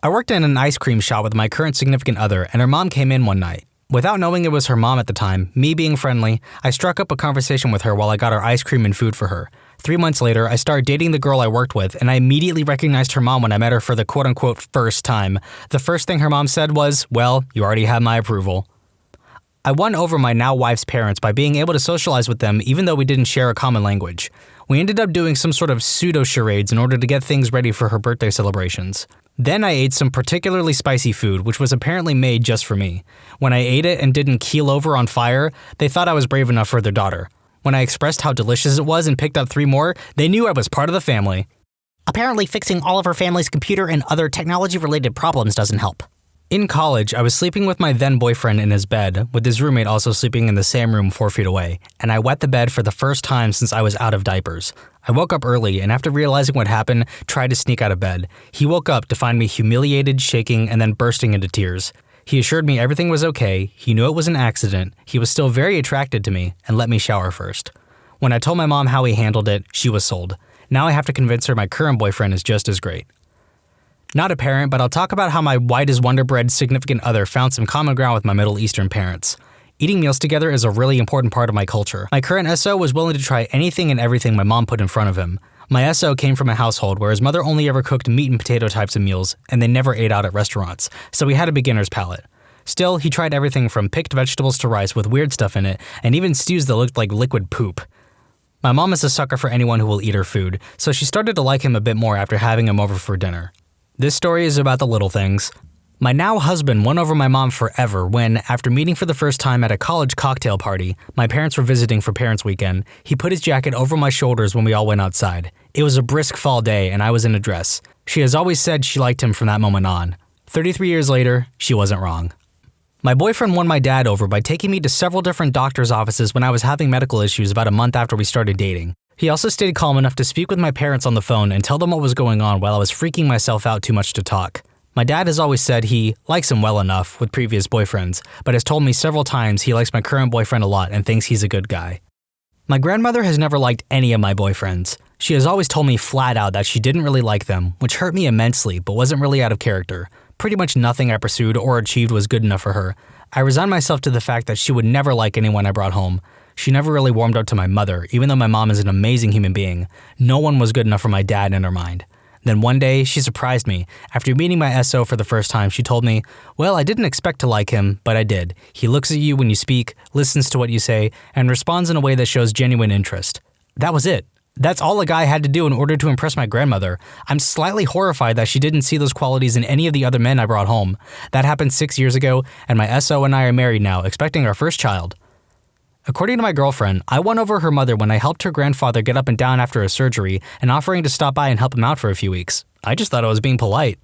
S2: I worked in an ice cream shop with my current significant other, and her mom came in one night. Without knowing it was her mom at the time, me being friendly, I struck up a conversation with her while I got her ice cream and food for her. 3 months later, I started dating the girl I worked with, and I immediately recognized her mom when I met her for the quote-unquote first time. The first thing her mom said was, "Well, you already have my approval." I won over my now wife's parents by being able to socialize with them even though we didn't share a common language. We ended up doing some sort of pseudo-charades in order to get things ready for her birthday celebrations. Then I ate some particularly spicy food, which was apparently made just for me. When I ate it and didn't keel over on fire, they thought I was brave enough for their daughter. When I expressed how delicious it was and picked up 3 more, they knew I was part of the family.
S3: Apparently fixing all of her family's computer and other technology-related problems doesn't help.
S2: In college, I was sleeping with my then-boyfriend in his bed, with his roommate also sleeping in the same room 4 feet away, and I wet the bed for the first time since I was out of diapers. I woke up early, and after realizing what happened, tried to sneak out of bed. He woke up to find me humiliated, shaking, and then bursting into tears. He assured me everything was okay, he knew it was an accident, he was still very attracted to me, and let me shower first. When I told my mom how he handled it, she was sold. Now I have to convince her my current boyfriend is just as great. Not a parent, but I'll talk about how my white as Wonder Bread significant other found some common ground with my Middle Eastern parents. Eating meals together is a really important part of my culture. My current SO was willing to try anything and everything my mom put in front of him. My SO came from a household where his mother only ever cooked meat and potato types of meals, and they never ate out at restaurants, so he had a beginner's palate. Still, he tried everything from picked vegetables to rice with weird stuff in it, and even stews that looked like liquid poop. My mom is a sucker for anyone who will eat her food, so she started to like him a bit more after having him over for dinner. This story is about the little things. My now husband won over my mom forever when, after meeting for the first time at a college cocktail party, my parents were visiting for Parents' Weekend, he put his jacket over my shoulders when we all went outside. It was a brisk fall day and I was in a dress. She has always said she liked him from that moment on. 33 years later, she wasn't wrong. My boyfriend won my dad over by taking me to several different doctor's offices when I was having medical issues about a month after we started dating. He also stayed calm enough to speak with my parents on the phone and tell them what was going on while I was freaking myself out too much to talk. My dad has always said he likes him well enough with previous boyfriends, but has told me several times he likes my current boyfriend a lot and thinks he's a good guy. My grandmother has never liked any of my boyfriends. She has always told me flat out that she didn't really like them, which hurt me immensely but wasn't really out of character. Pretty much nothing I pursued or achieved was good enough for her. I resigned myself to the fact that she would never like anyone I brought home. She never really warmed up to my mother, even though my mom is an amazing human being. No one was good enough for my dad in her mind. Then one day, she surprised me. After meeting my SO for the first time, she told me, "Well, I didn't expect to like him, but I did. He looks at you when you speak, listens to what you say, and responds in a way that shows genuine interest." That was it. That's all a guy had to do in order to impress my grandmother. I'm slightly horrified that she didn't see those qualities in any of the other men I brought home. That happened 6 years ago, and my SO and I are married now, expecting our first child. According to my girlfriend, I won over her mother when I helped her grandfather get up and down after a surgery and offering to stop by and help him out for a few weeks. I just thought I was being polite.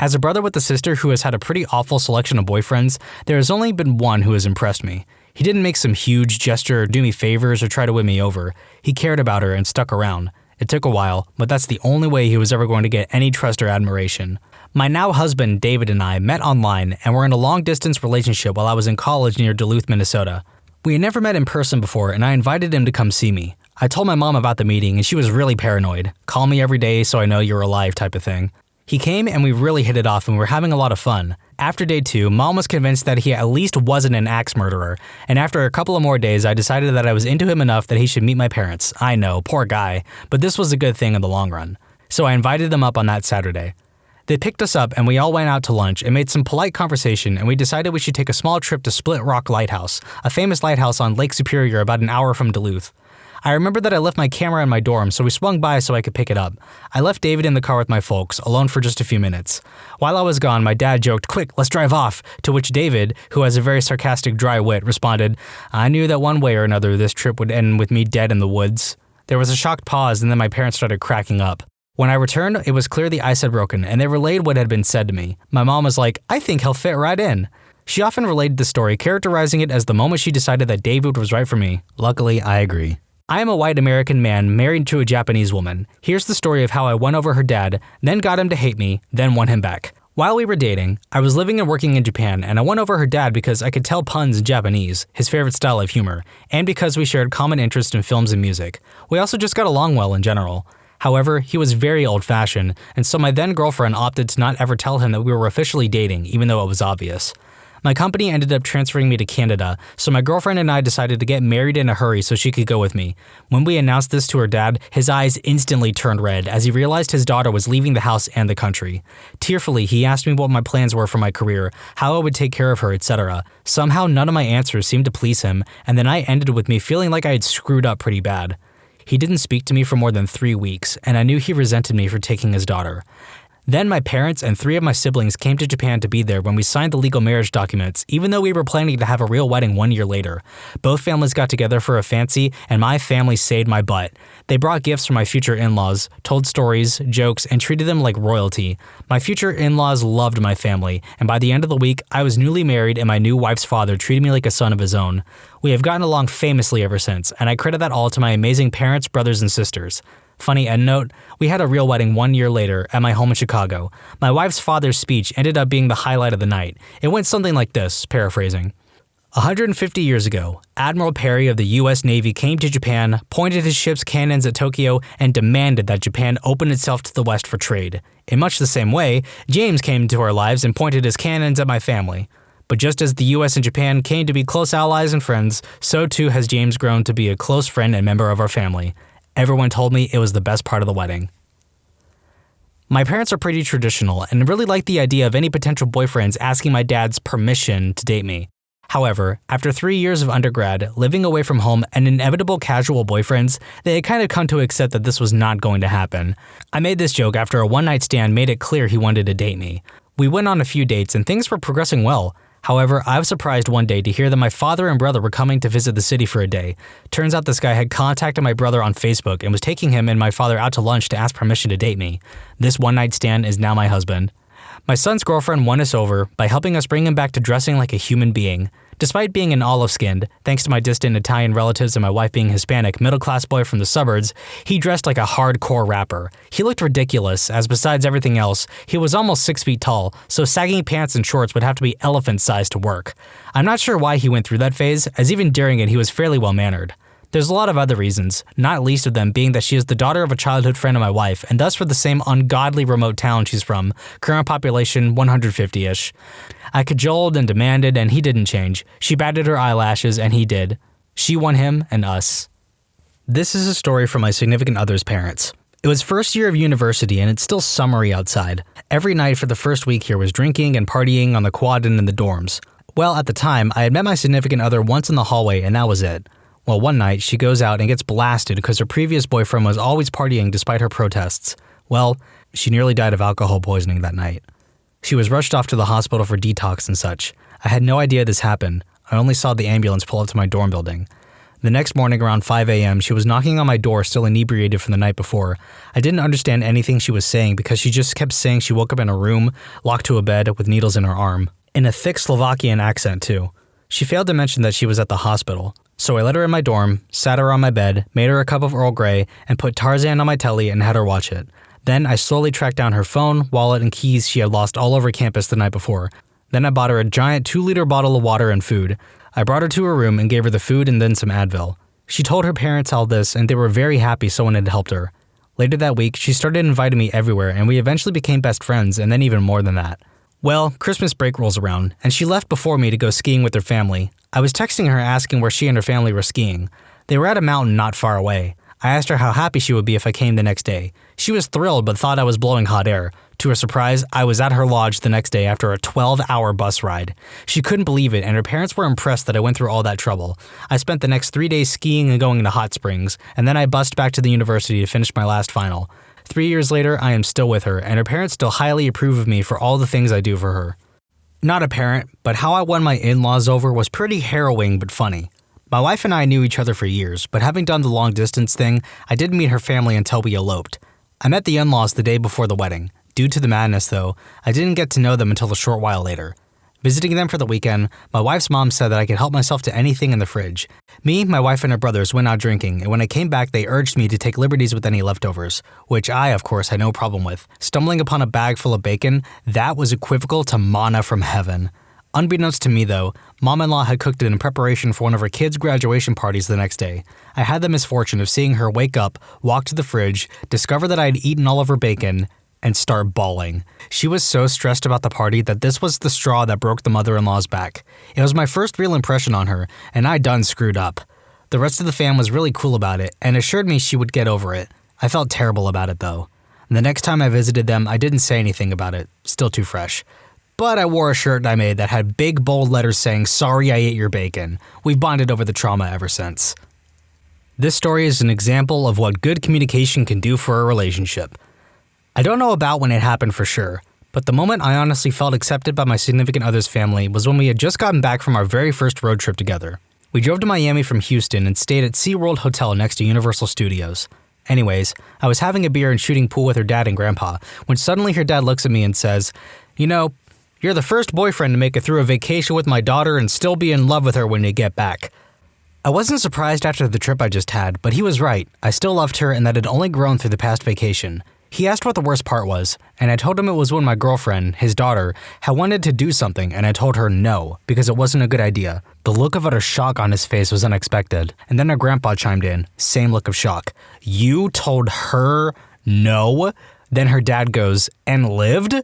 S2: As a brother with a sister who has had a pretty awful selection of boyfriends, there has only been one who has impressed me. He didn't make some huge gesture or do me favors or try to win me over. He cared about her and stuck around. It took a while, but that's the only way he was ever going to get any trust or admiration. My now husband, David, and I met online and were in a long-distance relationship while I was in college near Duluth, Minnesota. We had never met in person before, and I invited him to come see me. I told my mom about the meeting, and she was really paranoid. "Call me every day so I know you're alive" type of thing. He came, and we really hit it off, and we were having a lot of fun. After day 2, Mom was convinced that he at least wasn't an axe murderer, and after a couple of more days, I decided that I was into him enough that he should meet my parents. I know, poor guy, but this was a good thing in the long run. So I invited them up on that Saturday. They picked us up and we all went out to lunch and made some polite conversation, and we decided we should take a small trip to Split Rock Lighthouse, a famous lighthouse on Lake Superior about an hour from Duluth. I remember that I left my camera in my dorm, so we swung by so I could pick it up. I left David in the car with my folks, alone for just a few minutes. While I was gone, my dad joked, "Quick, let's drive off," to which David, who has a very sarcastic dry wit, responded, "I knew that one way or another this trip would end with me dead in the woods." There was a shocked pause, and then my parents started cracking up. When I returned, it was clear the ice had broken, and they relayed what had been said to me. My mom was like, "I think he'll fit right in." She often related the story, characterizing it as the moment she decided that David was right for me. Luckily, I agree. I am a white American man married to a Japanese woman. Here's the story of how I won over her dad, then got him to hate me, then won him back. While we were dating, I was living and working in Japan, and I won over her dad because I could tell puns in Japanese, his favorite style of humor, and because we shared common interest in films and music. We also just got along well in general. However, he was very old-fashioned, and so my then-girlfriend opted to not ever tell him that we were officially dating, even though it was obvious. My company ended up transferring me to Canada, so my girlfriend and I decided to get married in a hurry so she could go with me. When we announced this to her dad, his eyes instantly turned red as he realized his daughter was leaving the house and the country. Tearfully, he asked me what my plans were for my career, how I would take care of her, etc. Somehow, none of my answers seemed to please him, and the night ended with me feeling like I had screwed up pretty bad. He didn't speak to me for more than 3 weeks, and I knew he resented me for taking his daughter. Then my parents and 3 of my siblings came to Japan to be there when we signed the legal marriage documents, even though we were planning to have a real wedding 1 year later. Both families got together for a fancy, and my family saved my butt. They brought gifts for my future in-laws, told stories, jokes, and treated them like royalty. My future in-laws loved my family, and by the end of the week, I was newly married and my new wife's father treated me like a son of his own. We have gotten along famously ever since, and I credit that all to my amazing parents, brothers, and sisters. Funny end note, we had a real wedding 1 year later at my home in Chicago. My wife's father's speech ended up being the highlight of the night. It went something like this, paraphrasing. 150 years ago, Admiral Perry of the U.S. Navy came to Japan, pointed his ship's cannons at Tokyo, and demanded that Japan open itself to the West for trade. In much the same way, James came into our lives and pointed his cannons at my family. But just as the US and Japan came to be close allies and friends, so too has James grown to be a close friend and member of our family. Everyone told me it was the best part of the wedding. My parents are pretty traditional and really like the idea of any potential boyfriends asking my dad's permission to date me. However, after 3 years of undergrad, living away from home, and inevitable casual boyfriends, they had kind of come to accept that this was not going to happen. I made this joke after a one-night stand made it clear he wanted to date me. We went on a few dates and things were progressing well. However, I was surprised one day to hear that my father and brother were coming to visit the city for a day. Turns out this guy had contacted my brother on Facebook and was taking him and my father out to lunch to ask permission to date me. This one-night stand is now my husband. My son's girlfriend won us over by helping us bring him back to dressing like a human being. Despite being an olive-skinned, thanks to my distant Italian relatives and my wife being Hispanic, middle-class boy from the suburbs, he dressed like a hardcore rapper. He looked ridiculous, as besides everything else, he was almost 6 feet tall, so sagging pants and shorts would have to be elephant-sized to work. I'm not sure why he went through that phase, as even during it he was fairly well-mannered. There's a lot of other reasons, not least of them being that she is the daughter of a childhood friend of my wife, and thus for the same ungodly remote town she's from, current population 150-ish. I cajoled and demanded, and he didn't change. She batted her eyelashes, and he did. She won him and us. This is a story from my significant other's parents. It was first year of university, and it's still summery outside. Every night for the first week here was drinking and partying on the quad and in the dorms. Well, at the time, I had met my significant other once in the hallway, and that was it. Well, one night, she goes out and gets blasted because her previous boyfriend was always partying despite her protests. Well, she nearly died of alcohol poisoning that night. She was rushed off to the hospital for detox and such. I had no idea this happened. I only saw the ambulance pull up to my dorm building. The next morning around 5 a.m., she was knocking on my door still inebriated from the night before. I didn't understand anything she was saying because she just kept saying she woke up in a room, locked to a bed with needles in her arm. In a thick Slovakian accent, too. She failed to mention that she was at the hospital. So I let her in my dorm, sat her on my bed, made her a cup of Earl Grey, and put Tarzan on my telly and had her watch it. Then I slowly tracked down her phone, wallet, and keys she had lost all over campus the night before. Then I bought her a giant 2-liter bottle of water and food. I brought her to her room and gave her the food and then some Advil. She told her parents all this, and they were very happy someone had helped her. Later that week, she started inviting me everywhere, and we eventually became best friends, and then even more than that. Well, Christmas break rolls around, and she left before me to go skiing with her family. I was texting her asking where she and her family were skiing. They were at a mountain not far away. I asked her how happy she would be if I came the next day. She was thrilled but thought I was blowing hot air. To her surprise, I was at her lodge the next day after a 12-hour bus ride. She couldn't believe it, and her parents were impressed that I went through all that trouble. I spent the next 3 days skiing and going to hot springs, and then I bussed back to the university to finish my last final. 3 years later, I am still with her, and her parents still highly approve of me for all the things I do for her. Not a parent, but how I won my in-laws over was pretty harrowing but funny. My wife and I knew each other for years, but having done the long-distance thing, I didn't meet her family until we eloped. I met the in-laws the day before the wedding. Due to the madness, though, I didn't get to know them until a short while later. Visiting them for the weekend, my wife's mom said that I could help myself to anything in the fridge. Me, my wife, and her brothers went out drinking, and when I came back, they urged me to take liberties with any leftovers, which I, of course, had no problem with. Stumbling upon a bag full of bacon, that was equivocal to manna from heaven. Unbeknownst to me, though, Mom-in-law had cooked it in preparation for one of her kids' graduation parties the next day. I had the misfortune of seeing her wake up, walk to the fridge, discover that I had eaten all of her bacon, and start bawling. She was so stressed about the party that this was the straw that broke the mother-in-law's back. It was my first real impression on her, and I done screwed up. The rest of the fam was really cool about it and assured me she would get over it. I felt terrible about it, though. The next time I visited them, I didn't say anything about it. Still too fresh. But I wore a shirt I made that had big bold letters saying, "Sorry I ate your bacon." We've bonded over the trauma ever since. This story is an example of what good communication can do for a relationship. I don't know about when it happened for sure, but the moment I honestly felt accepted by my significant other's family was when we had just gotten back from our very first road trip together. We drove to Miami from Houston and stayed at SeaWorld Hotel next to Universal Studios. Anyways, I was having a beer and shooting pool with her dad and grandpa, when suddenly her dad looks at me and says, "You know, you're the first boyfriend to make it through a vacation with my daughter and still be in love with her when you get back." I wasn't surprised after the trip I just had, but he was right. I still loved her and that had only grown through the past vacation. He asked what the worst part was, and I told him it was when my girlfriend, his daughter, had wanted to do something and I told her no, because it wasn't a good idea. The look of utter shock on his face was unexpected, and then her grandpa chimed in, same look of shock. "You told her no?" Then her dad goes, "And lived?"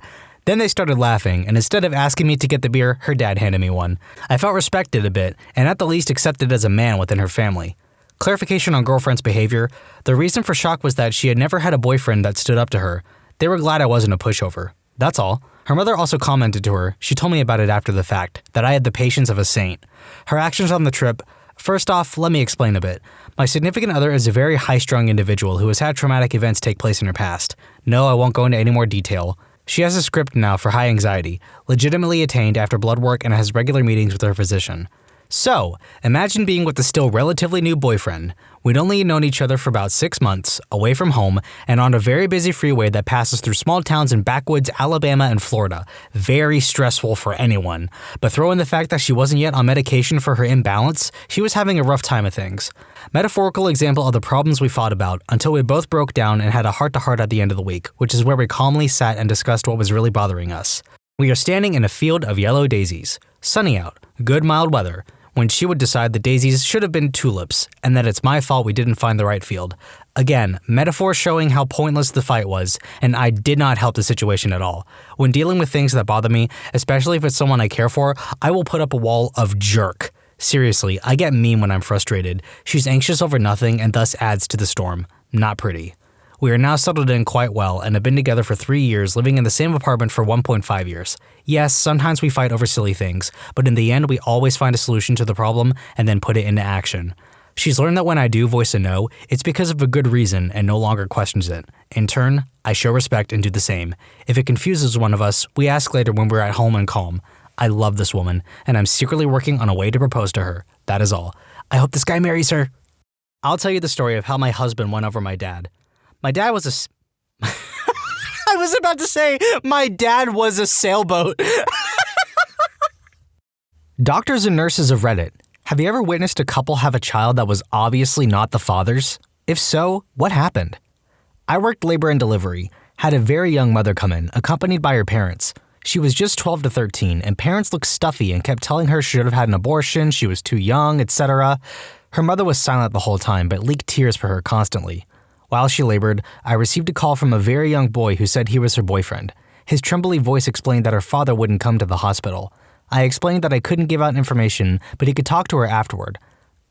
S2: Then they started laughing, and instead of asking me to get the beer, her dad handed me one. I felt respected a bit, and at the least accepted as a man within her family. Clarification on girlfriend's behavior. The reason for shock was that she had never had a boyfriend that stood up to her. They were glad I wasn't a pushover. That's all. Her mother also commented to her, she told me about it after the fact, that I had the patience of a saint. Her actions on the trip. First off, let me explain a bit. My significant other is a very high-strung individual who has had traumatic events take place in her past. No, I won't go into any more detail. She has a script now for high anxiety, legitimately attained after blood work and has regular meetings with her physician. So, imagine being with a still relatively new boyfriend. We'd only known each other for about 6 months, away from home, and on a very busy freeway that passes through small towns in backwoods Alabama and Florida. Very stressful for anyone. But throw in the fact that she wasn't yet on medication for her imbalance, she was having a rough time of things. Metaphorical example of the problems we fought about until we both broke down and had a heart-to-heart at the end of the week, which is where we calmly sat and discussed what was really bothering us. We are standing in a field of yellow daisies. Sunny out. Good mild weather. When she would decide the daisies should have been tulips, and that it's my fault we didn't find the right field. Again, metaphor showing how pointless the fight was, and I did not help the situation at all. When dealing with things that bother me, especially if it's someone I care for, I will put up a wall of jerk. Seriously, I get mean when I'm frustrated. She's anxious over nothing and thus adds to the storm. Not pretty. We are now settled in quite well and have been together for 3 years, living in the same apartment for 1.5 years. Yes, sometimes we fight over silly things, but in the end we always find a solution to the problem and then put it into action. She's learned that when I do voice a no, it's because of a good reason and no longer questions it. In turn, I show respect and do the same. If it confuses one of us, we ask later when we're at home and calm. I love this woman, and I'm secretly working on a way to propose to her. That is all. I hope this guy marries her. I'll tell you the story of how my husband won over my dad. My dad was I was about to say, my dad was a sailboat. Doctors and nurses of Reddit. Have you ever witnessed a couple have a child that was obviously not the father's? If so, what happened? I worked labor and delivery, had a very young mother come in, accompanied by her parents. She was just 12 to 13, and parents looked stuffy and kept telling her she should have had an abortion, she was too young, etc. Her mother was silent the whole time, but leaked tears for her constantly. While she labored, I received a call from a very young boy who said he was her boyfriend. His trembly voice explained that her father wouldn't come to the hospital. I explained that I couldn't give out information, but he could talk to her afterward.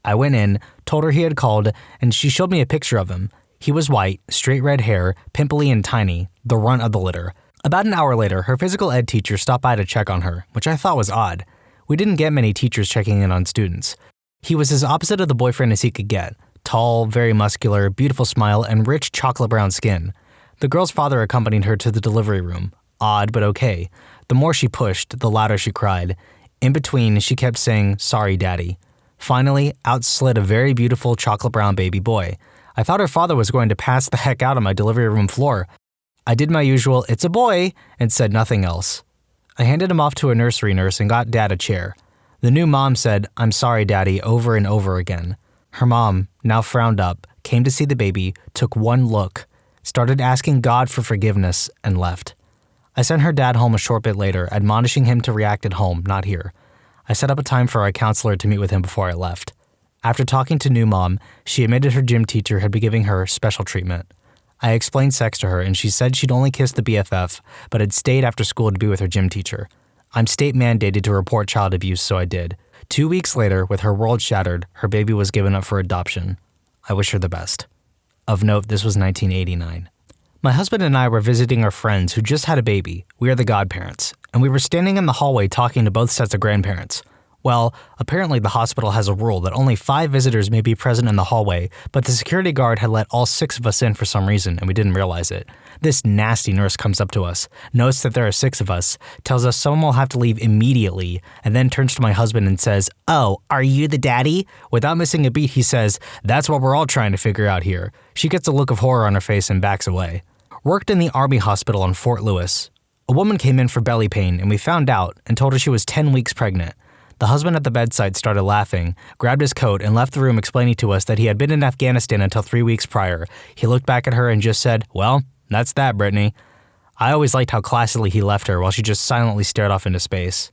S2: I went in, told her he had called, and she showed me a picture of him. He was white, straight red hair, pimply and tiny, the runt of the litter. About an hour later, her physical ed teacher stopped by to check on her, which I thought was odd. We didn't get many teachers checking in on students. He was as opposite of the boyfriend as he could get. Tall, very muscular, beautiful smile, and rich chocolate brown skin. The girl's father accompanied her to the delivery room. Odd, but okay. The more she pushed, the louder she cried. In between, she kept saying, "Sorry, Daddy." Finally, out slid a very beautiful chocolate brown baby boy. I thought her father was going to pass the heck out on my delivery room floor. I did my usual, "It's a boy," and said nothing else. I handed him off to a nursery nurse and got Dad a chair. The new mom said, "I'm sorry, Daddy," over and over again. Her mom, now frowned up, came to see the baby, took one look, started asking God for forgiveness, and left. I sent her dad home a short bit later, admonishing him to react at home, not here. I set up a time for a counselor to meet with him before I left. After talking to new mom, she admitted her gym teacher had been giving her special treatment. I explained sex to her, and she said she'd only kissed the BFF, but had stayed after school to be with her gym teacher. I'm state mandated to report child abuse, so I did. 2 weeks later, with her world shattered, her baby was given up for adoption. I wish her the best. Of note, this was 1989. My husband and I were visiting our friends who just had a baby. We are the godparents, and we were standing in the hallway talking to both sets of grandparents. Well, apparently the hospital has a rule that only 5 visitors may be present in the hallway, but the security guard had let all 6 of us in for some reason, and we didn't realize it. This nasty nurse comes up to us, notes that there are 6 of us, tells us someone will have to leave immediately, and then turns to my husband and says, "Oh, are you the daddy?" Without missing a beat, he says, "That's what we're all trying to figure out here." She gets a look of horror on her face and backs away. Worked in the Army hospital in Fort Lewis. A woman came in for belly pain, and we found out and told her she was 10 weeks pregnant. The husband at the bedside started laughing, grabbed his coat, and left the room explaining to us that he had been in Afghanistan until 3 weeks prior. He looked back at her and just said, "Well, that's that, Brittany." I always liked how classily he left her while she just silently stared off into space.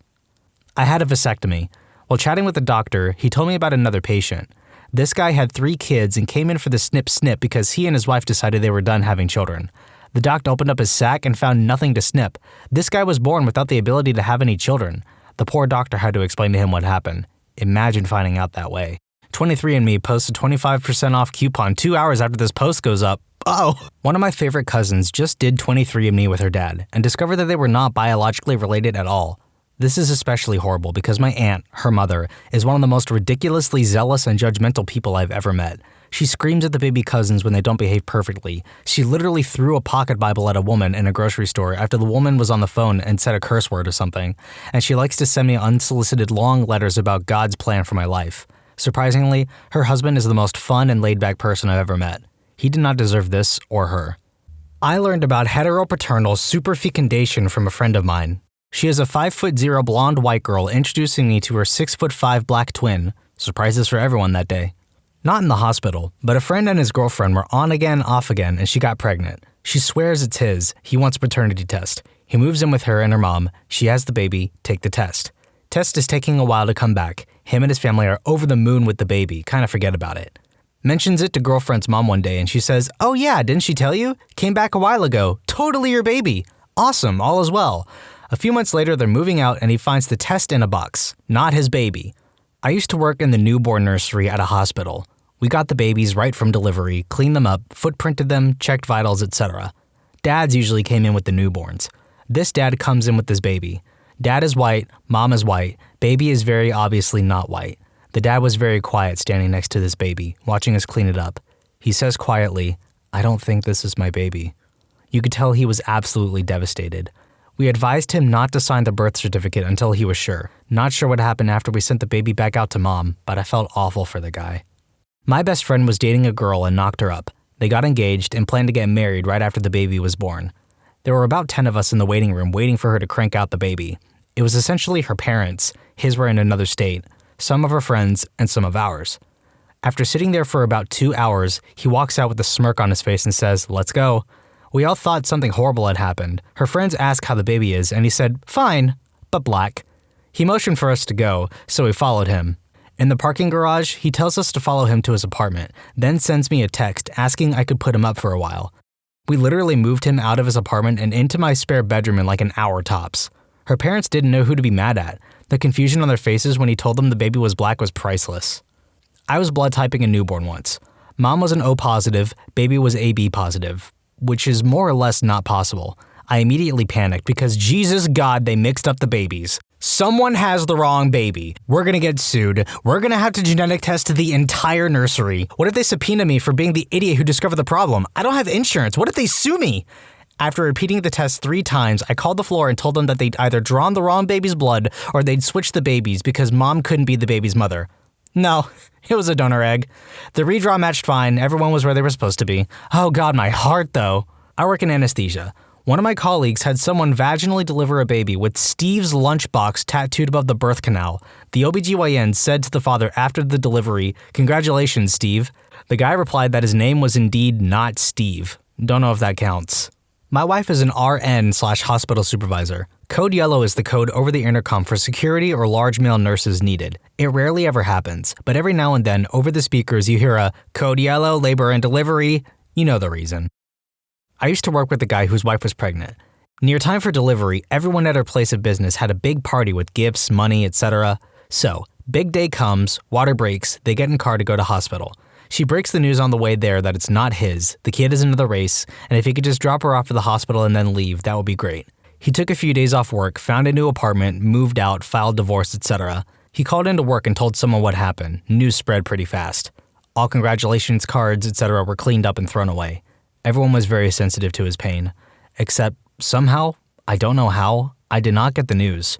S2: I had a vasectomy. While chatting with the doctor, he told me about another patient. This guy had 3 kids and came in for the snip because he and his wife decided they were done having children. The doctor opened up his sack and found nothing to snip. This guy was born without the ability to have any children. The poor doctor had to explain to him what happened. Imagine finding out that way. 23andMe posts a 25% off coupon 2 hours after this post goes up. Oh! One of my favorite cousins just did 23andMe with her dad and discovered that they were not biologically related at all. This is especially horrible because my aunt, her mother, is one of the most ridiculously zealous and judgmental people I've ever met. She screams at the baby cousins when they don't behave perfectly. She literally threw a pocket Bible at a woman in a grocery store after the woman was on the phone and said a curse word or something. And she likes to send me unsolicited long letters about God's plan for my life. Surprisingly, her husband is the most fun and laid-back person I've ever met. He did not deserve this or her. I learned about heteropaternal superfecundation from a friend of mine. She is a 5'0" blonde white girl introducing me to her 6'5" black twin. Surprises for everyone that day. Not in the hospital, but a friend and his girlfriend were on again, off again, and she got pregnant. She swears it's his. He wants a paternity test. He moves in with her and her mom. She has the baby. Take the test. Test is taking a while to come back. Him and his family are over the moon with the baby. Kind of forget about it. Mentions it to girlfriend's mom one day, and she says, "Oh yeah, didn't she tell you? Came back a while ago. Totally your baby. Awesome, all is well." A few months later, they're moving out, and he finds the test in a box. Not his baby. I used to work in the newborn nursery at a hospital. We got the babies right from delivery, cleaned them up, footprinted them, checked vitals, etc. Dads usually came in with the newborns. This dad comes in with this baby. Dad is white, mom is white, baby is very obviously not white. The dad was very quiet standing next to this baby, watching us clean it up. He says quietly, "I don't think this is my baby." You could tell he was absolutely devastated. We advised him not to sign the birth certificate until he was sure. Not sure what happened after we sent the baby back out to mom, but I felt awful for the guy. My best friend was dating a girl and knocked her up. They got engaged and planned to get married right after the baby was born. There were about 10 of us in the waiting room waiting for her to crank out the baby. It was essentially her parents. His were in another state, some of her friends, and some of ours. After sitting there for about 2 hours, he walks out with a smirk on his face and says, "Let's go." We all thought something horrible had happened. Her friends asked how the baby is, and he said, "Fine, but black." He motioned for us to go, so we followed him. In the parking garage, he tells us to follow him to his apartment, then sends me a text asking I could put him up for a while. We literally moved him out of his apartment and into my spare bedroom in like an hour tops. Her parents didn't know who to be mad at. The confusion on their faces when he told them the baby was black was priceless. I was blood typing a newborn once. Mom was an O positive, baby was AB positive, which is more or less not possible. I immediately panicked because Jesus God, they mixed up the babies. Someone has the wrong baby. We're gonna get sued. We're gonna have to genetic test the entire nursery. What if they subpoena me for being the idiot who discovered the problem? I don't have insurance. What if they sue me? After repeating the test 3 times, I called the floor and told them that they'd either drawn the wrong baby's blood or they'd switch the babies because mom couldn't be the baby's mother. No, it was a donor egg. The redraw matched fine. Everyone was where they were supposed to be. Oh God, my heart though. I work in anesthesia. One of my colleagues had someone vaginally deliver a baby with Steve's lunchbox tattooed above the birth canal. The OBGYN said to the father after the delivery, "Congratulations, Steve." The guy replied that his name was indeed not Steve. Don't know if that counts. My wife is an RN/hospital supervisor. Code yellow is the code over the intercom for security or large male nurses needed. It rarely ever happens, but every now and then over the speakers you hear a code yellow, labor and delivery. You know the reason. I used to work with a guy whose wife was pregnant. Near time for delivery, everyone at her place of business had a big party with gifts, money, etc. So, big day comes, water breaks, they get in car to go to hospital. She breaks the news on the way there that it's not his, the kid is into the race, and if he could just drop her off at the hospital and then leave, that would be great. He took a few days off work, found a new apartment, moved out, filed divorce, etc. He called into work and told someone what happened. News spread pretty fast. All congratulations cards, etc. were cleaned up and thrown away. Everyone was very sensitive to his pain. Except, somehow, I don't know how, I did not get the news.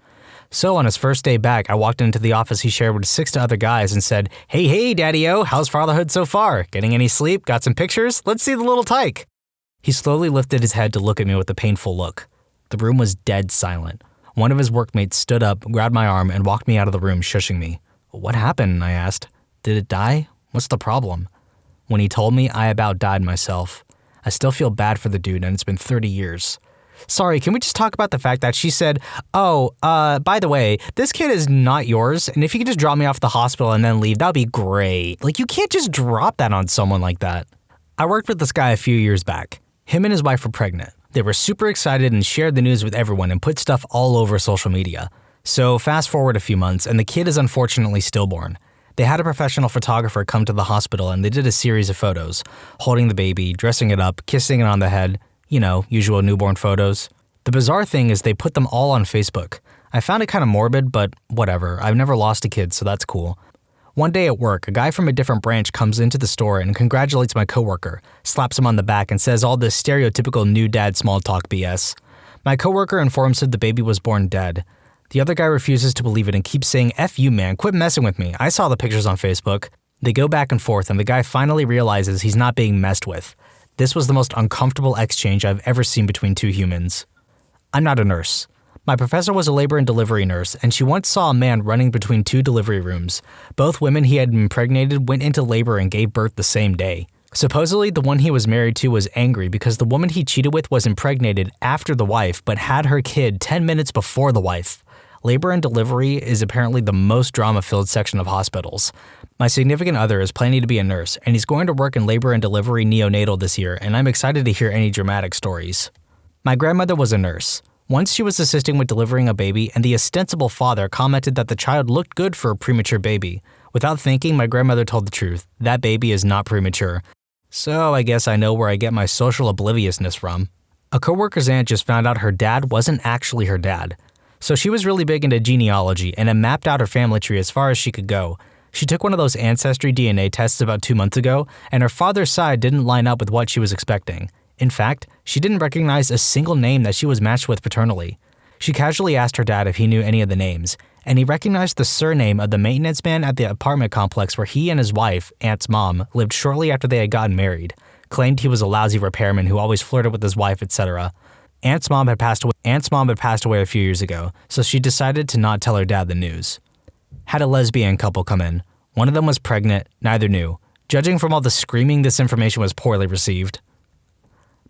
S2: So on his first day back, I walked into the office he shared with 6 other guys and said, Hey, Daddy-O, how's fatherhood so far? Getting any sleep? Got some pictures? Let's see the little tyke." He slowly lifted his head to look at me with a painful look. The room was dead silent. One of his workmates stood up, grabbed my arm, and walked me out of the room, shushing me. "What happened?" I asked. "Did it die? What's the problem?" When he told me, I about died myself. I still feel bad for the dude, and it's been 30 years. "Sorry, can we just talk about the fact that she said, by the way, this kid is not yours, and if you could just drop me off at the hospital and then leave, that'd be great. Like, you can't just drop that on someone like that." I worked with this guy a few years back. Him and his wife were pregnant. They were super excited and shared the news with everyone and put stuff all over social media. So fast forward a few months, and the kid is unfortunately stillborn. They had a professional photographer come to the hospital and they did a series of photos, holding the baby, dressing it up, kissing it on the head, usual newborn photos. The bizarre thing is they put them all on Facebook. I found it kind of morbid, but whatever. I've never lost a kid, so that's cool. One day at work, a guy from a different branch comes into the store and congratulates my coworker, slaps him on the back and says all this stereotypical new dad small talk BS. My coworker informs him the baby was born dead. The other guy refuses to believe it and keeps saying, "F you, man, quit messing with me. I saw the pictures on Facebook." They go back and forth and the guy finally realizes he's not being messed with. This was the most uncomfortable exchange I've ever seen between two humans. I'm not a nurse. My professor was a labor and delivery nurse, and she once saw a man running between 2 delivery rooms. Both women he had impregnated went into labor and gave birth the same day. Supposedly, the one he was married to was angry because the woman he cheated with was impregnated after the wife, but had her kid 10 minutes before the wife. Labor and delivery is apparently the most drama-filled section of hospitals. My significant other is planning to be a nurse, and he's going to work in labor and delivery neonatal this year, and I'm excited to hear any dramatic stories. My grandmother was a nurse. Once she was assisting with delivering a baby, and the ostensible father commented that the child looked good for a premature baby. Without thinking, my grandmother told the truth. That baby is not premature. So I guess I know where I get my social obliviousness from. A coworker's aunt just found out her dad wasn't actually her dad. So she was really big into genealogy and had mapped out her family tree as far as she could go. She took one of those ancestry DNA tests about 2 months ago, and her father's side didn't line up with what she was expecting. In fact, she didn't recognize a single name that she was matched with paternally. She casually asked her dad if he knew any of the names, and he recognized the surname of the maintenance man at the apartment complex where he and his wife, Aunt's mom, lived shortly after they had gotten married, claimed he was a lousy repairman who always flirted with his wife, etc. Aunt's mom had passed away a few years ago, so she decided to not tell her dad the news. Had a lesbian couple come in. One of them was pregnant, neither knew. Judging from all the screaming, this information was poorly received.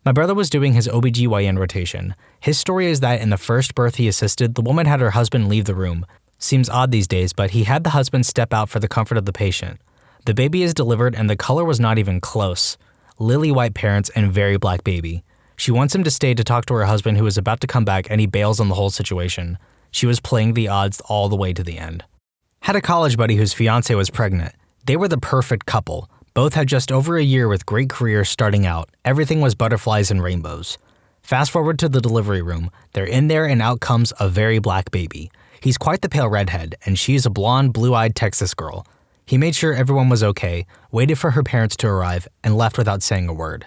S2: My brother was doing his OBGYN rotation. His story is that in the first birth he assisted, the woman had her husband leave the room. Seems odd these days, but he had the husband step out for the comfort of the patient. The baby is delivered and the color was not even close. Lily white parents and very black baby. She wants him to stay to talk to her husband who is about to come back and he bails on the whole situation. She was playing the odds all the way to the end. Had a college buddy whose fiancée was pregnant. They were the perfect couple. Both had just over a year with great careers starting out. Everything was butterflies and rainbows. Fast forward to the delivery room. They're in there and out comes a very black baby. He's quite the pale redhead, and she's a blonde, blue-eyed Texas girl. He made sure everyone was okay, waited for her parents to arrive, and left without saying a word.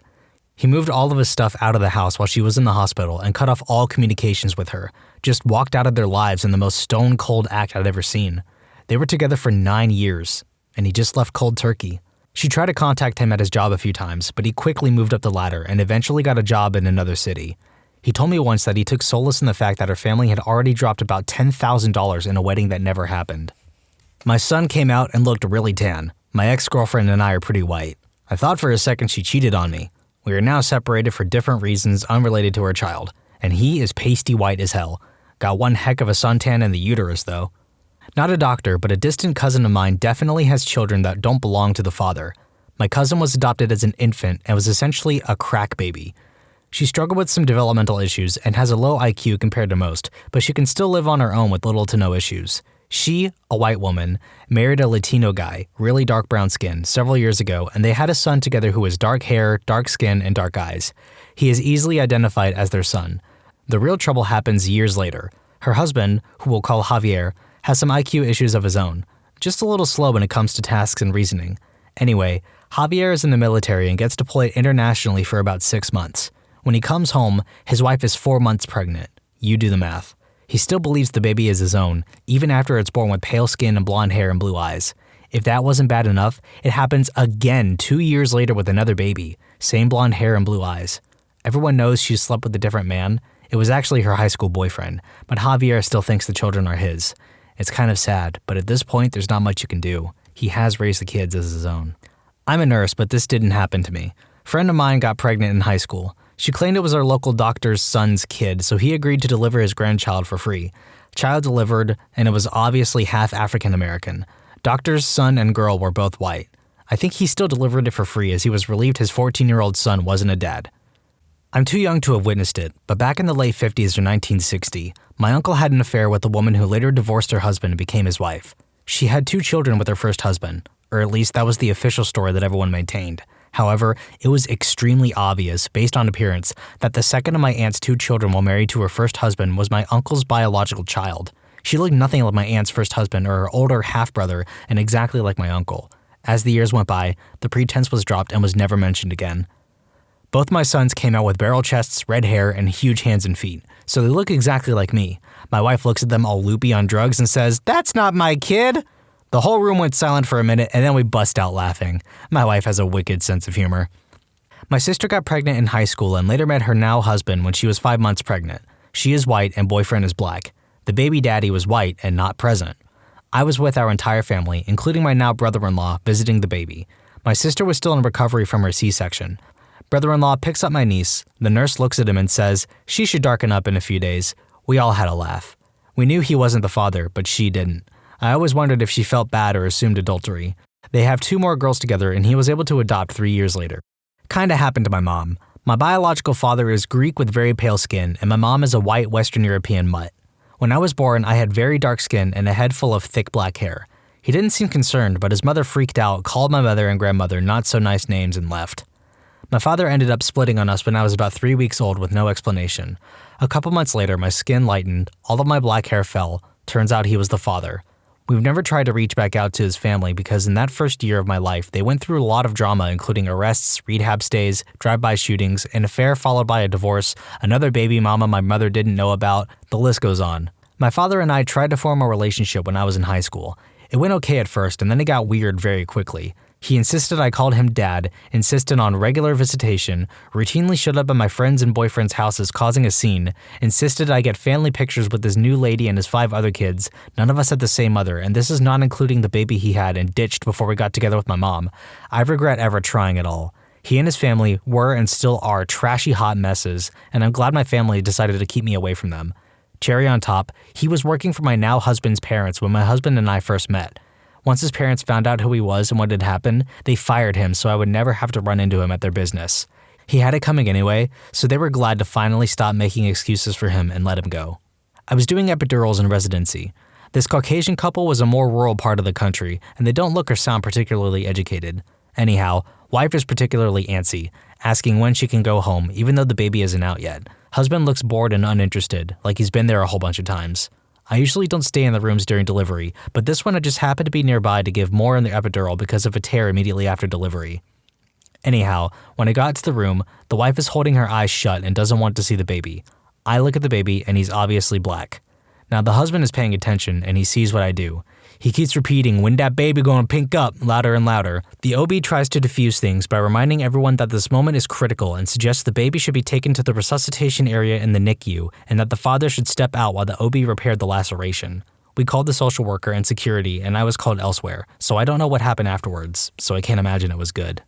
S2: He moved all of his stuff out of the house while she was in the hospital and cut off all communications with her, just walked out of their lives in the most stone-cold act I'd ever seen. They were together for 9 years, and he just left cold turkey. She tried to contact him at his job a few times, but he quickly moved up the ladder and eventually got a job in another city. He told me once that he took solace in the fact that her family had already dropped about $10,000 in a wedding that never happened. My son came out and looked really tan. My ex-girlfriend and I are pretty white. I thought for a second she cheated on me. We are now separated for different reasons unrelated to our child, and he is pasty white as hell. Got one heck of a suntan in the uterus, though. Not a doctor, but a distant cousin of mine definitely has children that don't belong to the father. My cousin was adopted as an infant and was essentially a crack baby. She struggled with some developmental issues and has a low IQ compared to most, but she can still live on her own with little to no issues. She, a white woman, married a Latino guy, really dark brown skin, several years ago, and they had a son together who has dark hair, dark skin, and dark eyes. He is easily identified as their son. The real trouble happens years later. Her husband, who we'll call Javier, has some IQ issues of his own, just a little slow when it comes to tasks and reasoning. Anyway, Javier is in the military and gets deployed internationally for about 6 months. When he comes home, his wife is 4 months pregnant. You do the math. He still believes the baby is his own, even after it's born with pale skin and blonde hair and blue eyes. If that wasn't bad enough, it happens again 2 years later with another baby, same blonde hair and blue eyes. Everyone knows she slept with a different man. It was actually her high school boyfriend, but Javier still thinks the children are his. It's kind of sad, but at this point, there's not much you can do. He has raised the kids as his own. I'm a nurse, but this didn't happen to me. A friend of mine got pregnant in high school. She claimed it was our local doctor's son's kid, so he agreed to deliver his grandchild for free. Child delivered, and it was obviously half African American. Doctor's son and girl were both white. I think he still delivered it for free as he was relieved his 14-year-old son wasn't a dad. I'm too young to have witnessed it, but back in the late 50s or 1960, my uncle had an affair with a woman who later divorced her husband and became his wife. She had 2 children with her first husband, or at least that was the official story that everyone maintained. However, it was extremely obvious, based on appearance, that the second of my aunt's 2 children while married to her first husband was my uncle's biological child. She looked nothing like my aunt's first husband or her older half-brother, and exactly like my uncle. As the years went by, the pretense was dropped and was never mentioned again. Both my sons came out with barrel chests, red hair, and huge hands and feet, so they look exactly like me. My wife looks at them all loopy on drugs and says, "That's not my kid!" The whole room went silent for a minute and then we bust out laughing. My wife has a wicked sense of humor. My sister got pregnant in high school and later met her now husband when she was 5 months pregnant. She is white and boyfriend is black. The baby daddy was white and not present. I was with our entire family, including my now brother-in-law, visiting the baby. My sister was still in recovery from her C-section. Brother-in-law picks up my niece. The nurse looks at him and says, she should darken up in a few days. We all had a laugh. We knew he wasn't the father, but she didn't. I always wondered if she felt bad or assumed adultery. They have 2 more girls together and he was able to adopt 3 years later. Kinda happened to my mom. My biological father is Greek with very pale skin and my mom is a white Western European mutt. When I was born, I had very dark skin and a head full of thick black hair. He didn't seem concerned, but his mother freaked out, called my mother and grandmother not so nice names and left. My father ended up splitting on us when I was about 3 weeks old with no explanation. A couple months later, my skin lightened, all of my black hair fell. Turns out he was the father. We've never tried to reach back out to his family because in that first year of my life, they went through a lot of drama including arrests, rehab stays, drive-by shootings, an affair followed by a divorce, another baby mama my mother didn't know about, the list goes on. My father and I tried to form a relationship when I was in high school. It went okay at first and then it got weird very quickly. He insisted I called him dad, insisted on regular visitation, routinely showed up at my friends' and boyfriends' houses causing a scene, insisted I get family pictures with his new lady and his 5 other kids. None of us had the same mother, and this is not including the baby he had and ditched before we got together with my mom. I regret ever trying at all. He and his family were and still are trashy hot messes, and I'm glad my family decided to keep me away from them. Cherry on top, he was working for my now husband's parents when my husband and I first met. Once his parents found out who he was and what had happened, they fired him so I would never have to run into him at their business. He had it coming anyway, so they were glad to finally stop making excuses for him and let him go. I was doing epidurals in residency. This Caucasian couple was a more rural part of the country, and they don't look or sound particularly educated. Anyhow, wife is particularly antsy, asking when she can go home even though the baby isn't out yet. Husband looks bored and uninterested, like he's been there a whole bunch of times. I usually don't stay in the rooms during delivery, but this one I just happened to be nearby to give more in the epidural because of a tear immediately after delivery. Anyhow, when I got to the room, the wife is holding her eyes shut and doesn't want to see the baby. I look at the baby and he's obviously black. Now the husband is paying attention and he sees what I do. He keeps repeating, "When that baby gonna pink up?" louder and louder. The OB tries to diffuse things by reminding everyone that this moment is critical and suggests the baby should be taken to the resuscitation area in the NICU and that the father should step out while the OB repaired the laceration. We called the social worker and security and I was called elsewhere, so I don't know what happened afterwards, so I can't imagine it was good.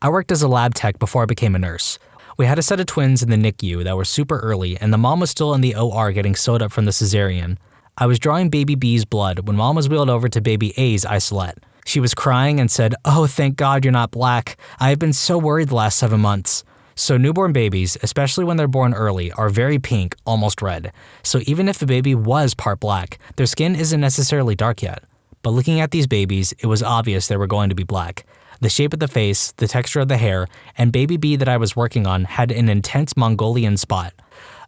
S2: I worked as a lab tech before I became a nurse. We had a set of twins in the NICU that were super early and the mom was still in the OR getting sewed up from the cesarean. I was drawing baby B's blood when mom was wheeled over to baby A's isolette. She was crying and said, "Oh, thank God you're not black. I have been so worried the last 7 months." So newborn babies, especially when they're born early, are very pink, almost red. So even if the baby was part black, their skin isn't necessarily dark yet. But looking at these babies, it was obvious they were going to be black. The shape of the face, the texture of the hair, and baby B that I was working on had an intense Mongolian spot.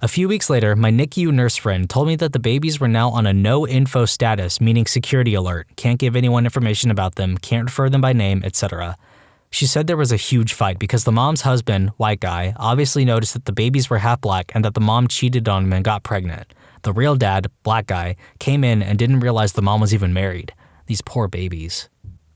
S2: A few weeks later, my NICU nurse friend told me that the babies were now on a no info status, meaning security alert, can't give anyone information about them, can't refer them by name, etc. She said there was a huge fight because the mom's husband, white guy, obviously noticed that the babies were half black and that the mom cheated on him and got pregnant. The real dad, black guy, came in and didn't realize the mom was even married. These poor babies.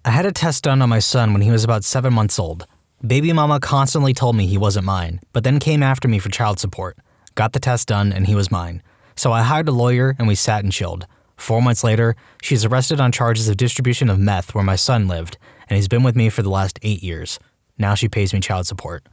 S2: I had a test done on my son when he was about 7 months old. Baby mama constantly told me he wasn't mine, but then came after me for child support. Got the test done and he was mine. So I hired a lawyer and we sat and chilled. 4 months later, she's arrested on charges of distribution of meth where my son lived, and he's been with me for the last 8 years. Now she pays me child support.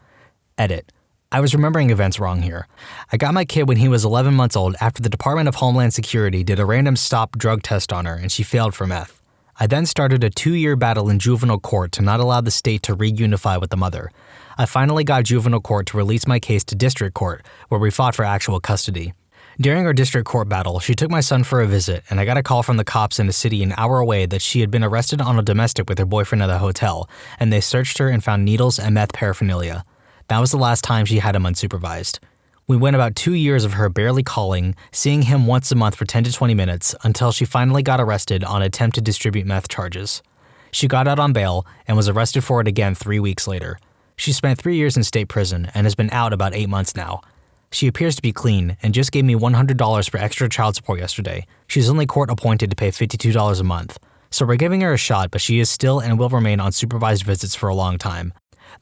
S2: Edit. I was remembering events wrong here. I got my kid when he was 11 months old after the Department of Homeland Security did a random stop drug test on her and she failed for meth. I then started a 2-year battle in juvenile court to not allow the state to reunify with the mother. I finally got juvenile court to release my case to district court, where we fought for actual custody. During our district court battle, she took my son for a visit, and I got a call from the cops in a city an hour away that she had been arrested on a domestic with her boyfriend at a hotel, and they searched her and found needles and meth paraphernalia. That was the last time she had him unsupervised. We went about 2 years of her barely calling, seeing him once a month for 10 to 20 minutes, until she finally got arrested on attempt to distribute meth charges. She got out on bail and was arrested for it again 3 weeks later. She spent 3 years in state prison and has been out about 8 months now. She appears to be clean and just gave me $100 for extra child support yesterday. She's only court appointed to pay $52 a month. So we're giving her a shot, but she is still and will remain on supervised visits for a long time.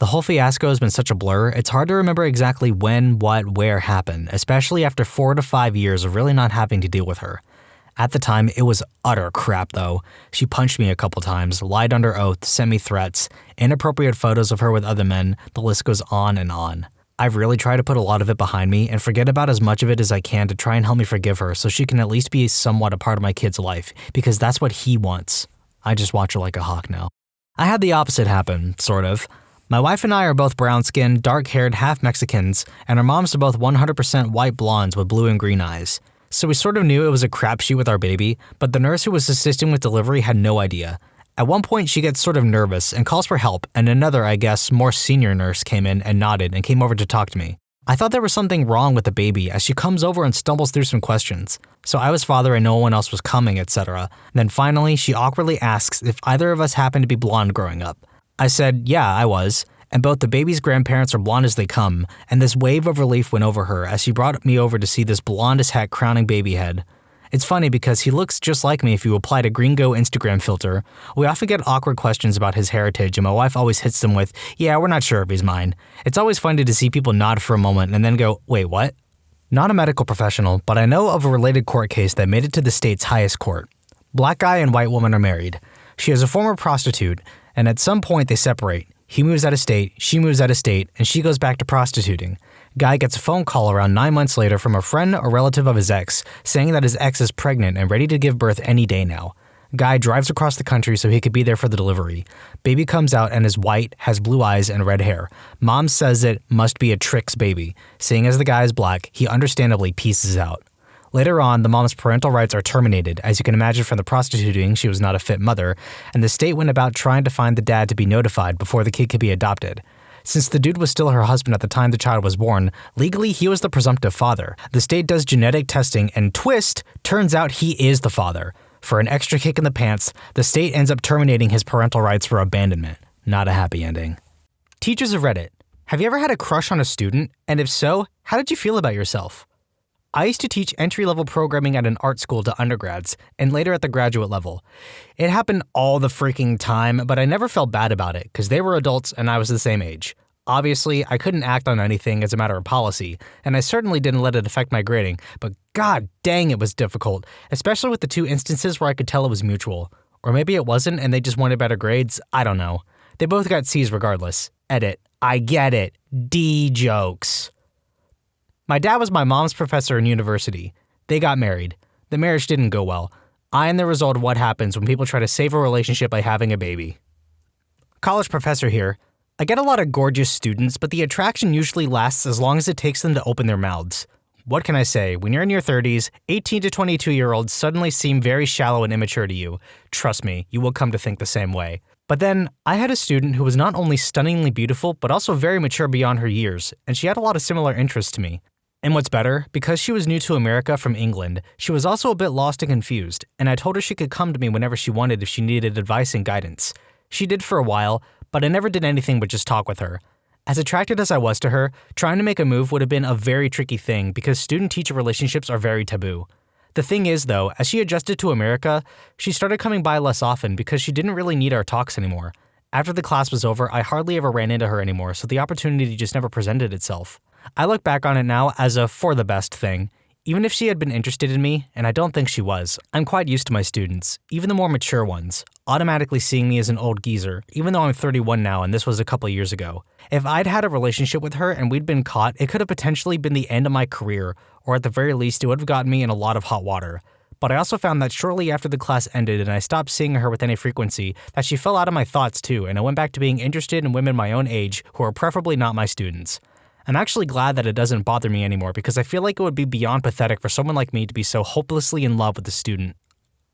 S2: The whole fiasco has been such a blur, it's hard to remember exactly when, what, where happened, especially after 4 to 5 years of really not having to deal with her. At the time, it was utter crap though. She punched me a couple times, lied under oath, sent me threats, inappropriate photos of her with other men, the list goes on and on. I've really tried to put a lot of it behind me and forget about as much of it as I can to try and help me forgive her so she can at least be somewhat a part of my kid's life, because that's what he wants. I just watch her like a hawk now. I had the opposite happen, sort of. My wife and I are both brown-skinned, dark-haired, half Mexicans, and our moms are both 100% white blondes with blue and green eyes. So we sort of knew it was a crapshoot with our baby, but the nurse who was assisting with delivery had no idea. At one point, she gets sort of nervous and calls for help, and another, I guess, more senior nurse came in and nodded and came over to talk to me. I thought there was something wrong with the baby as she comes over and stumbles through some questions. So I was father and no one else was coming, etc. Then finally, she awkwardly asks if either of us happened to be blonde growing up. I said, yeah, I was, and both the baby's grandparents are blonde as they come, and this wave of relief went over her as she brought me over to see this blonde as heck crowning baby head. It's funny because he looks just like me if you applied a gringo Instagram filter. We often get awkward questions about his heritage, and my wife always hits them with, yeah, we're not sure if he's mine. It's always funny to see people nod for a moment and then go, wait, what? Not a medical professional, but I know of a related court case that made it to the state's highest court. Black guy and white woman are married. She is a former prostitute, and at some point they separate. He moves out of state, she moves out of state, and she goes back to prostituting. Guy gets a phone call around 9 months later from a friend or relative of his ex, saying that his ex is pregnant and ready to give birth any day now. Guy drives across the country so he could be there for the delivery. Baby comes out and is white, has blue eyes, and red hair. Mom says it must be a Trix baby. Seeing as the guy is black, he understandably pieces out. Later on, the mom's parental rights are terminated. As you can imagine from the prostituting, she was not a fit mother, and the state went about trying to find the dad to be notified before the kid could be adopted. Since the dude was still her husband at the time the child was born, legally he was the presumptive father. The state does genetic testing, and twist, turns out he is the father. For an extra kick in the pants, the state ends up terminating his parental rights for abandonment. Not a happy ending. Teachers of Reddit, have you ever had a crush on a student? And if so, how did you feel about yourself? I used to teach entry-level programming at an art school to undergrads, and later at the graduate level. It happened all the freaking time, but I never felt bad about it, because they were adults and I was the same age. Obviously, I couldn't act on anything as a matter of policy, and I certainly didn't let it affect my grading, but god dang it was difficult, especially with the 2 instances where I could tell it was mutual. Or maybe it wasn't and they just wanted better grades, I don't know. They both got C's regardless. Edit. I get it. D jokes. My dad was my mom's professor in university. They got married. The marriage didn't go well. I am the result of what happens when people try to save a relationship by having a baby. College professor here. I get a lot of gorgeous students, but the attraction usually lasts as long as it takes them to open their mouths. What can I say? When you're in your 30s, 18 to 22-year-olds suddenly seem very shallow and immature to you. Trust me, you will come to think the same way. But then, I had a student who was not only stunningly beautiful, but also very mature beyond her years, and she had a lot of similar interests to me. And what's better, because she was new to America from England, she was also a bit lost and confused, and I told her she could come to me whenever she wanted if she needed advice and guidance. She did for a while, but I never did anything but just talk with her. As attracted as I was to her, trying to make a move would have been a very tricky thing because student-teacher relationships are very taboo. The thing is, though, as she adjusted to America, she started coming by less often because she didn't really need our talks anymore. After the class was over, I hardly ever ran into her anymore, so the opportunity just never presented itself. I look back on it now as a for the best thing. Even if she had been interested in me, and I don't think she was, I'm quite used to my students, even the more mature ones, automatically seeing me as an old geezer, even though I'm 31 now and this was a couple years ago. If I'd had a relationship with her and we'd been caught, it could have potentially been the end of my career, or at the very least it would have gotten me in a lot of hot water. But I also found that shortly after the class ended and I stopped seeing her with any frequency, that she fell out of my thoughts too, and I went back to being interested in women my own age who are preferably not my students. I'm actually glad that it doesn't bother me anymore because I feel like it would be beyond pathetic for someone like me to be so hopelessly in love with a student.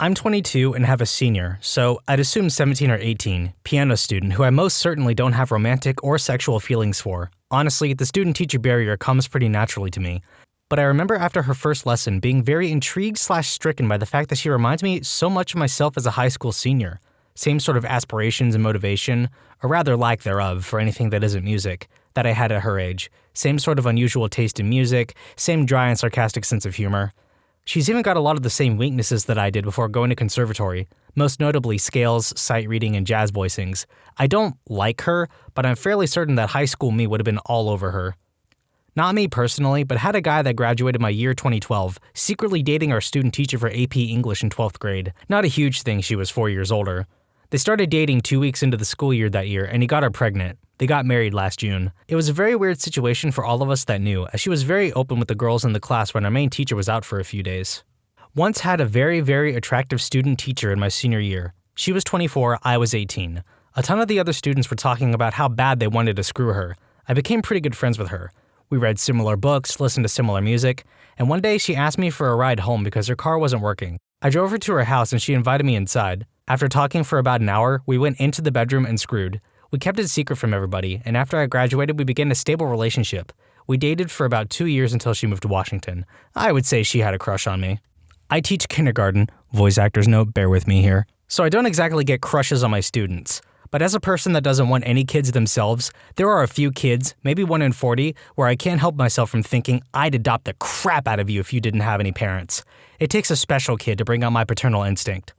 S2: I'm 22 and have a senior, so I'd assume 17 or 18, piano student who I most certainly don't have romantic or sexual feelings for. Honestly, the student-teacher barrier comes pretty naturally to me. But I remember after her first lesson being very intrigued/stricken by the fact that she reminds me so much of myself as a high school senior. Same sort of aspirations and motivation, or rather lack thereof for anything that isn't music, that I had at her age. Same sort of unusual taste in music, same dry and sarcastic sense of humor. She's even got a lot of the same weaknesses that I did before going to conservatory, most notably scales, sight reading, and jazz voicings. I don't like her, but I'm fairly certain that high school me would have been all over her. Not me personally, but had a guy that graduated my year 2012, secretly dating our student teacher for AP English in 12th grade. Not a huge thing, she was 4 years older. They started dating 2 weeks into the school year that year, and he got her pregnant. They got married last June. It was a very weird situation for all of us that knew, as she was very open with the girls in the class when our main teacher was out for a few days. Once had a very, very attractive student teacher in my senior year. She was 24, I was 18. A ton of the other students were talking about how bad they wanted to screw her. I became pretty good friends with her. We read similar books, listened to similar music, and one day she asked me for a ride home because her car wasn't working. I drove her to her house and she invited me inside. After talking for about an hour, we went into the bedroom and screwed. We kept it secret from everybody, and after I graduated, we began a stable relationship. We dated for about 2 years until she moved to Washington. I would say she had a crush on me. I teach kindergarten, voice actors note, bear with me here, so I don't exactly get crushes on my students. But as a person that doesn't want any kids themselves, there are a few kids, maybe 1 in 40, where I can't help myself from thinking I'd adopt the crap out of you if you didn't have any parents. It takes a special kid to bring out my paternal instinct.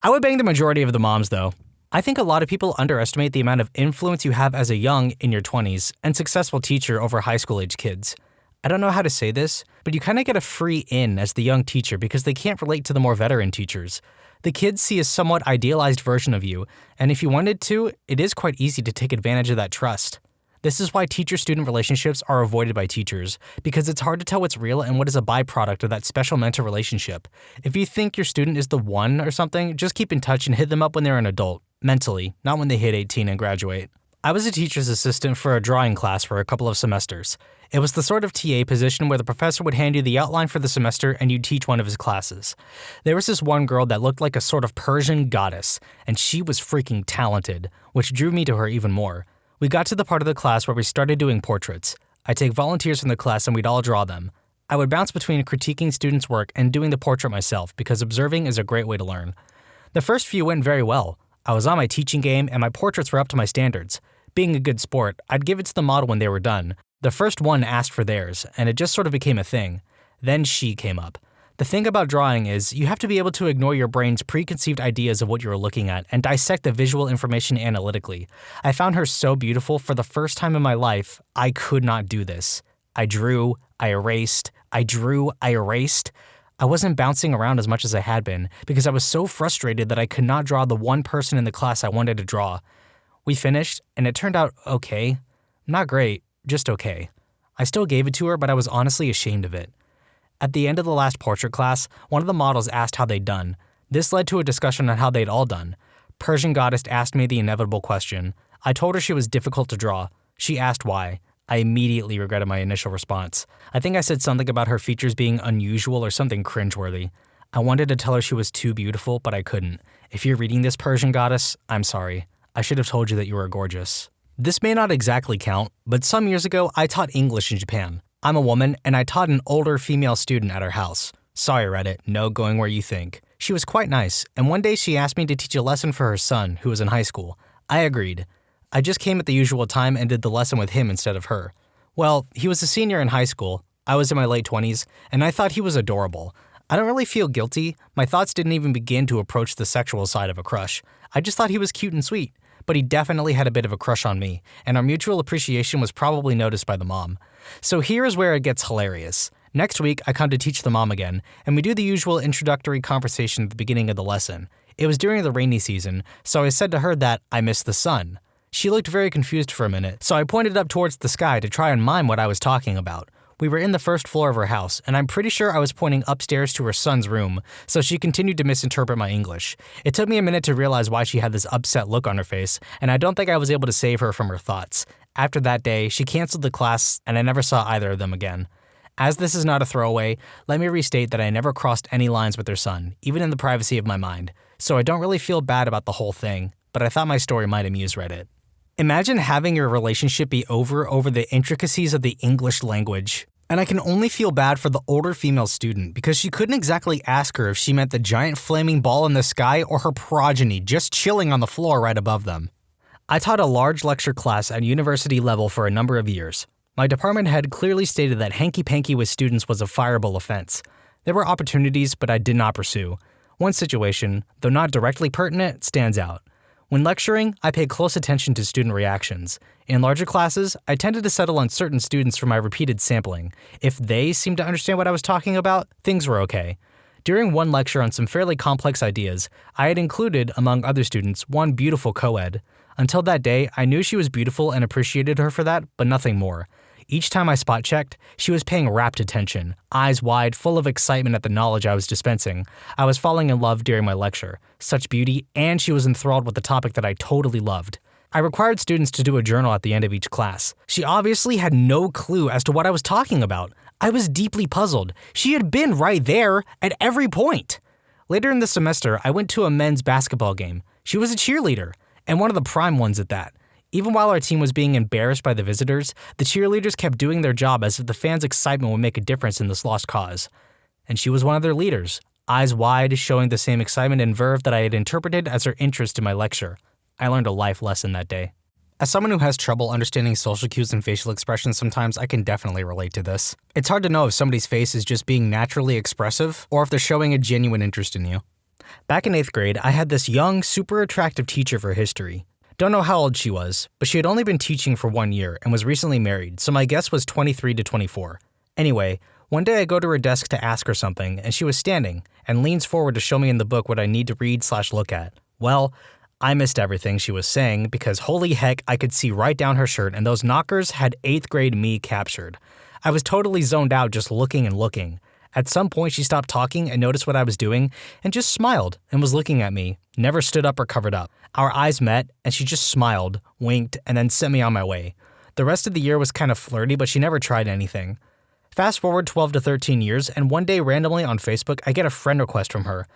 S2: I would bang the majority of the moms, though. I think a lot of people underestimate the amount of influence you have as a young, in your 20s, and successful teacher over high school-age kids. I don't know how to say this, but you kind of get a free in as the young teacher because they can't relate to the more veteran teachers. The kids see a somewhat idealized version of you, and if you wanted to, it is quite easy to take advantage of that trust. This is why teacher-student relationships are avoided by teachers, because it's hard to tell what's real and what is a byproduct of that special mentor relationship. If you think your student is the one or something, just keep in touch and hit them up when they're an adult, mentally, not when they hit 18 and graduate. I was a teacher's assistant for a drawing class for a couple of semesters. It was the sort of TA position where the professor would hand you the outline for the semester and you'd teach one of his classes. There was this one girl that looked like a sort of Persian goddess, and she was freaking talented, which drew me to her even more. We got to the part of the class where we started doing portraits. I'd take volunteers from the class and we'd all draw them. I would bounce between critiquing students' work and doing the portrait myself because observing is a great way to learn. The first few went very well. I was on my teaching game and my portraits were up to my standards. Being a good sport, I'd give it to the model when they were done. The first one asked for theirs, and it just sort of became a thing. Then she came up. The thing about drawing is you have to be able to ignore your brain's preconceived ideas of what you're looking at and dissect the visual information analytically. I found her so beautiful for the first time in my life, I could not do this. I drew, I erased, I drew, I erased. I wasn't bouncing around as much as I had been because I was so frustrated that I could not draw the one person in the class I wanted to draw. We finished, and it turned out okay. Not great, just okay. I still gave it to her, but I was honestly ashamed of it. At the end of the last portrait class, one of the models asked how they'd done. This led to a discussion on how they'd all done. Persian Goddess asked me the inevitable question. I told her she was difficult to draw. She asked why. I immediately regretted my initial response. I think I said something about her features being unusual or something cringeworthy. I wanted to tell her she was too beautiful, but I couldn't. If you're reading this, Persian Goddess, I'm sorry. I should have told you that you were gorgeous. This may not exactly count, but some years ago, I taught English in Japan. I'm a woman, and I taught an older female student at our house. Sorry, Reddit, no going where you think. She was quite nice, and one day she asked me to teach a lesson for her son, who was in high school. I agreed. I just came at the usual time and did the lesson with him instead of her. Well, he was a senior in high school. I was in my late 20s, and I thought he was adorable. I don't really feel guilty. My thoughts didn't even begin to approach the sexual side of a crush. I just thought he was cute and sweet. But he definitely had a bit of a crush on me, and our mutual appreciation was probably noticed by the mom. So here is where it gets hilarious. Next week, I come to teach the mom again, and we do the usual introductory conversation at the beginning of the lesson. It was during the rainy season, so I said to her that I missed the sun. She looked very confused for a minute, so I pointed up towards the sky to try and mime what I was talking about. We were in the first floor of her house, and I'm pretty sure I was pointing upstairs to her son's room, so she continued to misinterpret my English. It took me a minute to realize why she had this upset look on her face, and I don't think I was able to save her from her thoughts. After that day, she canceled the class, and I never saw either of them again. As this is not a throwaway, let me restate that I never crossed any lines with their son, even in the privacy of my mind, so I don't really feel bad about the whole thing, but I thought my story might amuse Reddit. Imagine having your relationship be over the intricacies of the English language. And I can only feel bad for the older female student because she couldn't exactly ask her if she meant the giant flaming ball in the sky or her progeny just chilling on the floor right above them. I taught a large lecture class at university level for a number of years. My department head clearly stated that hanky-panky with students was a fireable offense. There were opportunities, but I did not pursue. One situation, though not directly pertinent, stands out. When lecturing, I paid close attention to student reactions. In larger classes, I tended to settle on certain students for my repeated sampling. If they seemed to understand what I was talking about, things were okay. During one lecture on some fairly complex ideas, I had included, among other students, one beautiful co-ed. Until that day, I knew she was beautiful and appreciated her for that, but nothing more. Each time I spot checked, she was paying rapt attention, eyes wide, full of excitement at the knowledge I was dispensing. I was falling in love during my lecture. Such beauty, and she was enthralled with the topic that I totally loved. I required students to do a journal at the end of each class. She obviously had no clue as to what I was talking about. I was deeply puzzled. She had been right there at every point. Later in the semester, I went to a men's basketball game. She was a cheerleader, and one of the prime ones at that. Even while our team was being embarrassed by the visitors, the cheerleaders kept doing their job as if the fans' excitement would make a difference in this lost cause. And she was one of their leaders, eyes wide, showing the same excitement and verve that I had interpreted as her interest in my lecture. I learned a life lesson that day. As someone who has trouble understanding social cues and facial expressions sometimes, I can definitely relate to this. It's hard to know if somebody's face is just being naturally expressive or if they're showing a genuine interest in you. Back in 8th grade, I had this young, super attractive teacher for history. Don't know how old she was, but she had only been teaching for 1 year and was recently married, so my guess was 23 to 24. Anyway, one day I go to her desk to ask her something, and she was standing and leans forward to show me in the book what I need to read/look at. Well, I missed everything she was saying because holy heck, I could see right down her shirt and those knockers had 8th grade me captured. I was totally zoned out just looking and looking. At some point, she stopped talking and noticed what I was doing and just smiled and was looking at me, never stood up or covered up. Our eyes met and she just smiled, winked, and then sent me on my way. The rest of the year was kind of flirty, but she never tried anything. Fast forward 12 to 13 years, and one day randomly on Facebook, I get a friend request from her.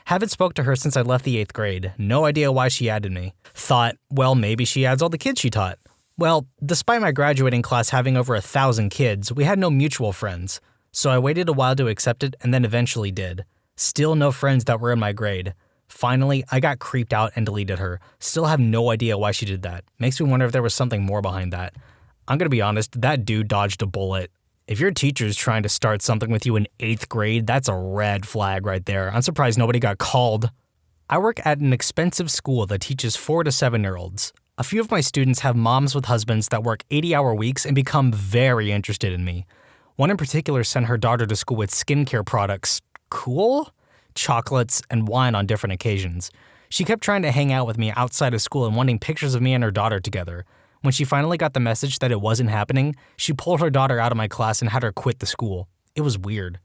S2: Haven't spoke to her since I left the 8th grade. No idea why she added me. Thought, well, maybe she adds all the kids she taught. Well, despite my graduating class having over 1,000 kids, we had no mutual friends. So I waited a while to accept it and then eventually did. Still no friends that were in my grade. Finally, I got creeped out and deleted her. Still have no idea why she did that. Makes me wonder if there was something more behind that. I'm gonna be honest, that dude dodged a bullet. If your teacher's trying to start something with you in 8th grade, that's a red flag right there. I'm surprised nobody got called. I work at an expensive school that teaches 4 to 7-year-olds. A few of my students have moms with husbands that work 80-hour weeks and become very interested in me. One in particular sent her daughter to school with skincare products. Cool? Chocolates, and wine on different occasions. She kept trying to hang out with me outside of school and wanting pictures of me and her daughter together. When she finally got the message that it wasn't happening, she pulled her daughter out of my class and had her quit the school. It was weird.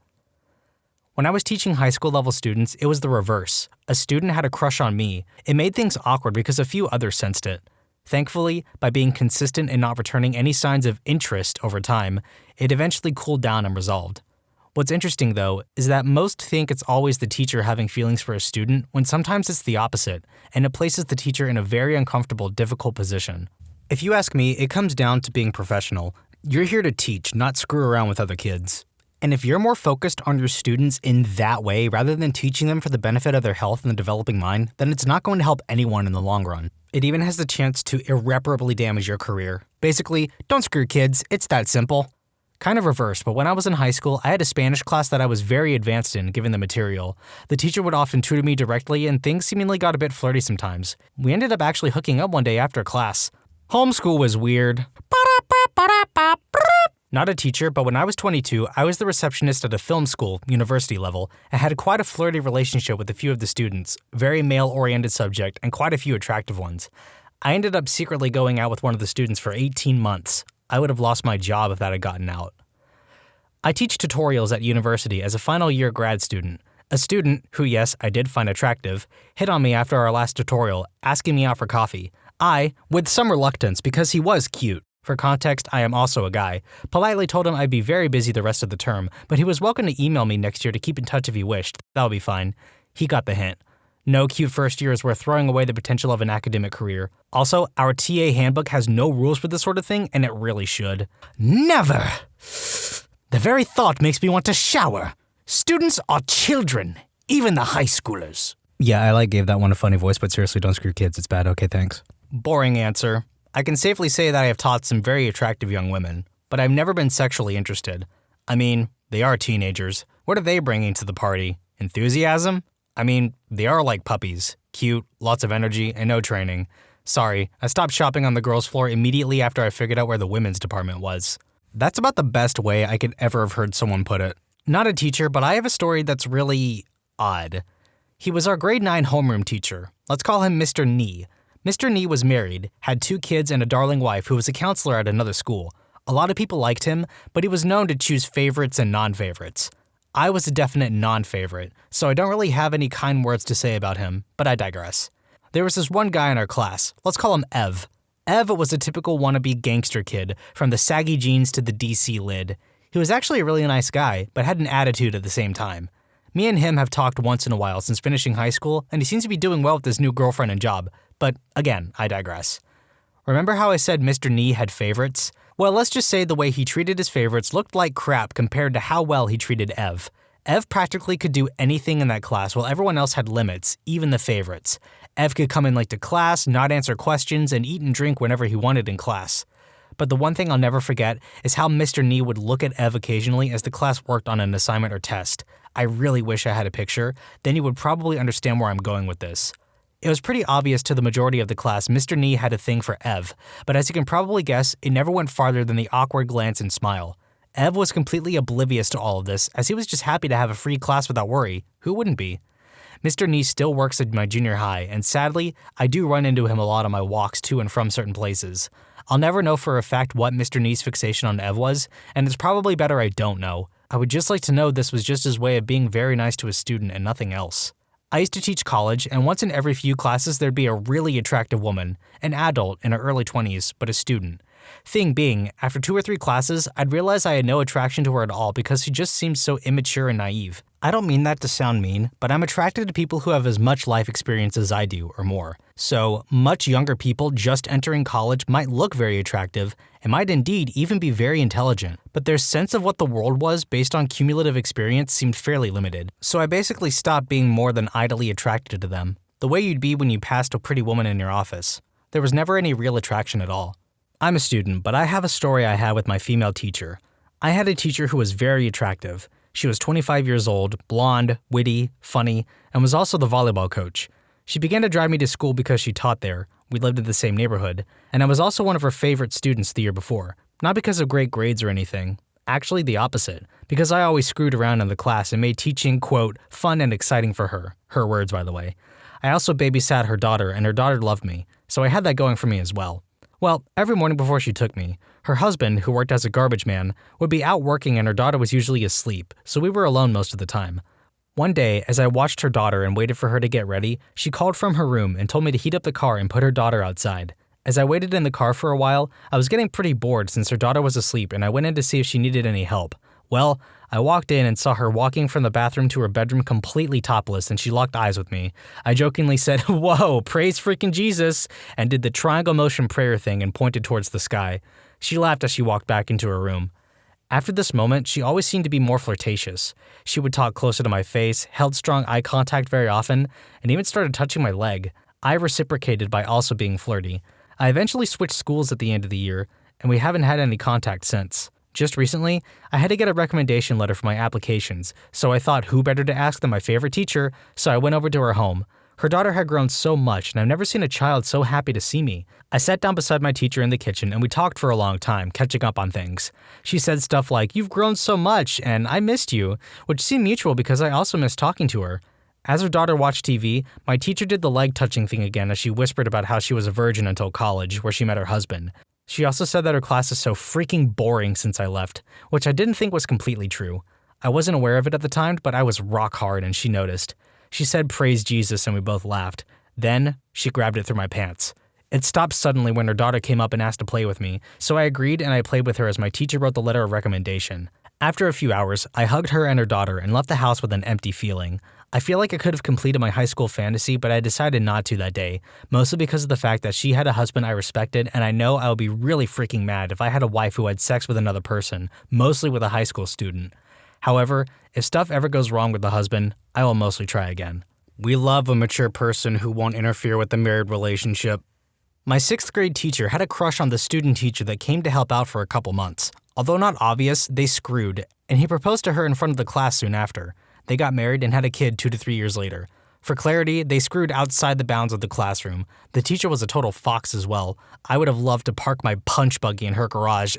S2: When I was teaching high school level students, it was the reverse. A student had a crush on me. It made things awkward because a few others sensed it. Thankfully, by being consistent and not returning any signs of interest over time, it eventually cooled down and resolved. What's interesting, though, is that most think it's always the teacher having feelings for a student, when sometimes it's the opposite, and it places the teacher in a very uncomfortable, difficult position. If you ask me, it comes down to being professional. You're here to teach, not screw around with other kids. And if you're more focused on your students in that way rather than teaching them for the benefit of their health and the developing mind, then it's not going to help anyone in the long run. It even has the chance to irreparably damage your career. Basically, don't screw kids, it's that simple. Kind of reversed, but when I was in high school, I had a Spanish class that I was very advanced in, given the material. The teacher would often tutor me directly, and things seemingly got a bit flirty sometimes. We ended up actually hooking up one day after class. Homeschool was weird. Not a teacher, but when I was 22, I was the receptionist at a film school, university level, and had quite a flirty relationship with a few of the students, very male-oriented subject, and quite a few attractive ones. I ended up secretly going out with one of the students for 18 months. I would have lost my job if that had gotten out. I teach tutorials at university as a final year grad student. A student, who yes, I did find attractive, hit on me after our last tutorial, asking me out for coffee. I, with some reluctance because he was cute, for context, I am also a guy, politely told him I'd be very busy the rest of the term, but he was welcome to email me next year to keep in touch if he wished. That'll be fine. He got the hint. No cute first year is worth throwing away the potential of an academic career. Also, our TA handbook has no rules for this sort of thing, and it really should. Never! The very thought makes me want to shower. Students are children, even the high schoolers. Yeah, I gave that one a funny voice, but seriously, don't screw kids. It's bad. Okay, thanks. Boring answer. I can safely say that I have taught some very attractive young women, but I've never been sexually interested. I mean, they are teenagers. What are they bringing to the party? Enthusiasm? I mean, they are like puppies. Cute, lots of energy, and no training. Sorry, I stopped shopping on the girls' floor immediately after I figured out where the women's department was. That's about the best way I could ever have heard someone put it. Not a teacher, but I have a story that's really odd. He was our grade 9 homeroom teacher. Let's call him Mr. Nee. Mr. Nee was married, had 2 kids and a darling wife who was a counselor at another school. A lot of people liked him, but he was known to choose favorites and non-favorites. I was a definite non-favorite, so I don't really have any kind words to say about him, but I digress. There was this one guy in our class, let's call him Ev. Ev was a typical wannabe gangster kid, from the saggy jeans to the DC lid. He was actually a really nice guy, but had an attitude at the same time. Me and him have talked once in a while since finishing high school, and he seems to be doing well with his new girlfriend and job. But again, I digress. Remember how I said Mr. Nee had favorites? Well, let's just say the way he treated his favorites looked like crap compared to how well he treated Ev. Ev practically could do anything in that class while everyone else had limits, even the favorites. Ev could come in late to class, not answer questions, and eat and drink whenever he wanted in class. But the one thing I'll never forget is how Mr. Nee would look at Ev occasionally as the class worked on an assignment or test. I really wish I had a picture, then you would probably understand where I'm going with this. It was pretty obvious to the majority of the class Mr. Nee had a thing for Ev, but as you can probably guess, it never went farther than the awkward glance and smile. Ev was completely oblivious to all of this, as he was just happy to have a free class without worry. Who wouldn't be? Mr. Nee still works at my junior high, and sadly, I do run into him a lot on my walks to and from certain places. I'll never know for a fact what Mr. Nee's fixation on Ev was, and it's probably better I don't know. I would just like to know this was just his way of being very nice to his student and nothing else. I used to teach college, and once in every few classes there'd be a really attractive woman, an adult in her early 20s, but a student. Thing being, after 2 or 3 classes, I'd realize I had no attraction to her at all because she just seemed so immature and naive. I don't mean that to sound mean, but I'm attracted to people who have as much life experience as I do, or more. So, much younger people just entering college might look very attractive, and might indeed even be very intelligent, but their sense of what the world was based on cumulative experience seemed fairly limited. So I basically stopped being more than idly attracted to them, the way you'd be when you passed a pretty woman in your office. There was never any real attraction at all. I'm a student, but I have a story I had with my female teacher. I had a teacher who was very attractive. She was 25 years old, blonde, witty, funny, and was also the volleyball coach. She began to drive me to school because she taught there. We lived in the same neighborhood, and I was also one of her favorite students the year before. Not because of great grades or anything. Actually, the opposite. Because I always screwed around in the class and made teaching, quote, fun and exciting for her. Her words, by the way. I also babysat her daughter, and her daughter loved me, so I had that going for me as well. Well, every morning before she took me, her husband, who worked as a garbage man, would be out working and her daughter was usually asleep, so we were alone most of the time. One day, as I watched her daughter and waited for her to get ready, she called from her room and told me to heat up the car and put her daughter outside. As I waited in the car for a while, I was getting pretty bored since her daughter was asleep and I went in to see if she needed any help. Well, I walked in and saw her walking from the bathroom to her bedroom completely topless and she locked eyes with me. I jokingly said, "Whoa, praise freaking Jesus," and did the triangle motion prayer thing and pointed towards the sky. She laughed as she walked back into her room. After this moment, she always seemed to be more flirtatious. She would talk closer to my face, held strong eye contact very often, and even started touching my leg. I reciprocated by also being flirty. I eventually switched schools at the end of the year, and we haven't had any contact since. Just recently, I had to get a recommendation letter for my applications, so I thought who better to ask than my favorite teacher, so I went over to her home. Her daughter had grown so much, and I've never seen a child so happy to see me. I sat down beside my teacher in the kitchen, and we talked for a long time, catching up on things. She said stuff like, "You've grown so much, and I missed you," which seemed mutual because I also missed talking to her. As her daughter watched TV, my teacher did the leg-touching thing again as she whispered about how she was a virgin until college, where she met her husband. She also said that her class is so freaking boring since I left, which I didn't think was completely true. I wasn't aware of it at the time, but I was rock hard and she noticed. She said praise Jesus and we both laughed. Then, she grabbed it through my pants. It stopped suddenly when her daughter came up and asked to play with me, so I agreed and I played with her as my teacher wrote the letter of recommendation. After a few hours, I hugged her and her daughter and left the house with an empty feeling. I feel like I could have completed my high school fantasy, but I decided not to that day, mostly because of the fact that she had a husband I respected, and I know I would be really freaking mad if I had a wife who had sex with another person, mostly with a high school student. However, if stuff ever goes wrong with the husband, I will mostly try again. We love a mature person who won't interfere with the married relationship. My 6th grade teacher had a crush on the student teacher that came to help out for a couple months. Although not obvious, they screwed, and he proposed to her in front of the class soon after. They got married and had a kid 2 to 3 years later. For clarity, they screwed outside the bounds of the classroom. The teacher was a total fox as well. I would have loved to park my punch buggy in her garage.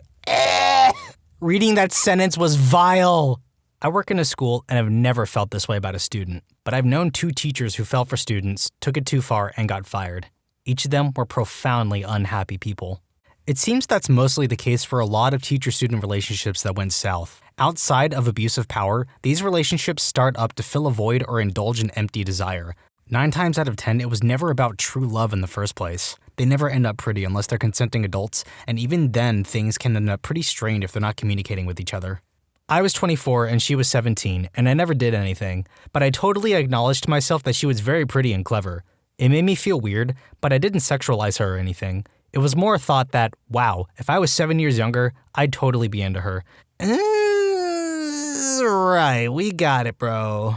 S2: Reading that sentence was vile. I work in a school and have never felt this way about a student, but I've known 2 teachers who fell for students, took it too far, and got fired. Each of them were profoundly unhappy people. It seems that's mostly the case for a lot of teacher-student relationships that went south. Outside of abuse of power, these relationships start up to fill a void or indulge an empty desire. 9 times out of 10, it was never about true love in the first place. They never end up pretty unless they're consenting adults, and even then, things can end up pretty strained if they're not communicating with each other. I was 24 and she was 17, and I never did anything, but I totally acknowledged to myself that she was very pretty and clever. It made me feel weird, but I didn't sexualize her or anything. It was more a thought that, wow, if I was 7 years younger, I'd totally be into her. Right, we got it, bro.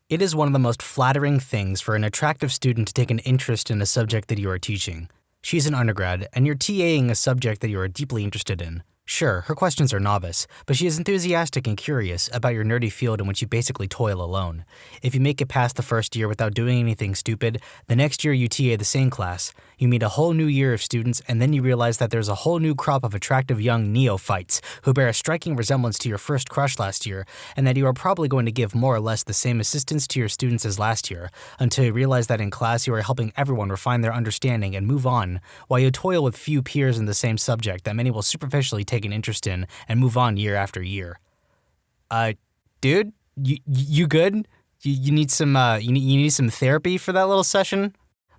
S2: It is one of the most flattering things for an attractive student to take an interest in a subject that you are teaching. She's an undergrad, and you're TAing a subject that you are deeply interested in. Sure, her questions are novice, but she is enthusiastic and curious about your nerdy field in which you basically toil alone. If you make it past the first year without doing anything stupid, the next year you TA the same class, you meet a whole new year of students, and then you realize that there's a whole new crop of attractive young neophytes who bear a striking resemblance to your first crush last year, and that you are probably going to give more or less the same assistance to your students as last year, until you realize that in class you are helping everyone refine their understanding and move on, while you toil with few peers in the same subject that many will superficially take an interest in and move on year after year. Dude, you good? You need some you need some therapy for that little session?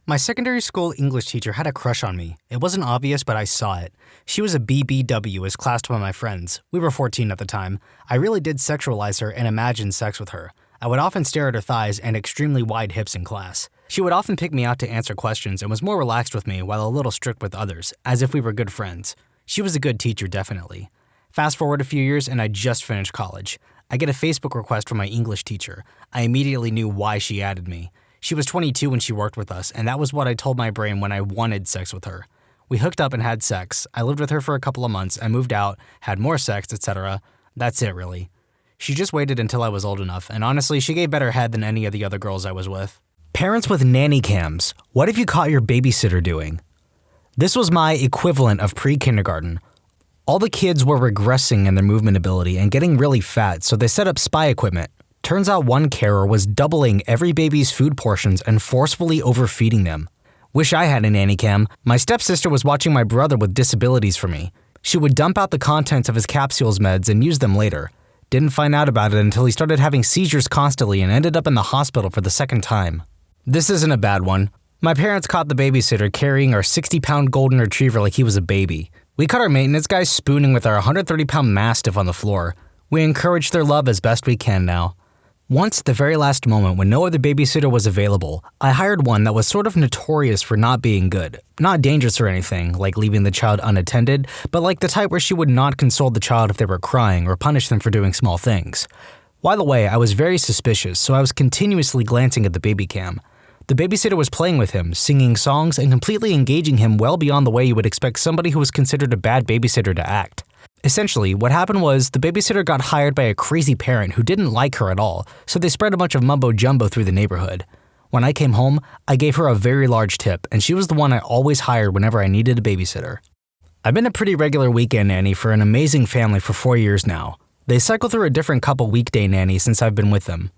S2: My secondary school English teacher had a crush on me. It wasn't obvious, but I saw it. She was a BBW as classed by my friends. We were 14 at the time. I really did sexualize her and imagine sex with her. I would often stare at her thighs and extremely wide hips in class. She would often pick me out to answer questions and was more relaxed with me while a little strict with others, as if we were good friends. She was a good teacher, definitely. Fast forward a few years and I just finished college. I get a Facebook request from my English teacher. I immediately knew why she added me. She was 22 when she worked with us, and that was what I told my brain when I wanted sex with her. We hooked up and had sex. I lived with her for a couple of months. I moved out, had more sex, etc. That's it, really. She just waited until I was old enough, and honestly, she gave better head than any of the other girls I was with. Parents with nanny cams. What have you caught your babysitter doing? This was my equivalent of pre-kindergarten. All the kids were regressing in their movement ability and getting really fat, so they set up spy equipment. Turns out one carer was doubling every baby's food portions and forcefully overfeeding them. Wish I had a nanny cam. My stepsister was watching my brother with disabilities for me. She would dump out the contents of his capsules meds and use them later. Didn't find out about it until he started having seizures constantly and ended up in the hospital for the second time. This isn't a bad one. My parents caught the babysitter carrying our 60-pound golden retriever like he was a baby. We caught our maintenance guy spooning with our 130-pound mastiff on the floor. We encourage their love as best we can now. Once, at the very last moment when no other babysitter was available, I hired one that was sort of notorious for not being good. Not dangerous or anything, like leaving the child unattended, but like the type where she would not console the child if they were crying or punish them for doing small things. By the way, I was very suspicious, so I was continuously glancing at the baby cam. The babysitter was playing with him, singing songs, and completely engaging him well beyond the way you would expect somebody who was considered a bad babysitter to act. Essentially, what happened was the babysitter got hired by a crazy parent who didn't like her at all, so they spread a bunch of mumbo-jumbo through the neighborhood. When I came home, I gave her a very large tip, and she was the one I always hired whenever I needed a babysitter. I've been a pretty regular weekend nanny for an amazing family for 4 years now. They cycle through a different couple weekday nannies since I've been with them.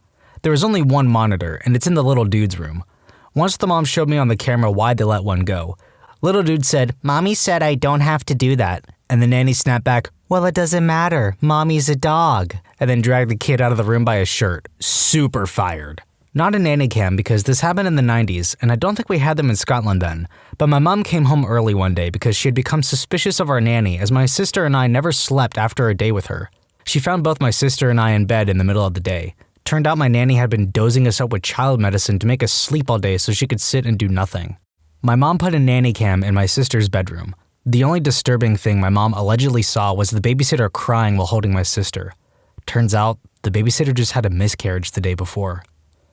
S2: There is only one monitor, and it's in the little dude's room. Once the mom showed me on the camera why they let one go. Little dude said, "Mommy said I don't have to do that." And the nanny snapped back, "Well, it doesn't matter. Mommy's a dog." And then dragged the kid out of the room by his shirt. Super fired. Not a nanny cam because this happened in the 90s, and I don't think we had them in Scotland then. But my mom came home early one day because she had become suspicious of our nanny as my sister and I never slept after a day with her. She found both my sister and I in bed in the middle of the day. Turned out my nanny had been dosing us up with child medicine to make us sleep all day so she could sit and do nothing. My mom put a nanny cam in my sister's bedroom. The only disturbing thing my mom allegedly saw was the babysitter crying while holding my sister. Turns out, the babysitter just had a miscarriage the day before.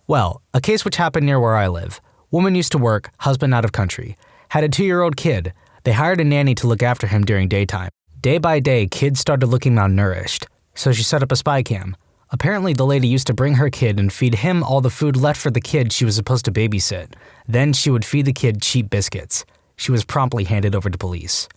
S2: Well, a case which happened near where I live. Woman used to work, husband out of country. Had a 2-year-old kid. They hired a nanny to look after him during daytime. Day by day, kids started looking malnourished. So she set up a spy cam. Apparently, the lady used to bring her kid and feed him all the food left for the kid she was supposed to babysit. Then she would feed the kid cheap biscuits. She was promptly handed over to police.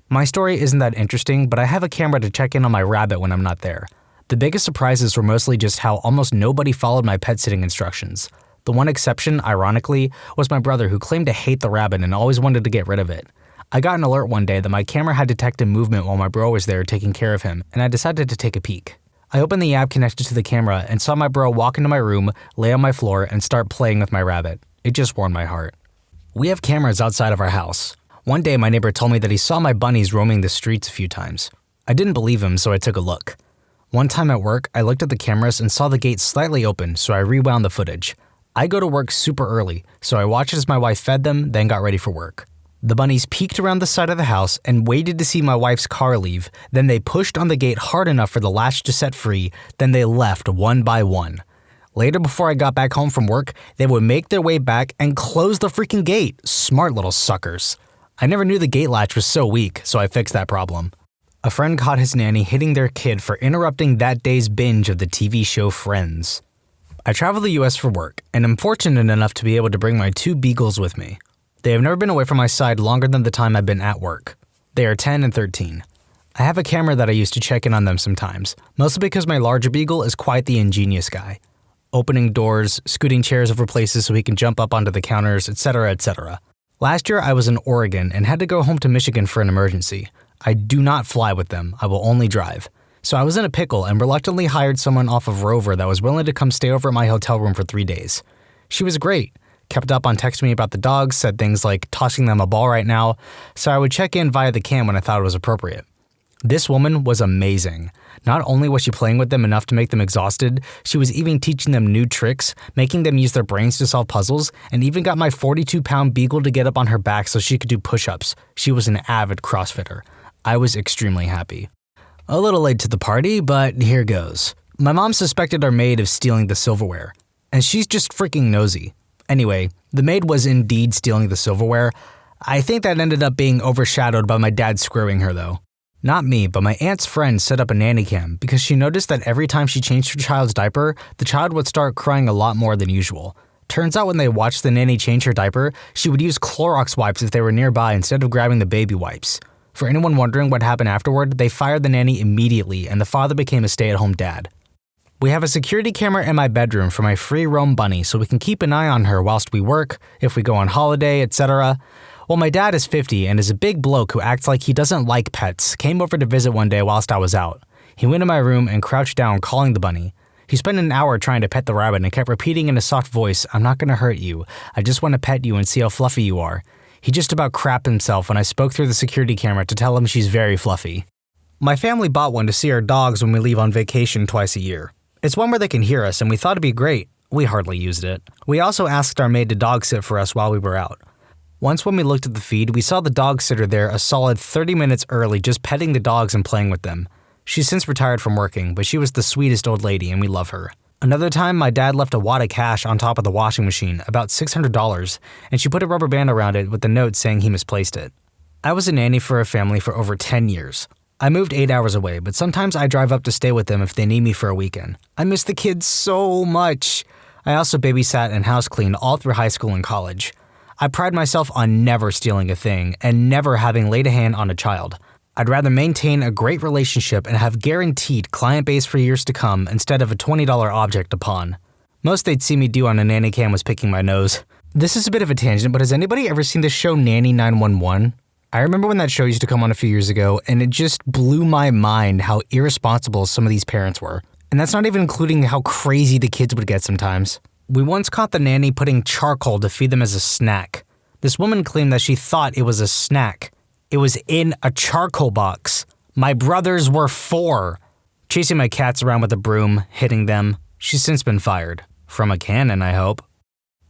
S2: My story isn't that interesting, but I have a camera to check in on my rabbit when I'm not there. The biggest surprises were mostly just how almost nobody followed my pet sitting instructions. The one exception, ironically, was my brother who claimed to hate the rabbit and always wanted to get rid of it. I got an alert one day that my camera had detected movement while my bro was there taking care of him, and I decided to take a peek. I opened the app connected to the camera and saw my bro walk into my room, lay on my floor, and start playing with my rabbit. It just warmed my heart. We have cameras outside of our house. One day, my neighbor told me that he saw my bunnies roaming the streets a few times. I didn't believe him, so I took a look. One time at work, I looked at the cameras and saw the gate slightly open, so I rewound the footage. I go to work super early, so I watched as my wife fed them, then got ready for work. The bunnies peeked around the side of the house and waited to see my wife's car leave, then they pushed on the gate hard enough for the latch to set free, then they left one by one. Later, before I got back home from work, they would make their way back and close the freaking gate. Smart little suckers. I never knew the gate latch was so weak, so I fixed that problem. A friend caught his nanny hitting their kid for interrupting that day's binge of the TV show Friends. I travel the US for work, and am fortunate enough to be able to bring my 2 beagles with me. They have never been away from my side longer than the time I've been at work. They are 10 and 13. I have a camera that I use to check in on them sometimes, mostly because my larger beagle is quite the ingenious guy. Opening doors, scooting chairs over places so he can jump up onto the counters, etc., etc. Last year I was in Oregon and had to go home to Michigan for an emergency. I do not fly with them, I will only drive. So I was in a pickle and reluctantly hired someone off of Rover that was willing to come stay over at my hotel room for 3 days. She was great, kept up on texting me about the dogs, said things like tossing them a ball right now, so I would check in via the cam when I thought it was appropriate. This woman was amazing. Not only was she playing with them enough to make them exhausted, she was even teaching them new tricks, making them use their brains to solve puzzles, and even got my 42-pound beagle to get up on her back so she could do push-ups. She was an avid CrossFitter. I was extremely happy. A little late to the party, but here goes. My mom suspected our maid of stealing the silverware, and she's just freaking nosy. Anyway, the maid was indeed stealing the silverware. I think that ended up being overshadowed by my dad screwing her though. Not me, but my aunt's friend set up a nanny cam because she noticed that every time she changed her child's diaper, the child would start crying a lot more than usual. Turns out when they watched the nanny change her diaper, she would use Clorox wipes if they were nearby instead of grabbing the baby wipes. For anyone wondering what happened afterward, they fired the nanny immediately and the father became a stay-at-home dad. We have a security camera in my bedroom for my free roam bunny so we can keep an eye on her whilst we work, if we go on holiday, etc. Well, my dad is 50 and is a big bloke who acts like he doesn't like pets, came over to visit one day whilst I was out. He went in my room and crouched down calling the bunny. He spent an hour trying to pet the rabbit and kept repeating in a soft voice, "I'm not gonna hurt you. I just want to pet you and see how fluffy you are." He just about crapped himself when I spoke through the security camera to tell him she's very fluffy. My family bought one to see our dogs when we leave on vacation twice a year. It's one where they can hear us and we thought it'd be great. We hardly used it. We also asked our maid to dog sit for us while we were out. Once when we looked at the feed, we saw the dog sitter there a solid 30 minutes early just petting the dogs and playing with them. She's since retired from working, but she was the sweetest old lady and we love her. Another time, my dad left a wad of cash on top of the washing machine, about $600, and she put a rubber band around it with a note saying he misplaced it. I was a nanny for a family for over 10 years. I moved 8 hours away, but sometimes I drive up to stay with them if they need me for a weekend. I miss the kids so much. I also babysat and house cleaned all through high school and college. I pride myself on never stealing a thing and never having laid a hand on a child. I'd rather maintain a great relationship and have guaranteed client base for years to come instead of a $20 object to pawn. Most they'd see me do on a nanny cam was picking my nose. This is a bit of a tangent, but has anybody ever seen the show Nanny 911? I remember when that show used to come on a few years ago, and it just blew my mind how irresponsible some of these parents were. And that's not even including how crazy the kids would get sometimes. We once caught the nanny putting charcoal to feed them as a snack. This woman claimed that she thought it was a snack. It was in a charcoal box. My brothers were 4. Chasing my cats around with a broom, hitting them. She's since been fired. From a cannon, I hope.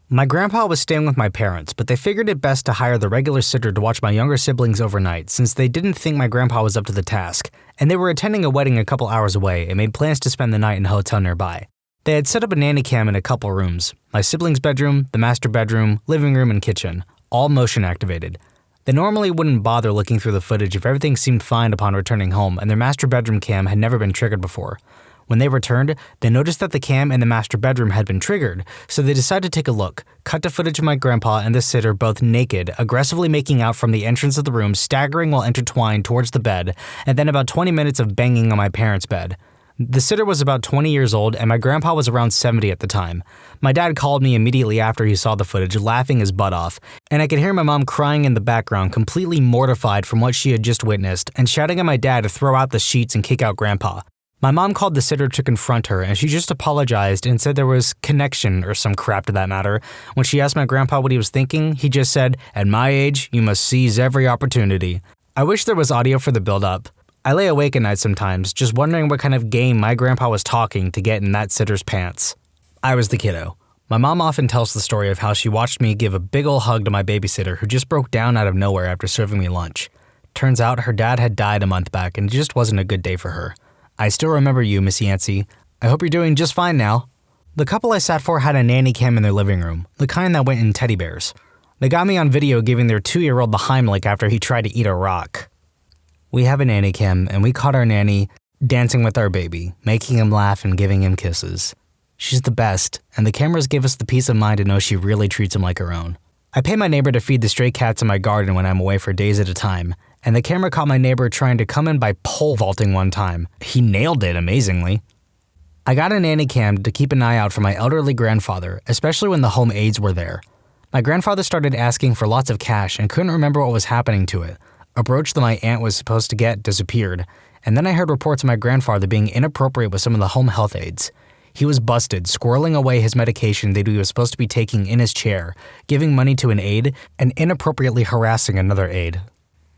S2: My grandpa was staying with my parents, but they figured it best to hire the regular sitter to watch my younger siblings overnight since they didn't think my grandpa was up to the task, and they were attending a wedding a couple hours away and made plans to spend the night in a hotel nearby. They had set up a nanny cam in a couple rooms, my siblings' bedroom, the master bedroom, living room, and kitchen, all motion activated. They normally wouldn't bother looking through the footage if everything seemed fine upon returning home and their master bedroom cam had never been triggered before. When they returned, they noticed that the cam in the master bedroom had been triggered, so they decided to take a look, cut to footage of my grandpa and the sitter both naked, aggressively making out from the entrance of the room, staggering while intertwined towards the bed, and then about 20 minutes of banging on my parents' bed. The sitter was about 20 years old and my grandpa was around 70 at the time. My dad called me immediately after he saw the footage, laughing his butt off, and I could hear my mom crying in the background, completely mortified from what she had just witnessed, and shouting at my dad to throw out the sheets and kick out grandpa. My mom called the sitter to confront her and she just apologized and said there was connection or some crap to that matter. When she asked my grandpa what he was thinking, he just said, "At my age, you must seize every opportunity." I wish there was audio for the build-up. I lay awake at night sometimes, just wondering what kind of game my grandpa was talking to get in that sitter's pants. I was the kiddo. My mom often tells the story of how she watched me give a big ol' hug to my babysitter who just broke down out of nowhere after serving me lunch. Turns out her dad had died a month back and it just wasn't a good day for her. I still remember you, Miss Yancey. I hope you're doing just fine now. The couple I sat for had a nanny cam in their living room, the kind that went in teddy bears. They got me on video giving their 2-year-old the Heimlich after he tried to eat a rock. We have a nanny cam, and we caught our nanny dancing with our baby, making him laugh and giving him kisses. She's the best, and the cameras give us the peace of mind to know she really treats him like her own. I pay my neighbor to feed the stray cats in my garden when I'm away for days at a time, and the camera caught my neighbor trying to come in by pole vaulting one time. He nailed it amazingly. I got a nanny cam to keep an eye out for my elderly grandfather, especially when the home aides were there. My grandfather started asking for lots of cash and couldn't remember what was happening to it. A brooch that my aunt was supposed to get disappeared, and then I heard reports of my grandfather being inappropriate with some of the home health aides. He was busted, squirreling away his medication that he was supposed to be taking in his chair, giving money to an aide, and inappropriately harassing another aide.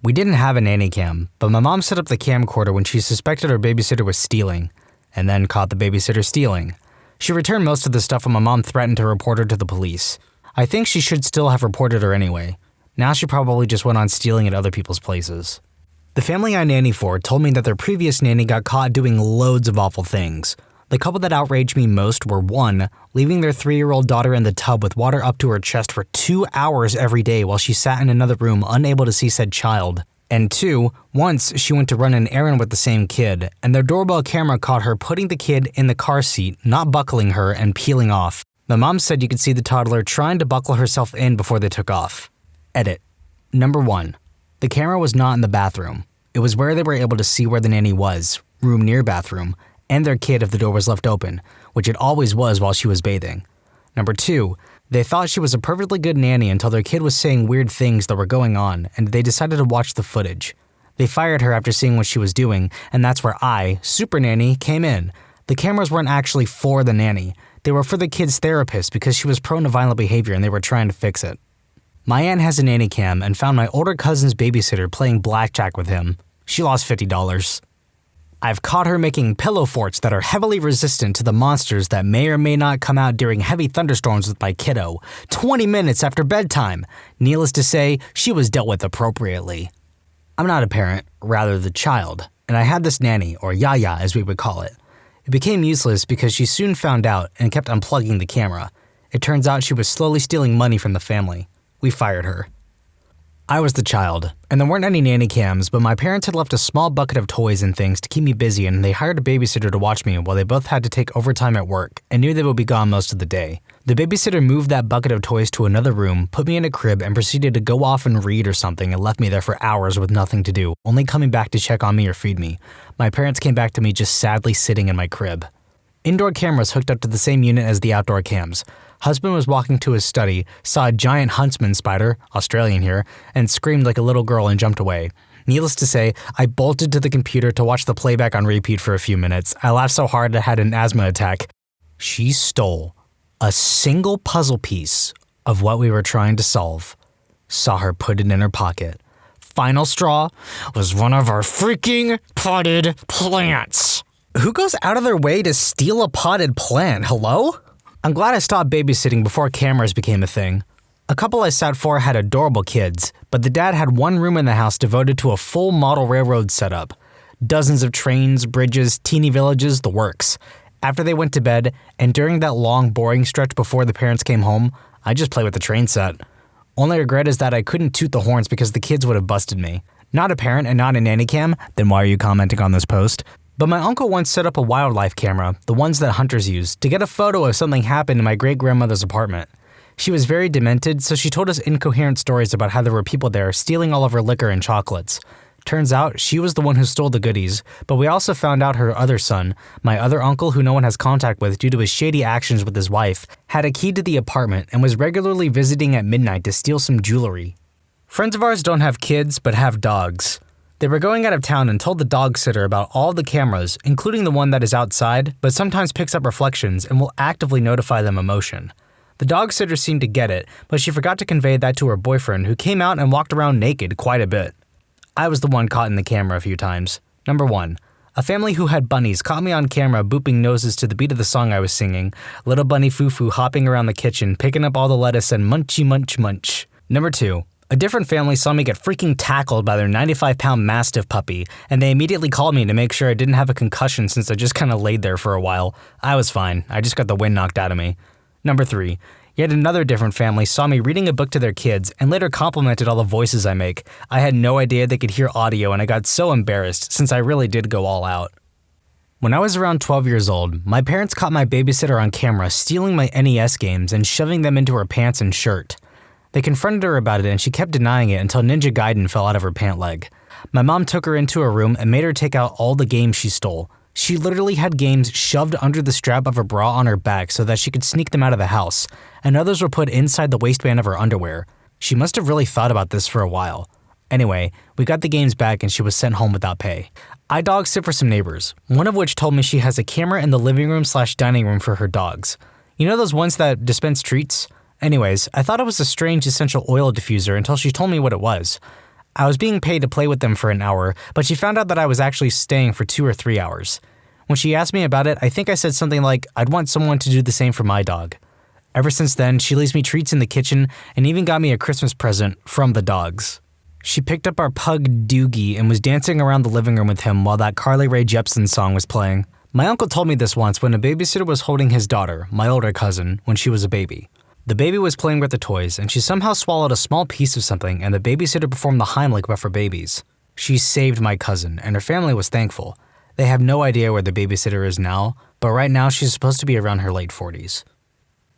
S2: We didn't have a nanny cam, but my mom set up the camcorder when she suspected her babysitter was stealing, and then caught the babysitter stealing. She returned most of the stuff when my mom threatened to report her to the police. I think she should still have reported her anyway. Now she probably just went on stealing at other people's places. The family I nanny for told me that their previous nanny got caught doing loads of awful things. The couple that outraged me most were 1, leaving their 3-year-old daughter in the tub with water up to her chest for 2 hours every day while she sat in another room unable to see said child. And 2, once she went to run an errand with the same kid, and their doorbell camera caught her putting the kid in the car seat, not buckling her, and peeling off. My mom said you could see the toddler trying to buckle herself in before they took off. Edit. Number 1. The camera was not in the bathroom. It was where they were able to see where the nanny was, room near bathroom, and their kid if the door was left open, which it always was while she was bathing. Number 2, they thought she was a perfectly good nanny until their kid was saying weird things that were going on, and they decided to watch the footage. They fired her after seeing what she was doing, and that's where I, Super Nanny, came in. The cameras weren't actually for the nanny. They were for the kid's therapist because she was prone to violent behavior and they were trying to fix it. My aunt has a nanny cam and found my older cousin's babysitter playing blackjack with him. She lost $50. I've caught her making pillow forts that are heavily resistant to the monsters that may or may not come out during heavy thunderstorms with my kiddo, 20 minutes after bedtime. Needless to say, she was dealt with appropriately. I'm not a parent, rather the child, and I had this nanny, or Yaya as we would call it. It became useless because she soon found out and kept unplugging the camera. It turns out she was slowly stealing money from the family. We fired her. I was the child, and there weren't any nanny cams, but my parents had left a small bucket of toys and things to keep me busy, and they hired a babysitter to watch me while they both had to take overtime at work and knew they would be gone most of the day. The babysitter moved that bucket of toys to another room, put me in a crib, and proceeded to go off and read or something and left me there for hours with nothing to do, only coming back to check on me or feed me. My parents came back to me just sadly sitting in my crib. Indoor cameras hooked up to the same unit as the outdoor cams. Husband was walking to his study, saw a giant huntsman spider, Australian here, and screamed like a little girl and jumped away. Needless to say, I bolted to the computer to watch the playback on repeat for a few minutes. I laughed so hard I had an asthma attack. She stole a single puzzle piece of what we were trying to solve. Saw her put it in her pocket. Final straw was one of our freaking potted plants. Who goes out of their way to steal a potted plant? Hello? I'm glad I stopped babysitting before cameras became a thing. A couple I sat for had adorable kids, but the dad had one room in the house devoted to a full model railroad setup. Dozens of trains, bridges, teeny villages, the works. After they went to bed, and during that long, boring stretch before the parents came home, I just played with the train set. Only regret is that I couldn't toot the horns because the kids would have busted me. Not a parent and not a nanny cam, then why are you commenting on this post? But my uncle once set up a wildlife camera, the ones that hunters use, to get a photo of something happened in my great-grandmother's apartment. She was very demented, so she told us incoherent stories about how there were people there stealing all of her liquor and chocolates. Turns out, she was the one who stole the goodies, but we also found out her other son, my other uncle who no one has contact with due to his shady actions with his wife, had a key to the apartment and was regularly visiting at midnight to steal some jewelry. Friends of ours don't have kids, but have dogs. They were going out of town and told the dog sitter about all the cameras, including the one that is outside, but sometimes picks up reflections and will actively notify them of motion. The dog sitter seemed to get it, but she forgot to convey that to her boyfriend, who came out and walked around naked quite a bit. I was the one caught in the camera a few times. Number 1. A family who had bunnies caught me on camera booping noses to the beat of the song I was singing, little bunny foo-foo hopping around the kitchen, picking up all the lettuce and munchy munch munch. Number 2. A different family saw me get freaking tackled by their 95-pound Mastiff puppy, and they immediately called me to make sure I didn't have a concussion since I just kinda laid there for a while. I was fine, I just got the wind knocked out of me. Number 3. Yet another different family saw me reading a book to their kids and later complimented all the voices I make. I had no idea they could hear audio and I got so embarrassed since I really did go all out. When I was around 12 years old, my parents caught my babysitter on camera stealing my NES games and shoving them into her pants and shirt. They confronted her about it and she kept denying it until Ninja Gaiden fell out of her pant leg. My mom took her into her room and made her take out all the games she stole. She literally had games shoved under the strap of her bra on her back so that she could sneak them out of the house, and others were put inside the waistband of her underwear. She must have really thought about this for a while. Anyway, we got the games back and she was sent home without pay. I dog sit for some neighbors, one of which told me she has a camera in the living room/dining room for her dogs. You know those ones that dispense treats? Anyways, I thought it was a strange essential oil diffuser until she told me what it was. I was being paid to play with them for an hour, but she found out that I was actually staying for 2 or 3 hours. When she asked me about it, I think I said something like, I'd want someone to do the same for my dog. Ever since then, she leaves me treats in the kitchen and even got me a Christmas present from the dogs. She picked up our pug Doogie and was dancing around the living room with him while that Carly Rae Jepsen song was playing. My uncle told me this once when a babysitter was holding his daughter, my older cousin, when she was a baby. The baby was playing with the toys and she somehow swallowed a small piece of something and the babysitter performed the Heimlich but for babies. She saved my cousin and her family was thankful. They have no idea where the babysitter is now, but right now she's supposed to be around her late 40s.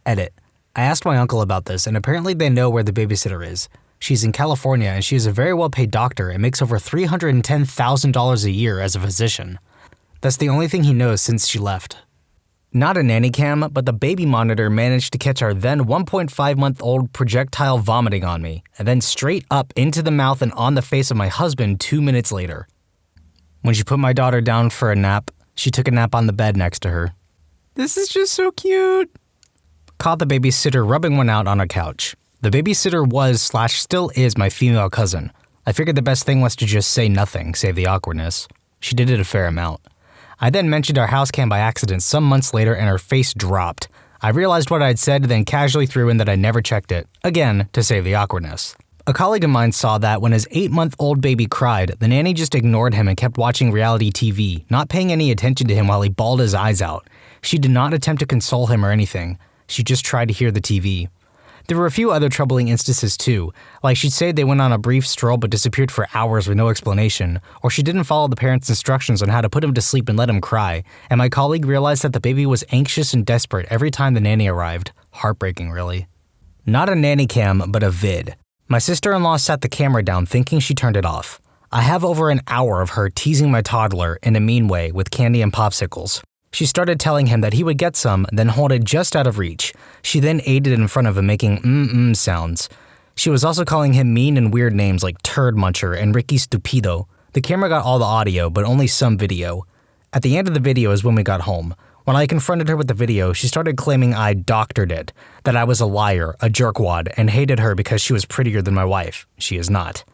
S2: Edit. I asked my uncle about this and apparently they know where the babysitter is. She's in California and she is a very well-paid doctor and makes over $310,000 a year as a physician. That's the only thing he knows since she left. Not a nanny cam, but the baby monitor managed to catch our then 1.5-month-old projectile vomiting on me, and then straight up into the mouth and on the face of my husband 2 minutes later. When she put my daughter down for a nap, she took a nap on the bed next to her. This is just so cute. Caught the babysitter rubbing one out on a couch. The babysitter was/still is my female cousin. I figured the best thing was to just say nothing, save the awkwardness. She did it a fair amount. I then mentioned our house cam by accident some months later and her face dropped. I realized what I'd said, then casually threw in that I never checked it, again, to save the awkwardness. A colleague of mine saw that when his 8-month-old baby cried, the nanny just ignored him and kept watching reality TV, not paying any attention to him while he bawled his eyes out. She did not attempt to console him or anything. She just tried to hear the TV. There were a few other troubling instances too, like she'd say they went on a brief stroll but disappeared for hours with no explanation, or she didn't follow the parents' instructions on how to put him to sleep and let him cry, and my colleague realized that the baby was anxious and desperate every time the nanny arrived. Heartbreaking, really. Not a nanny cam, but a vid. My sister-in-law sat the camera down thinking she turned it off. I have over an hour of her teasing my toddler in a mean way with candy and popsicles. She started telling him that he would get some, then hold it just out of reach. She then ate it in front of him, making sounds. She was also calling him mean and weird names like Turd Muncher and Ricky Stupido. The camera got all the audio, but only some video. At the end of the video is when we got home. When I confronted her with the video, she started claiming I doctored it, that I was a liar, a jerkwad, and hated her because she was prettier than my wife. She is not.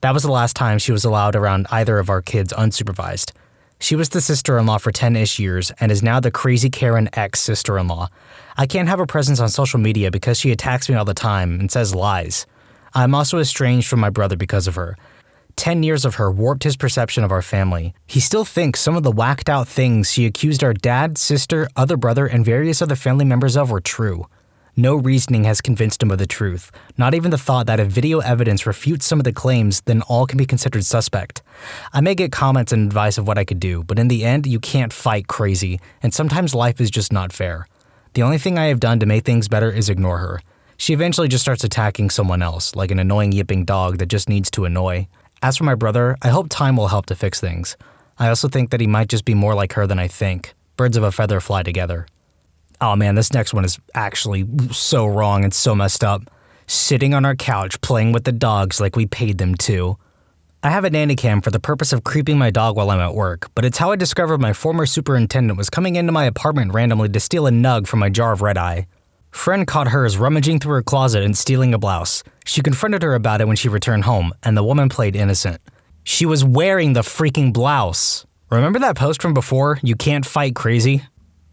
S2: That was the last time she was allowed around either of our kids unsupervised. She was the sister-in-law for 10-ish years and is now the crazy Karen ex-sister-in-law. I can't have her presence on social media because she attacks me all the time and says lies. I'm also estranged from my brother because of her. 10 years of her warped his perception of our family. He still thinks some of the whacked-out things she accused our dad, sister, other brother, and various other family members of were true. No reasoning has convinced him of the truth, not even the thought that if video evidence refutes some of the claims, then all can be considered suspect. I may get comments and advice of what I could do, but in the end, you can't fight crazy, and sometimes life is just not fair. The only thing I have done to make things better is ignore her. She eventually just starts attacking someone else, like an annoying yipping dog that just needs to annoy. As for my brother, I hope time will help to fix things. I also think that he might just be more like her than I think. Birds of a feather fly together. Oh man, this next one is actually so wrong and so messed up. Sitting on our couch playing with the dogs like we paid them to. I have a nanny cam for the purpose of creeping my dog while I'm at work, but it's how I discovered my former superintendent was coming into my apartment randomly to steal a nug from my jar of red eye. Friend caught hers rummaging through her closet and stealing a blouse. She confronted her about it when she returned home, and the woman played innocent. She was wearing the freaking blouse. Remember that post from before, you can't fight crazy?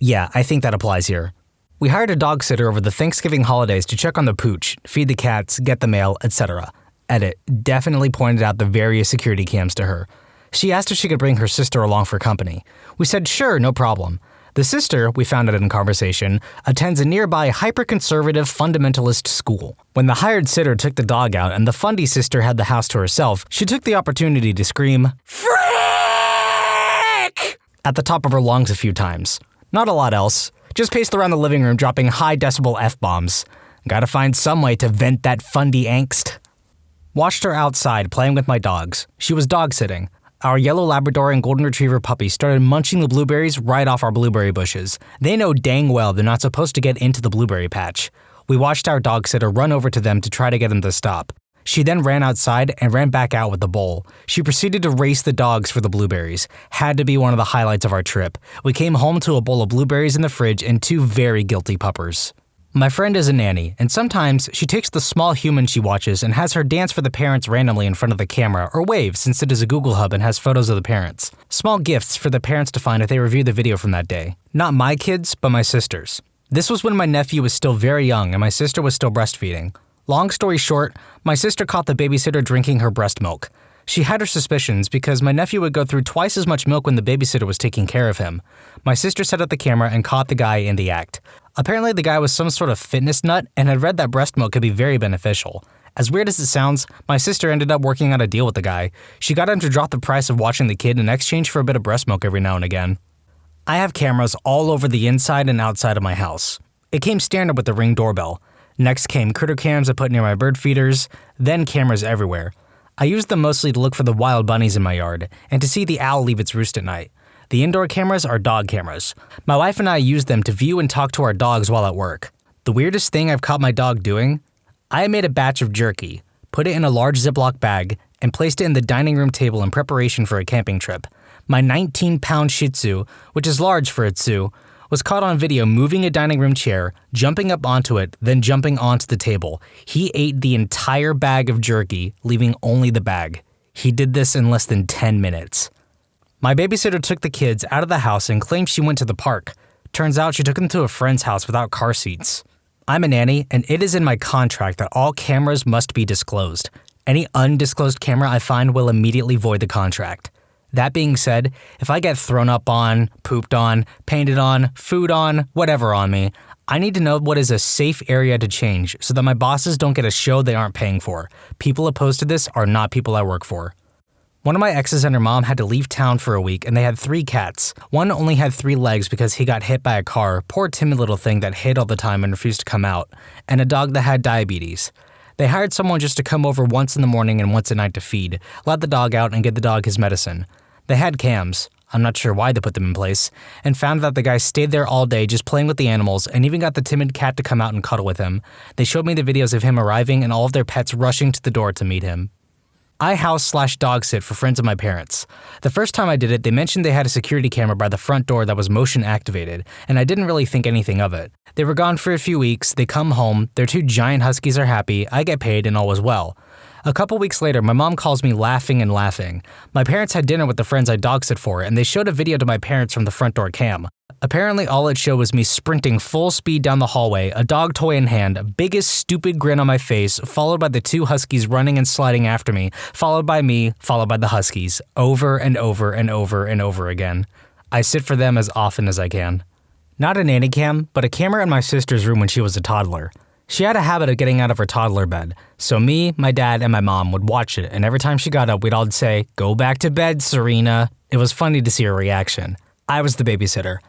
S2: Yeah, I think that applies here. We hired a dog sitter over the Thanksgiving holidays to check on the pooch, feed the cats, get the mail, etc. Edit, definitely pointed out the various security cams to her. She asked if she could bring her sister along for company. We said sure, no problem. The sister, we found out in conversation, attends a nearby hyper-conservative fundamentalist school. When the hired sitter took the dog out and the fundy sister had the house to herself, she took the opportunity to scream, "Frick!" at the top of her lungs a few times. Not a lot else. Just paced around the living room dropping high-decibel F-bombs. Gotta find some way to vent that fundy angst. Watched her outside playing with my dogs. She was dog-sitting. Our yellow Labrador and golden retriever puppy started munching the blueberries right off our blueberry bushes. They know dang well they're not supposed to get into the blueberry patch. We watched our dog sitter run over to them to try to get them to stop. She then ran outside and ran back out with the bowl. She proceeded to race the dogs for the blueberries. Had to be one of the highlights of our trip. We came home to a bowl of blueberries in the fridge and 2 very guilty puppers. My friend is a nanny, and sometimes she takes the small human she watches and has her dance for the parents randomly in front of the camera or wave since it is a Google Hub and has photos of the parents. Small gifts for the parents to find if they review the video from that day. Not my kids, but my sister's. This was when my nephew was still very young and my sister was still breastfeeding. Long story short, my sister caught the babysitter drinking her breast milk. She had her suspicions because my nephew would go through twice as much milk when the babysitter was taking care of him. My sister set up the camera and caught the guy in the act. Apparently the guy was some sort of fitness nut and had read that breast milk could be very beneficial. As weird as it sounds, my sister ended up working out a deal with the guy. She got him to drop the price of watching the kid in exchange for a bit of breast milk every now and again. I have cameras all over the inside and outside of my house. It came standard with the Ring doorbell. Next came critter cams I put near my bird feeders, then cameras everywhere. I used them mostly to look for the wild bunnies in my yard and to see the owl leave its roost at night. The indoor cameras are dog cameras. My wife and I use them to view and talk to our dogs while at work. The weirdest thing I've caught my dog doing? I made a batch of jerky, put it in a large Ziploc bag, and placed it in the dining room table in preparation for a camping trip. My 19-pound Shih Tzu, which is large for a Tzu, was caught on video moving a dining room chair, jumping up onto it, then jumping onto the table. He ate the entire bag of jerky, leaving only the bag. He did this in less than 10 minutes. My babysitter took the kids out of the house and claimed she went to the park. Turns out she took them to a friend's house without car seats. I'm a nanny, and it is in my contract that all cameras must be disclosed. Any undisclosed camera I find will immediately void the contract. That being said, if I get thrown up on, pooped on, painted on, food on, whatever on me, I need to know what is a safe area to change so that my bosses don't get a show they aren't paying for. People opposed to this are not people I work for. One of my exes and her mom had to leave town for a week and they had 3 cats. One only had 3 legs because he got hit by a car, poor timid little thing that hid all the time and refused to come out, and a dog that had diabetes. They hired someone just to come over once in the morning and once at night to feed, let the dog out and give the dog his medicine. They had cams, I'm not sure why they put them in place, and found that the guy stayed there all day just playing with the animals and even got the timid cat to come out and cuddle with him. They showed me the videos of him arriving and all of their pets rushing to the door to meet him. I house/dog sit for friends of my parents. The first time I did it, they mentioned they had a security camera by the front door that was motion activated, and I didn't really think anything of it. They were gone for a few weeks, they come home, their 2 giant huskies are happy, I get paid, and all was well. A couple weeks later, my mom calls me laughing and laughing. My parents had dinner with the friends I dog sit for, and they showed a video to my parents from the front door cam. Apparently, all it showed was me sprinting full speed down the hallway, a dog toy in hand, biggest stupid grin on my face, followed by the 2 huskies running and sliding after me, followed by me, followed by the huskies, over and over and over and over again. I sit for them as often as I can. Not a nanny cam, but a camera in my sister's room when she was a toddler. She had a habit of getting out of her toddler bed, so me, my dad, and my mom would watch it, and every time she got up, we'd all say, "Go back to bed, Serena." It was funny to see her reaction. I was the babysitter.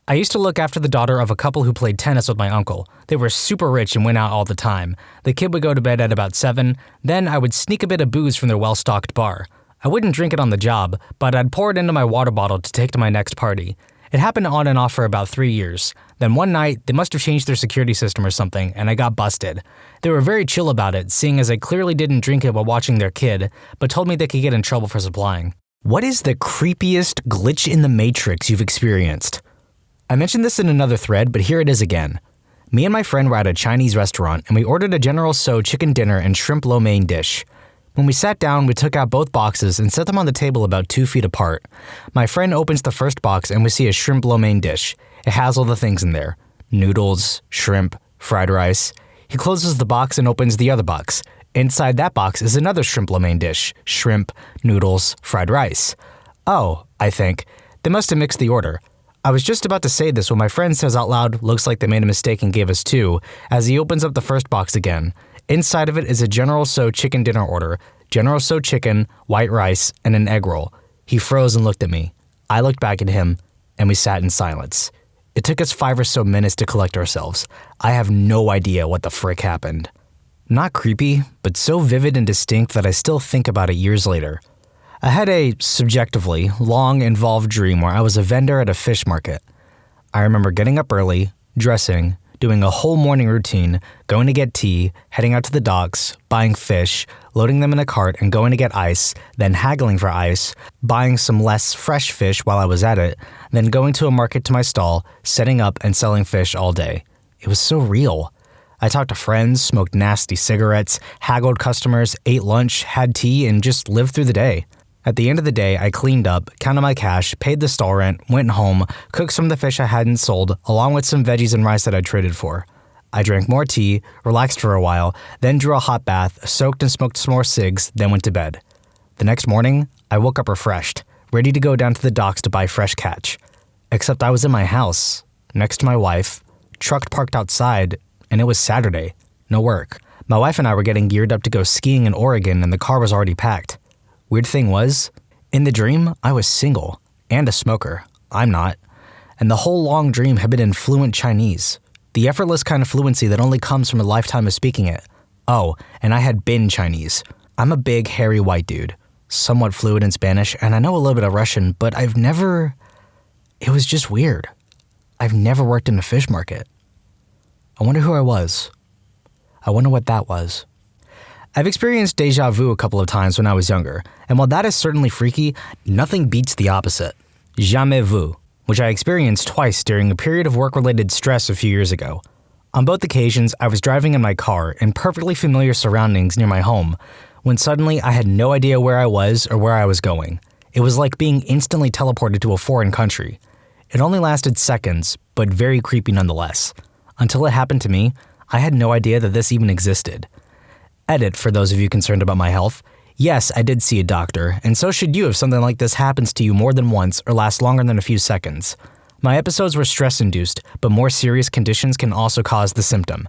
S2: I used to look after the daughter of a couple who played tennis with my uncle. They were super rich and went out all the time. The kid would go to bed at about 7, then I would sneak a bit of booze from their well-stocked bar. I wouldn't drink it on the job, but I'd pour it into my water bottle to take to my next party. It happened on and off for about 3 years. Then one night, they must have changed their security system or something, and I got busted. They were very chill about it, seeing as I clearly didn't drink it while watching their kid, but told me they could get in trouble for supplying. What is the creepiest glitch in the Matrix you've experienced? I mentioned this in another thread, but here it is again. Me and my friend were at a Chinese restaurant, and we ordered a General Tso chicken dinner and shrimp lo mein dish. When we sat down, we took out both boxes and set them on the table about 2 feet apart. My friend opens the first box and we see a shrimp lo mein dish. It has all the things in there. Noodles, shrimp, fried rice. He closes the box and opens the other box. Inside that box is another shrimp lo mein dish. Shrimp, noodles, fried rice. Oh, I think. They must have mixed the order. I was just about to say this when my friend says out loud, "Looks like they made a mistake and gave us 2, as he opens up the first box again. Inside of it is a General Tso chicken dinner order, General Tso chicken, white rice, and an egg roll. He froze and looked at me. I looked back at him, and we sat in silence. It took us 5 or so minutes to collect ourselves. I have no idea what the frick happened. Not creepy, but so vivid and distinct that I still think about it years later. I had a, subjectively, long, involved dream where I was a vendor at a fish market. I remember getting up early, dressing, doing a whole morning routine, going to get tea, heading out to the docks, buying fish, loading them in a cart and going to get ice, then haggling for ice, buying some less fresh fish while I was at it, then going to a market to my stall, setting up and selling fish all day. It was so real. I talked to friends, smoked nasty cigarettes, haggled customers, ate lunch, had tea, and just lived through the day. At the end of the day, I cleaned up, counted my cash, paid the stall rent, went home, cooked some of the fish I hadn't sold, along with some veggies and rice that I traded for. I drank more tea, relaxed for a while, then drew a hot bath, soaked and smoked some more cigs, then went to bed. The next morning, I woke up refreshed, ready to go down to the docks to buy fresh catch. Except I was in my house, next to my wife, truck parked outside, and it was Saturday. No work. My wife and I were getting geared up to go skiing in Oregon and the car was already packed. Weird thing was, in the dream, I was single and a smoker. I'm not. And the whole long dream had been in fluent Chinese. The effortless kind of fluency that only comes from a lifetime of speaking it. Oh, and I had been Chinese. I'm a big, hairy white dude, somewhat fluent in Spanish, and I know a little bit of Russian, but it was just weird. I've never worked in a fish market. I wonder who I was. I wonder what that was. I've experienced deja vu a couple of times when I was younger, and while that is certainly freaky, nothing beats the opposite. Jamais vu, which I experienced twice during a period of work-related stress a few years ago. On both occasions, I was driving in my car in perfectly familiar surroundings near my home, when suddenly I had no idea where I was or where I was going. It was like being instantly teleported to a foreign country. It only lasted seconds, but very creepy nonetheless. Until it happened to me, I had no idea that this even existed. Edit, for those of you concerned about my health. Yes, I did see a doctor, and so should you if something like this happens to you more than once or lasts longer than a few seconds. My episodes were stress-induced, but more serious conditions can also cause the symptom.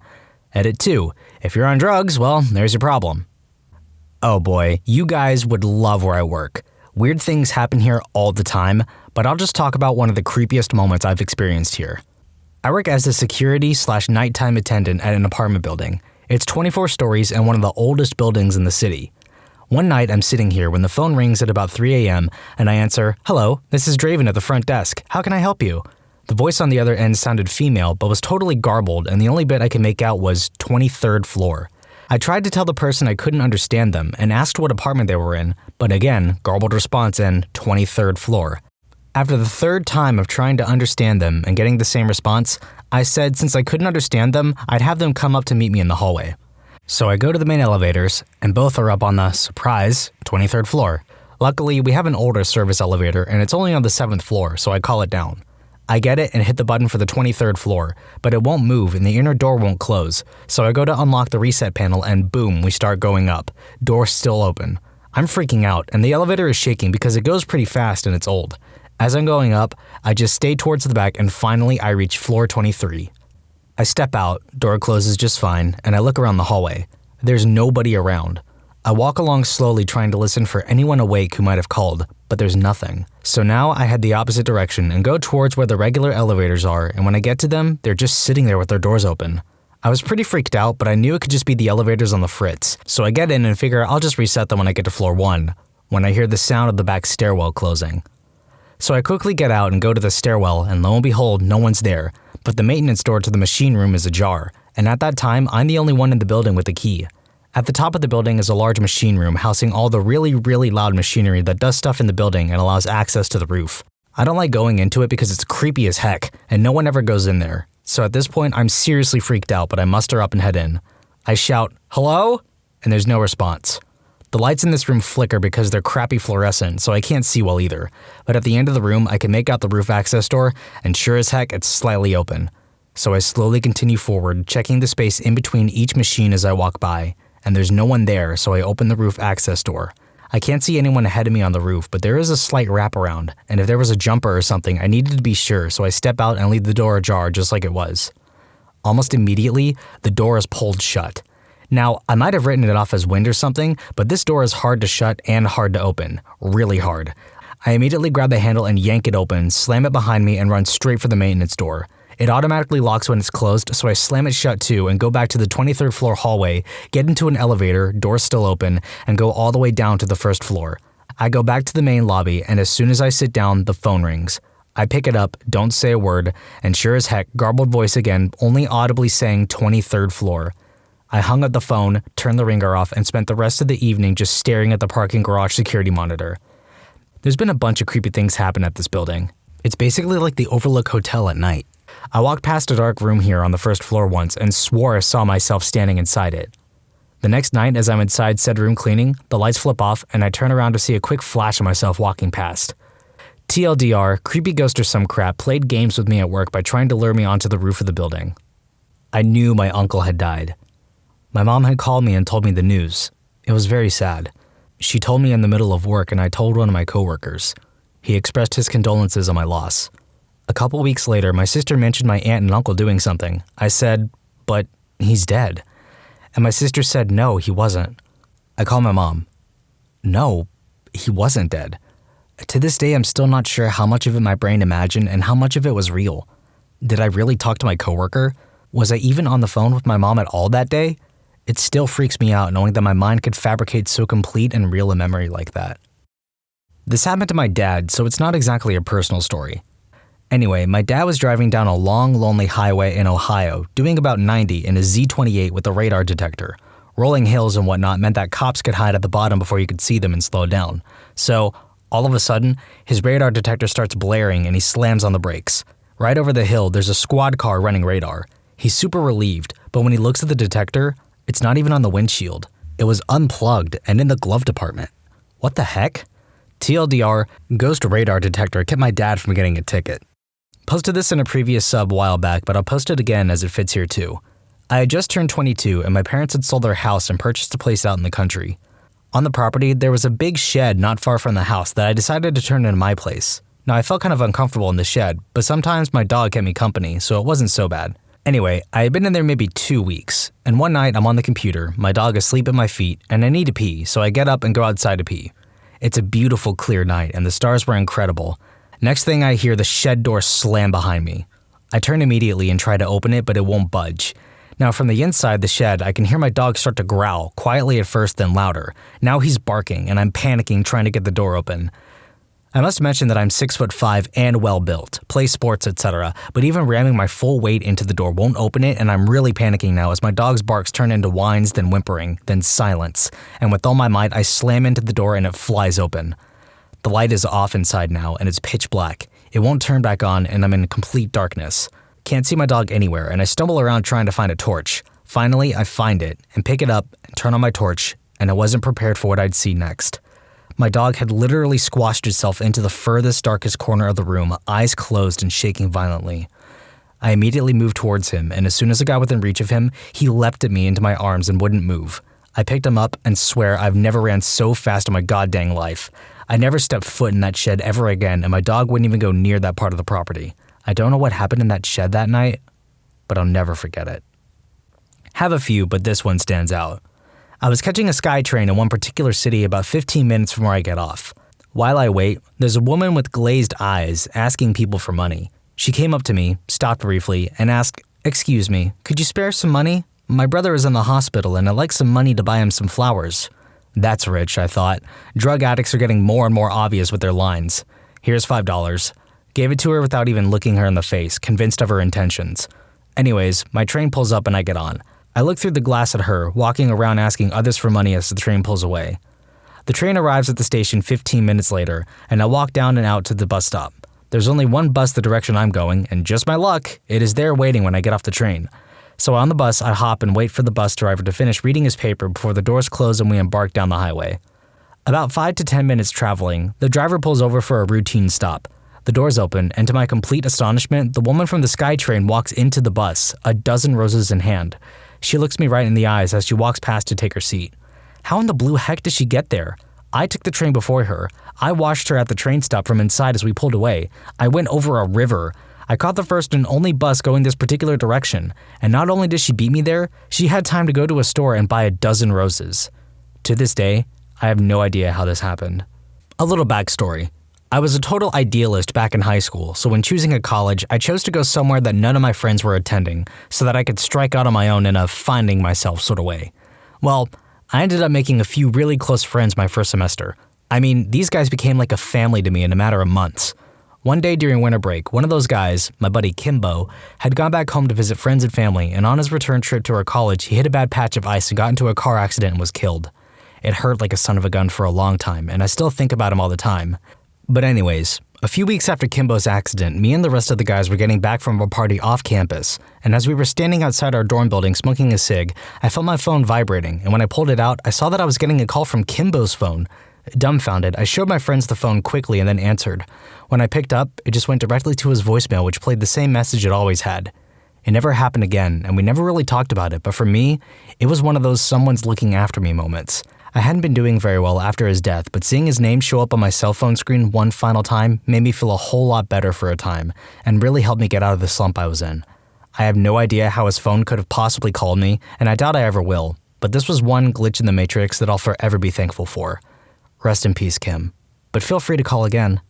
S2: Edit 2. If you're on drugs, well, there's your problem. Oh boy, you guys would love where I work. Weird things happen here all the time, but I'll just talk about one of the creepiest moments I've experienced here. I work as a security/nighttime attendant at an apartment building. It's 24 stories and one of the oldest buildings in the city. One night I'm sitting here when the phone rings at about 3 a.m. and I answer, "Hello, this is Draven at the front desk. How can I help you?" The voice on the other end sounded female but was totally garbled, and the only bit I could make out was 23rd floor. I tried to tell the person I couldn't understand them and asked what apartment they were in, but again, garbled response and 23rd floor. After the third time of trying to understand them and getting the same response, I said since I couldn't understand them, I'd have them come up to meet me in the hallway. So I go to the main elevators, and both are up on the, surprise, 23rd floor. Luckily, we have an older service elevator, and it's only on the 7th floor, so I call it down. I get it and hit the button for the 23rd floor, but it won't move and the inner door won't close, so I go to unlock the reset panel and boom, we start going up. Door still open. I'm freaking out, and the elevator is shaking because it goes pretty fast and it's old. As I'm going up, I just stay towards the back and finally I reach floor 23. I step out, door closes just fine, and I look around the hallway. There's nobody around. I walk along slowly trying to listen for anyone awake who might have called, but there's nothing. So now I head the opposite direction and go towards where the regular elevators are, and when I get to them, they're just sitting there with their doors open. I was pretty freaked out, but I knew it could just be the elevators on the fritz, so I get in and figure I'll just reset them when I get to floor 1, when I hear the sound of the back stairwell closing. So I quickly get out and go to the stairwell, and lo and behold, no one's there, but the maintenance door to the machine room is ajar, and at that time, I'm the only one in the building with a key. At the top of the building is a large machine room housing all the really, really loud machinery that does stuff in the building and allows access to the roof. I don't like going into it because it's creepy as heck, and no one ever goes in there. So at this point, I'm seriously freaked out, but I muster up and head in. I shout, "Hello?" And there's no response. The lights in this room flicker because they're crappy fluorescent, so I can't see well either. But at the end of the room, I can make out the roof access door, and sure as heck, it's slightly open. So I slowly continue forward, checking the space in between each machine as I walk by. And there's no one there, so I open the roof access door. I can't see anyone ahead of me on the roof, but there is a slight wraparound, and if there was a jumper or something, I needed to be sure, so I step out and leave the door ajar just like it was. Almost immediately, the door is pulled shut. Now, I might have written it off as wind or something, but this door is hard to shut and hard to open. Really hard. I immediately grab the handle and yank it open, slam it behind me, and run straight for the maintenance door. It automatically locks when it's closed, so I slam it shut too and go back to the 23rd floor hallway, get into an elevator, door still open, and go all the way down to the first floor. I go back to the main lobby, and as soon as I sit down, the phone rings. I pick it up, don't say a word, and sure as heck, garbled voice again, only audibly saying 23rd floor. I hung up the phone, turned the ringer off, and spent the rest of the evening just staring at the parking garage security monitor. There's been a bunch of creepy things happen at this building. It's basically like the Overlook Hotel at night. I walked past a dark room here on the first floor once and swore I saw myself standing inside it. The next night, as I'm inside said room cleaning, the lights flip off and I turn around to see a quick flash of myself walking past. TLDR, creepy ghost or some crap played games with me at work by trying to lure me onto the roof of the building. I knew my uncle had died. My mom had called me and told me the news. It was very sad. She told me in the middle of work and I told one of my coworkers. He expressed his condolences on my loss. A couple weeks later, my sister mentioned my aunt and uncle doing something. I said, but he's dead. And my sister said, no, he wasn't. I called my mom. No, he wasn't dead. To this day, I'm still not sure how much of it my brain imagined and how much of it was real. Did I really talk to my coworker? Was I even on the phone with my mom at all that day? It still freaks me out knowing that my mind could fabricate so complete and real a memory like that. This happened to my dad, so it's not exactly a personal story. Anyway, my dad was driving down a long, lonely highway in Ohio, doing about 90 in a Z28 with a radar detector. Rolling hills and whatnot meant that cops could hide at the bottom before you could see them and slow down. So, all of a sudden, his radar detector starts blaring and he slams on the brakes. Right over the hill, there's a squad car running radar. He's super relieved, but when he looks at the detector, it's not even on the windshield. It was unplugged and in the glove compartment. What the heck? TLDR, ghost radar detector kept my dad from getting a ticket. Posted this in a previous sub a while back, but I'll post it again as it fits here too. I had just turned 22 and my parents had sold their house and purchased a place out in the country. On the property, there was a big shed not far from the house that I decided to turn into my place. Now, I felt kind of uncomfortable in the shed, but sometimes my dog kept me company, so it wasn't so bad. Anyway, I had been in there maybe 2 weeks, and one night I'm on the computer, my dog asleep at my feet, and I need to pee, so I get up and go outside to pee. It's a beautiful, clear night, and the stars were incredible. Next thing I hear the shed door slam behind me. I turn immediately and try to open it, but it won't budge. Now, from the inside the shed, I can hear my dog start to growl, quietly at first, then louder. Now he's barking, and I'm panicking trying to get the door open. I must mention that I'm 6'5" and well-built, play sports, etc., but even ramming my full weight into the door won't open it, and I'm really panicking now as my dog's barks turn into whines, then whimpering, then silence, and with all my might, I slam into the door and it flies open. The light is off inside now, and it's pitch black. It won't turn back on, and I'm in complete darkness. Can't see my dog anywhere, and I stumble around trying to find a torch. Finally, I find it, and pick it up, and turn on my torch, and I wasn't prepared for what I'd see next. My dog had literally squashed itself into the furthest, darkest corner of the room, eyes closed and shaking violently. I immediately moved towards him, and as soon as I got within reach of him, he leapt at me into my arms and wouldn't move. I picked him up and swear I've never ran so fast in my goddamn life. I never stepped foot in that shed ever again, and my dog wouldn't even go near that part of the property. I don't know what happened in that shed that night, but I'll never forget it. Have a few, but this one stands out. I was catching a SkyTrain in one particular city about 15 minutes from where I get off. While I wait, there's a woman with glazed eyes asking people for money. She came up to me, stopped briefly, and asked, "Excuse me, could you spare some money? My brother is in the hospital and I'd like some money to buy him some flowers." That's rich, I thought. Drug addicts are getting more and more obvious with their lines. Here's $5. Gave it to her without even looking her in the face, convinced of her intentions. Anyways, my train pulls up and I get on. I look through the glass at her, walking around asking others for money as the train pulls away. The train arrives at the station 15 minutes later, and I walk down and out to the bus stop. There's only one bus the direction I'm going, and just my luck, it is there waiting when I get off the train. So on the bus, I hop and wait for the bus driver to finish reading his paper before the doors close and we embark down the highway. About 5 to 10 minutes traveling, the driver pulls over for a routine stop. The doors open, and to my complete astonishment, the woman from the SkyTrain walks into the bus, a dozen roses in hand. She looks me right in the eyes as she walks past to take her seat. How in the blue heck did she get there? I took the train before her. I watched her at the train stop from inside as we pulled away. I went over a river. I caught the first and only bus going this particular direction. And not only did she beat me there, she had time to go to a store and buy a dozen roses. To this day, I have no idea how this happened. A little backstory. I was a total idealist back in high school, so when choosing a college, I chose to go somewhere that none of my friends were attending, so that I could strike out on my own in a finding myself sort of way. Well, I ended up making a few really close friends my first semester. I mean, these guys became like a family to me in a matter of months. One day during winter break, one of those guys, my buddy Kimbo, had gone back home to visit friends and family, and on his return trip to our college, he hit a bad patch of ice and got into a car accident and was killed. It hurt like a son of a gun for a long time, and I still think about him all the time. But anyways, a few weeks after Kimbo's accident, me and the rest of the guys were getting back from a party off campus, and as we were standing outside our dorm building smoking a cig, I felt my phone vibrating, and when I pulled it out, I saw that I was getting a call from Kimbo's phone. Dumbfounded, I showed my friends the phone quickly and then answered. When I picked up, it just went directly to his voicemail, which played the same message it always had. It never happened again, and we never really talked about it, but for me, it was one of those someone's looking after me moments. I hadn't been doing very well after his death, but seeing his name show up on my cell phone screen one final time made me feel a whole lot better for a time, and really helped me get out of the slump I was in. I have no idea how his phone could have possibly called me, and I doubt I ever will, but this was one glitch in the matrix that I'll forever be thankful for. Rest in peace, Kim. But feel free to call again.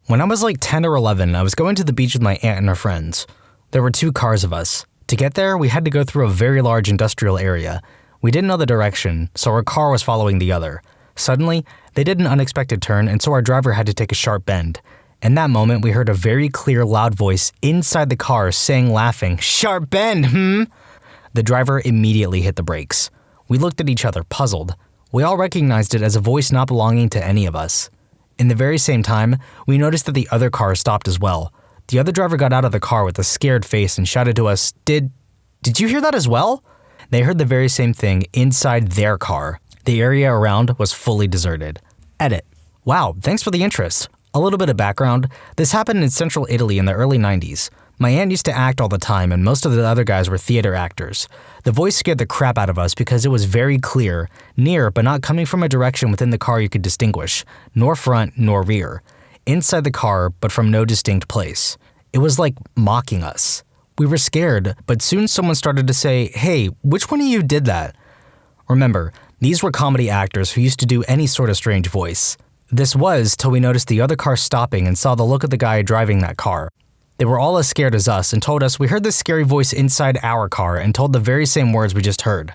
S2: When I was like 10 or 11, I was going to the beach with my aunt and her friends. There were 2 cars of us. To get there, we had to go through a very large industrial area. We didn't know the direction, so our car was following the other. Suddenly, they did an unexpected turn, and so our driver had to take a sharp bend. In that moment, we heard a very clear, loud voice inside the car saying, laughing, "Sharp bend, The driver immediately hit the brakes. We looked at each other, puzzled. We all recognized it as a voice not belonging to any of us. In the very same time, we noticed that the other car stopped as well. The other driver got out of the car with a scared face and shouted to us, Did you hear that as well?" They heard the very same thing inside their car. The area around was fully deserted. Edit. Wow, thanks for the interest. A little bit of background. This happened in central Italy in the early 90s. My aunt used to act all the time, and most of the other guys were theater actors. The voice scared the crap out of us because it was very clear, near but not coming from a direction within the car you could distinguish, nor front nor rear. Inside the car, but from no distinct place. It was like mocking us. We were scared, but soon someone started to say, "Hey, which one of you did that?" Remember, these were comedy actors who used to do any sort of strange voice. This was till we noticed the other car stopping and saw the look of the guy driving that car. They were all as scared as us and told us we heard this scary voice inside our car and told the very same words we just heard.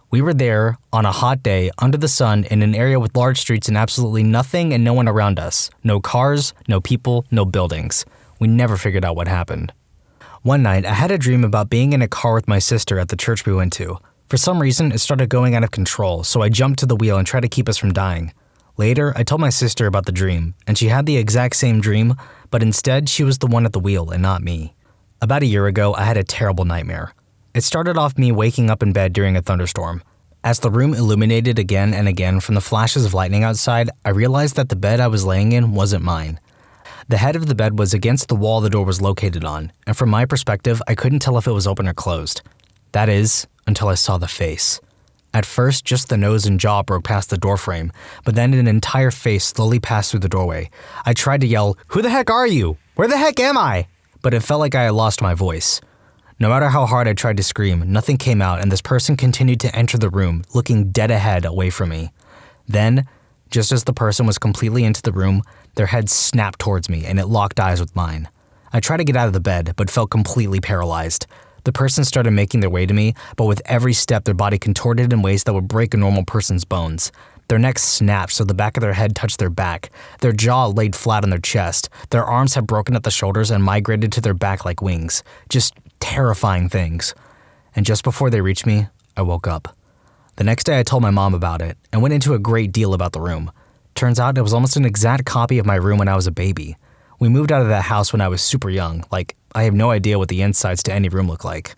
S2: We were there, on a hot day, under the sun, in an area with large streets and absolutely nothing and no one around us. No cars, no people, no buildings. We never figured out what happened. One night, I had a dream about being in a car with my sister at the church we went to. For some reason, it started going out of control, so I jumped to the wheel and tried to keep us from dying. Later, I told my sister about the dream, and she had the exact same dream, but instead she was the one at the wheel and not me. About a year ago, I had a terrible nightmare. It started off me waking up in bed during a thunderstorm. As the room illuminated again and again from the flashes of lightning outside, I realized that the bed I was laying in wasn't mine. The head of the bed was against the wall the door was located on, and from my perspective, I couldn't tell if it was open or closed. That is, until I saw the face. At first, just the nose and jaw broke past the doorframe, but then an entire face slowly passed through the doorway. I tried to yell, "Who the heck are you? Where the heck am I?" But it felt like I had lost my voice. No matter how hard I tried to scream, nothing came out and this person continued to enter the room, looking dead ahead away from me. Then, just as the person was completely into the room, their head snapped towards me and it locked eyes with mine. I tried to get out of the bed, but felt completely paralyzed. The person started making their way to me, but with every step their body contorted in ways that would break a normal person's bones. Their necks snapped so the back of their head touched their back. Their jaw laid flat on their chest. Their arms had broken at the shoulders and migrated to their back like wings. Just terrifying things. And just before they reached me, I woke up. The next day I told my mom about it and went into a great deal about the room. Turns out it was almost an exact copy of my room when I was a baby. We moved out of that house when I was super young. I have no idea what the insides to any room look like.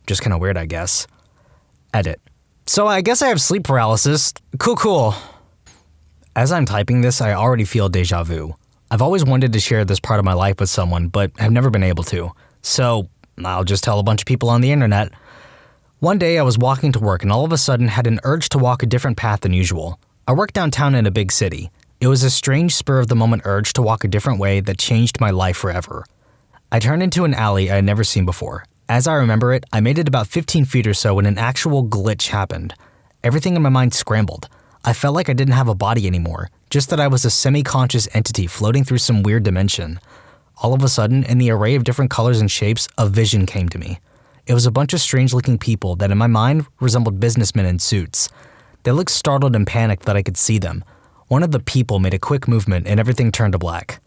S2: Just kinda weird, I guess. Edit. So I guess I have sleep paralysis. Cool. As I'm typing this, I already feel deja vu. I've always wanted to share this part of my life with someone, but have never been able to. So I'll just tell a bunch of people on the internet. One day I was walking to work and all of a sudden had an urge to walk a different path than usual. I work downtown in a big city. It was a strange spur-of-the-moment urge to walk a different way that changed my life forever. I turned into an alley I had never seen before. As I remember it, I made it about 15 feet or so when an actual glitch happened. Everything in my mind scrambled. I felt like I didn't have a body anymore, just that I was a semi-conscious entity floating through some weird dimension. All of a sudden, in the array of different colors and shapes, a vision came to me. It was a bunch of strange-looking people that in my mind resembled businessmen in suits. They looked startled and panicked that I could see them. One of the people made a quick movement and everything turned to black.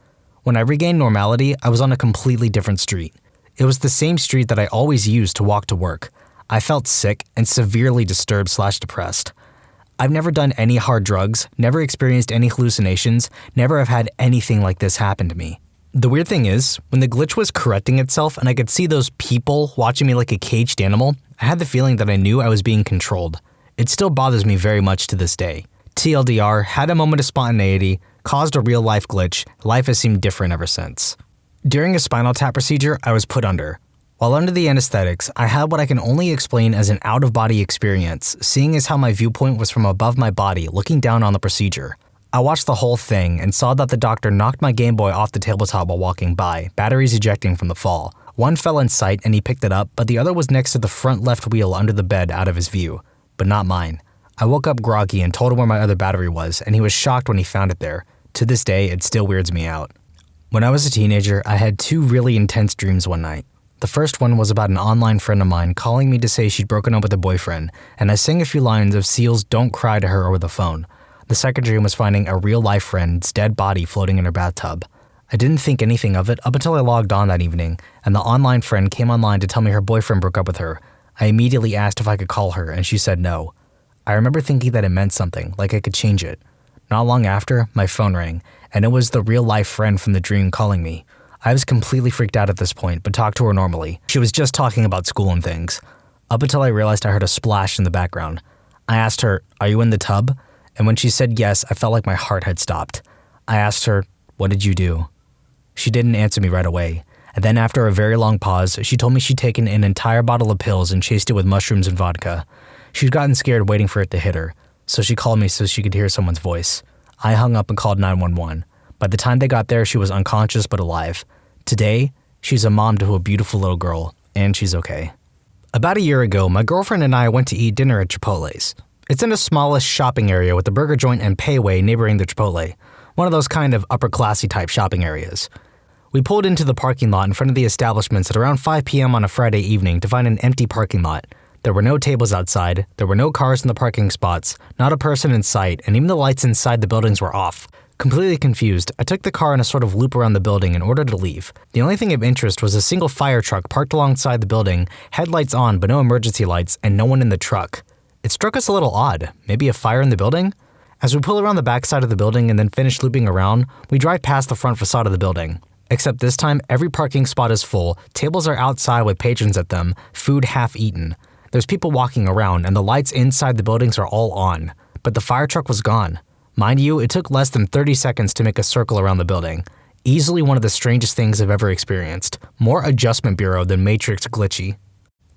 S2: When I regained normality, I was on a completely different street. It was the same street that I always used to walk to work. I felt sick and severely disturbed/depressed. I've never done any hard drugs, never experienced any hallucinations, never have had anything like this happen to me. The weird thing is, when the glitch was correcting itself and I could see those people watching me like a caged animal, I had the feeling that I knew I was being controlled. It still bothers me very much to this day. TLDR, had a moment of spontaneity, caused a real-life glitch, life has seemed different ever since. During a spinal tap procedure, I was put under. While under the anesthetics, I had what I can only explain as an out-of-body experience, seeing as how my viewpoint was from above my body, looking down on the procedure. I watched the whole thing and saw that the doctor knocked my Game Boy off the tabletop while walking by, batteries ejecting from the fall. One fell in sight and he picked it up, but the other was next to the front left wheel under the bed out of his view. But not mine. I woke up groggy and told him where my other battery was, and he was shocked when he found it there. To this day, it still weirds me out. When I was a teenager, I had two really intense dreams one night. The first one was about an online friend of mine calling me to say she'd broken up with a boyfriend, and I sang a few lines of Seal's Don't Cry to her over the phone. The second dream was finding a real-life friend's dead body floating in her bathtub. I didn't think anything of it up until I logged on that evening, and the online friend came online to tell me her boyfriend broke up with her. I immediately asked if I could call her, and she said no. I remember thinking that it meant something, like I could change it. Not long after, my phone rang, and it was the real-life friend from the dream calling me. I was completely freaked out at this point, but talked to her normally. She was just talking about school and things. Up until I realized I heard a splash in the background. I asked her, "Are you in the tub?" And when she said yes, I felt like my heart had stopped. I asked her, "What did you do?" She didn't answer me right away. And then after a very long pause, she told me she'd taken an entire bottle of pills and chased it with mushrooms and vodka. She'd gotten scared waiting for it to hit her, so she called me so she could hear someone's voice. I hung up and called 911. By the time they got there, she was unconscious but alive. Today, she's a mom to a beautiful little girl, and she's okay. About a year ago, my girlfriend and I went to eat dinner at Chipotle's. It's in a smallish shopping area with the burger joint and payway neighboring the Chipotle, one of those kind of upper-classy type shopping areas. We pulled into the parking lot in front of the establishments at around 5 p.m. on a Friday evening to find an empty parking lot. There were no tables outside, there were no cars in the parking spots, not a person in sight, and even the lights inside the buildings were off. Completely confused, I took the car in a sort of loop around the building in order to leave. The only thing of interest was a single fire truck parked alongside the building, headlights on but no emergency lights, and no one in the truck. It struck us a little odd. Maybe a fire in the building? As we pull around the backside of the building and then finish looping around, we drive past the front facade of the building. Except this time, every parking spot is full, tables are outside with patrons at them, food half eaten. There's people walking around, and the lights inside the buildings are all on. But the fire truck was gone. Mind you, it took less than 30 seconds to make a circle around the building. Easily one of the strangest things I've ever experienced. More Adjustment Bureau than Matrix glitchy.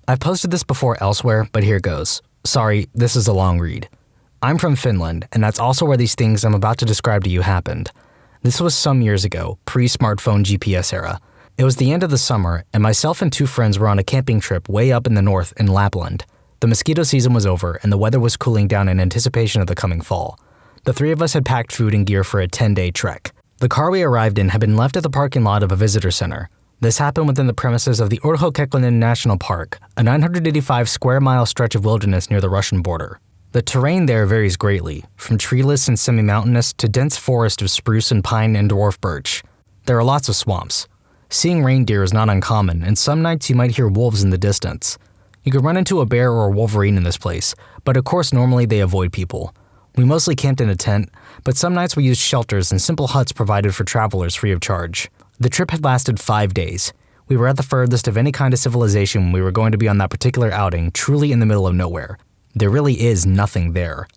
S2: I've posted this before elsewhere, but here goes. Sorry, this is a long read. I'm from Finland, and that's also where these things I'm about to describe to you happened. This was some years ago, pre-smartphone GPS era. It was the end of the summer, and myself and two friends were on a camping trip way up in the north in Lapland. The mosquito season was over, and the weather was cooling down in anticipation of the coming fall. The three of us had packed food and gear for a 10-day trek. The car we arrived in had been left at the parking lot of a visitor center. This happened within the premises of the Urho-Kekkonen National Park, a 985 square mile stretch of wilderness near the Russian border. The terrain there varies greatly, from treeless and semi-mountainous to dense forest of spruce and pine and dwarf birch. There are lots of swamps. Seeing reindeer is not uncommon, and some nights you might hear wolves in the distance. You could run into a bear or a wolverine in this place, but of course normally they avoid people. We mostly camped in a tent, but some nights we used shelters and simple huts provided for travelers free of charge. The trip had lasted 5 days. We were at the furthest of any kind of civilization when we were going to be on that particular outing, truly in the middle of nowhere. There really is nothing there.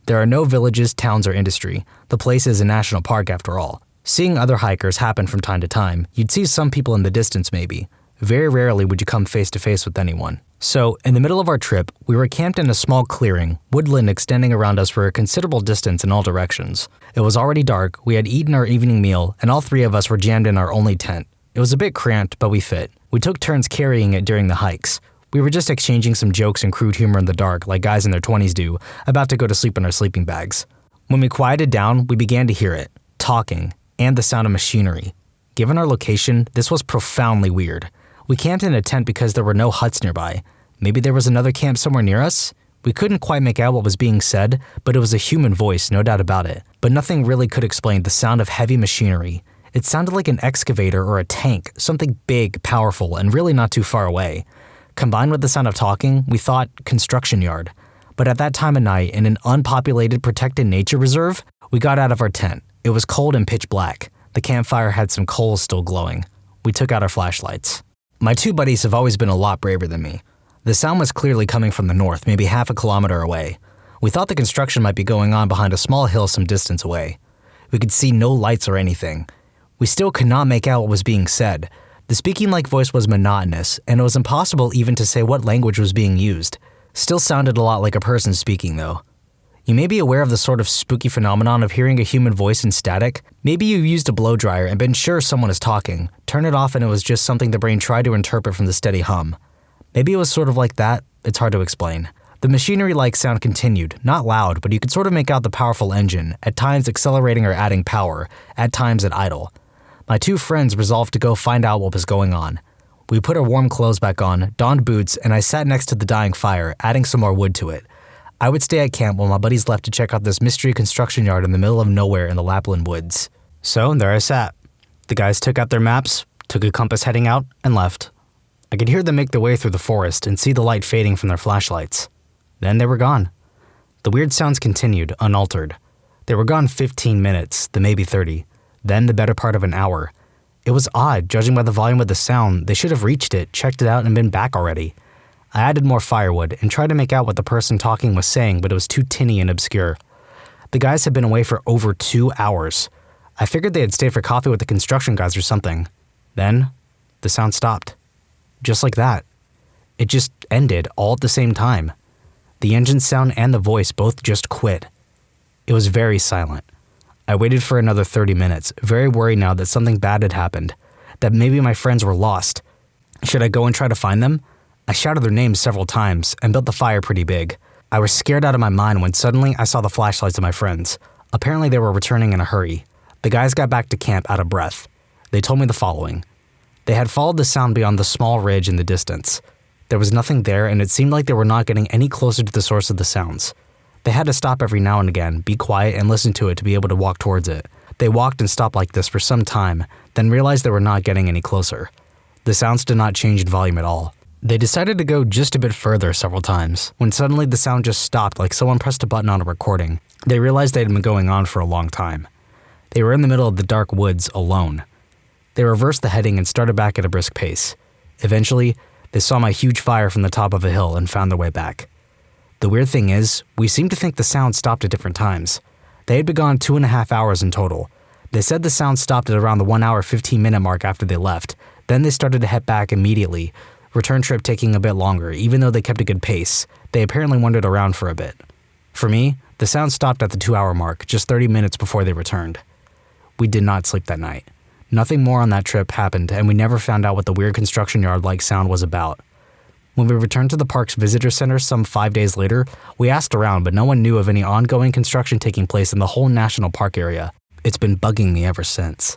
S2: There are no villages, towns, or industry. The place is a national park after all. Seeing other hikers happen from time to time, you'd see some people in the distance maybe. Very rarely would you come face to face with anyone. So, in the middle of our trip, we were camped in a small clearing, woodland extending around us for a considerable distance in all directions. It was already dark, we had eaten our evening meal, and all three of us were jammed in our only tent. It was a bit cramped, but we fit. We took turns carrying it during the hikes. We were just exchanging some jokes and crude humor in the dark, like guys in their 20s do, about to go to sleep in our sleeping bags. When we quieted down, we began to hear it, talking, and the sound of machinery. Given our location, this was profoundly weird. We camped in a tent because there were no huts nearby. Maybe there was another camp somewhere near us? We couldn't quite make out what was being said, but it was a human voice, no doubt about it. But nothing really could explain the sound of heavy machinery. It sounded like an excavator or a tank, something big, powerful, and really not too far away. Combined with the sound of talking, we thought construction yard. But at that time of night, in an unpopulated protected nature reserve, we got out of our tent. It was cold and pitch black. The campfire had some coals still glowing. We took out our flashlights. My two buddies have always been a lot braver than me. The sound was clearly coming from the north, maybe half a kilometer away. We thought the construction might be going on behind a small hill some distance away. We could see no lights or anything. We still could not make out what was being said. The speaking-like voice was monotonous, and it was impossible even to say what language was being used. Still sounded a lot like a person speaking, though. You may be aware of the sort of spooky phenomenon of hearing a human voice in static. Maybe you've used a blow dryer and been sure someone is talking, turn it off and it was just something the brain tried to interpret from the steady hum. Maybe it was sort of like that, it's hard to explain. The machinery-like sound continued, not loud, but you could sort of make out the powerful engine, at times accelerating or adding power, at times at idle. My two friends resolved to go find out what was going on. We put our warm clothes back on, donned boots, and I sat next to the dying fire, adding some more wood to it. I would stay at camp while my buddies left to check out this mystery construction yard in the middle of nowhere in the Lapland woods. So there I sat. The guys took out their maps, took a compass heading out, and left. I could hear them make their way through the forest and see the light fading from their flashlights. Then they were gone. The weird sounds continued, unaltered. They were gone 15 minutes, then maybe 30, then the better part of an hour. It was odd, judging by the volume of the sound. They should have reached it, checked it out, and been back already. I added more firewood and tried to make out what the person talking was saying, but it was too tinny and obscure. The guys had been away for over 2 hours. I figured they had stayed for coffee with the construction guys or something. Then, the sound stopped. Just like that. It just ended all at the same time. The engine sound and the voice both just quit. It was very silent. I waited for another 30 minutes, very worried now that something bad had happened, that maybe my friends were lost. Should I go and try to find them? I shouted their names several times and built the fire pretty big. I was scared out of my mind when suddenly I saw the flashlights of my friends. Apparently they were returning in a hurry. The guys got back to camp out of breath. They told me the following. They had followed the sound beyond the small ridge in the distance. There was nothing there, and it seemed like they were not getting any closer to the source of the sounds. They had to stop every now and again, be quiet, and listen to it to be able to walk towards it. They walked and stopped like this for some time, then realized they were not getting any closer. The sounds did not change in volume at all. They decided to go just a bit further several times, when suddenly the sound just stopped like someone pressed a button on a recording. They realized they had been going on for a long time. They were in the middle of the dark woods, alone. They reversed the heading and started back at a brisk pace. Eventually, they saw my huge fire from the top of a hill and found their way back. The weird thing is, we seemed to think the sound stopped at different times. They had been gone 2.5 hours in total. They said the sound stopped at around the 1 hour 15-minute mark after they left. Then they started to head back immediately, return trip taking a bit longer, even though they kept a good pace. They apparently wandered around for a bit. For me, the sound stopped at the 2-hour mark, just 30 minutes before they returned. We did not sleep that night. Nothing more on that trip happened, and we never found out what the weird construction yard-like sound was about. When we returned to the park's visitor center some 5 days later, we asked around, but no one knew of any ongoing construction taking place in the whole national park area. It's been bugging me ever since.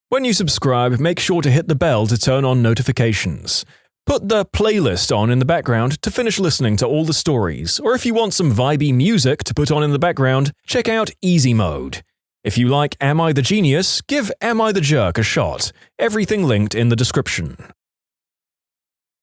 S1: When you subscribe, make sure to hit the bell to turn on notifications. Put the playlist on in the background to finish listening to all the stories, or if you want some vibey music to put on in the background, check out easymode. If you like Am I the Genius, give Am I the Jerk a shot. Everything linked in the description.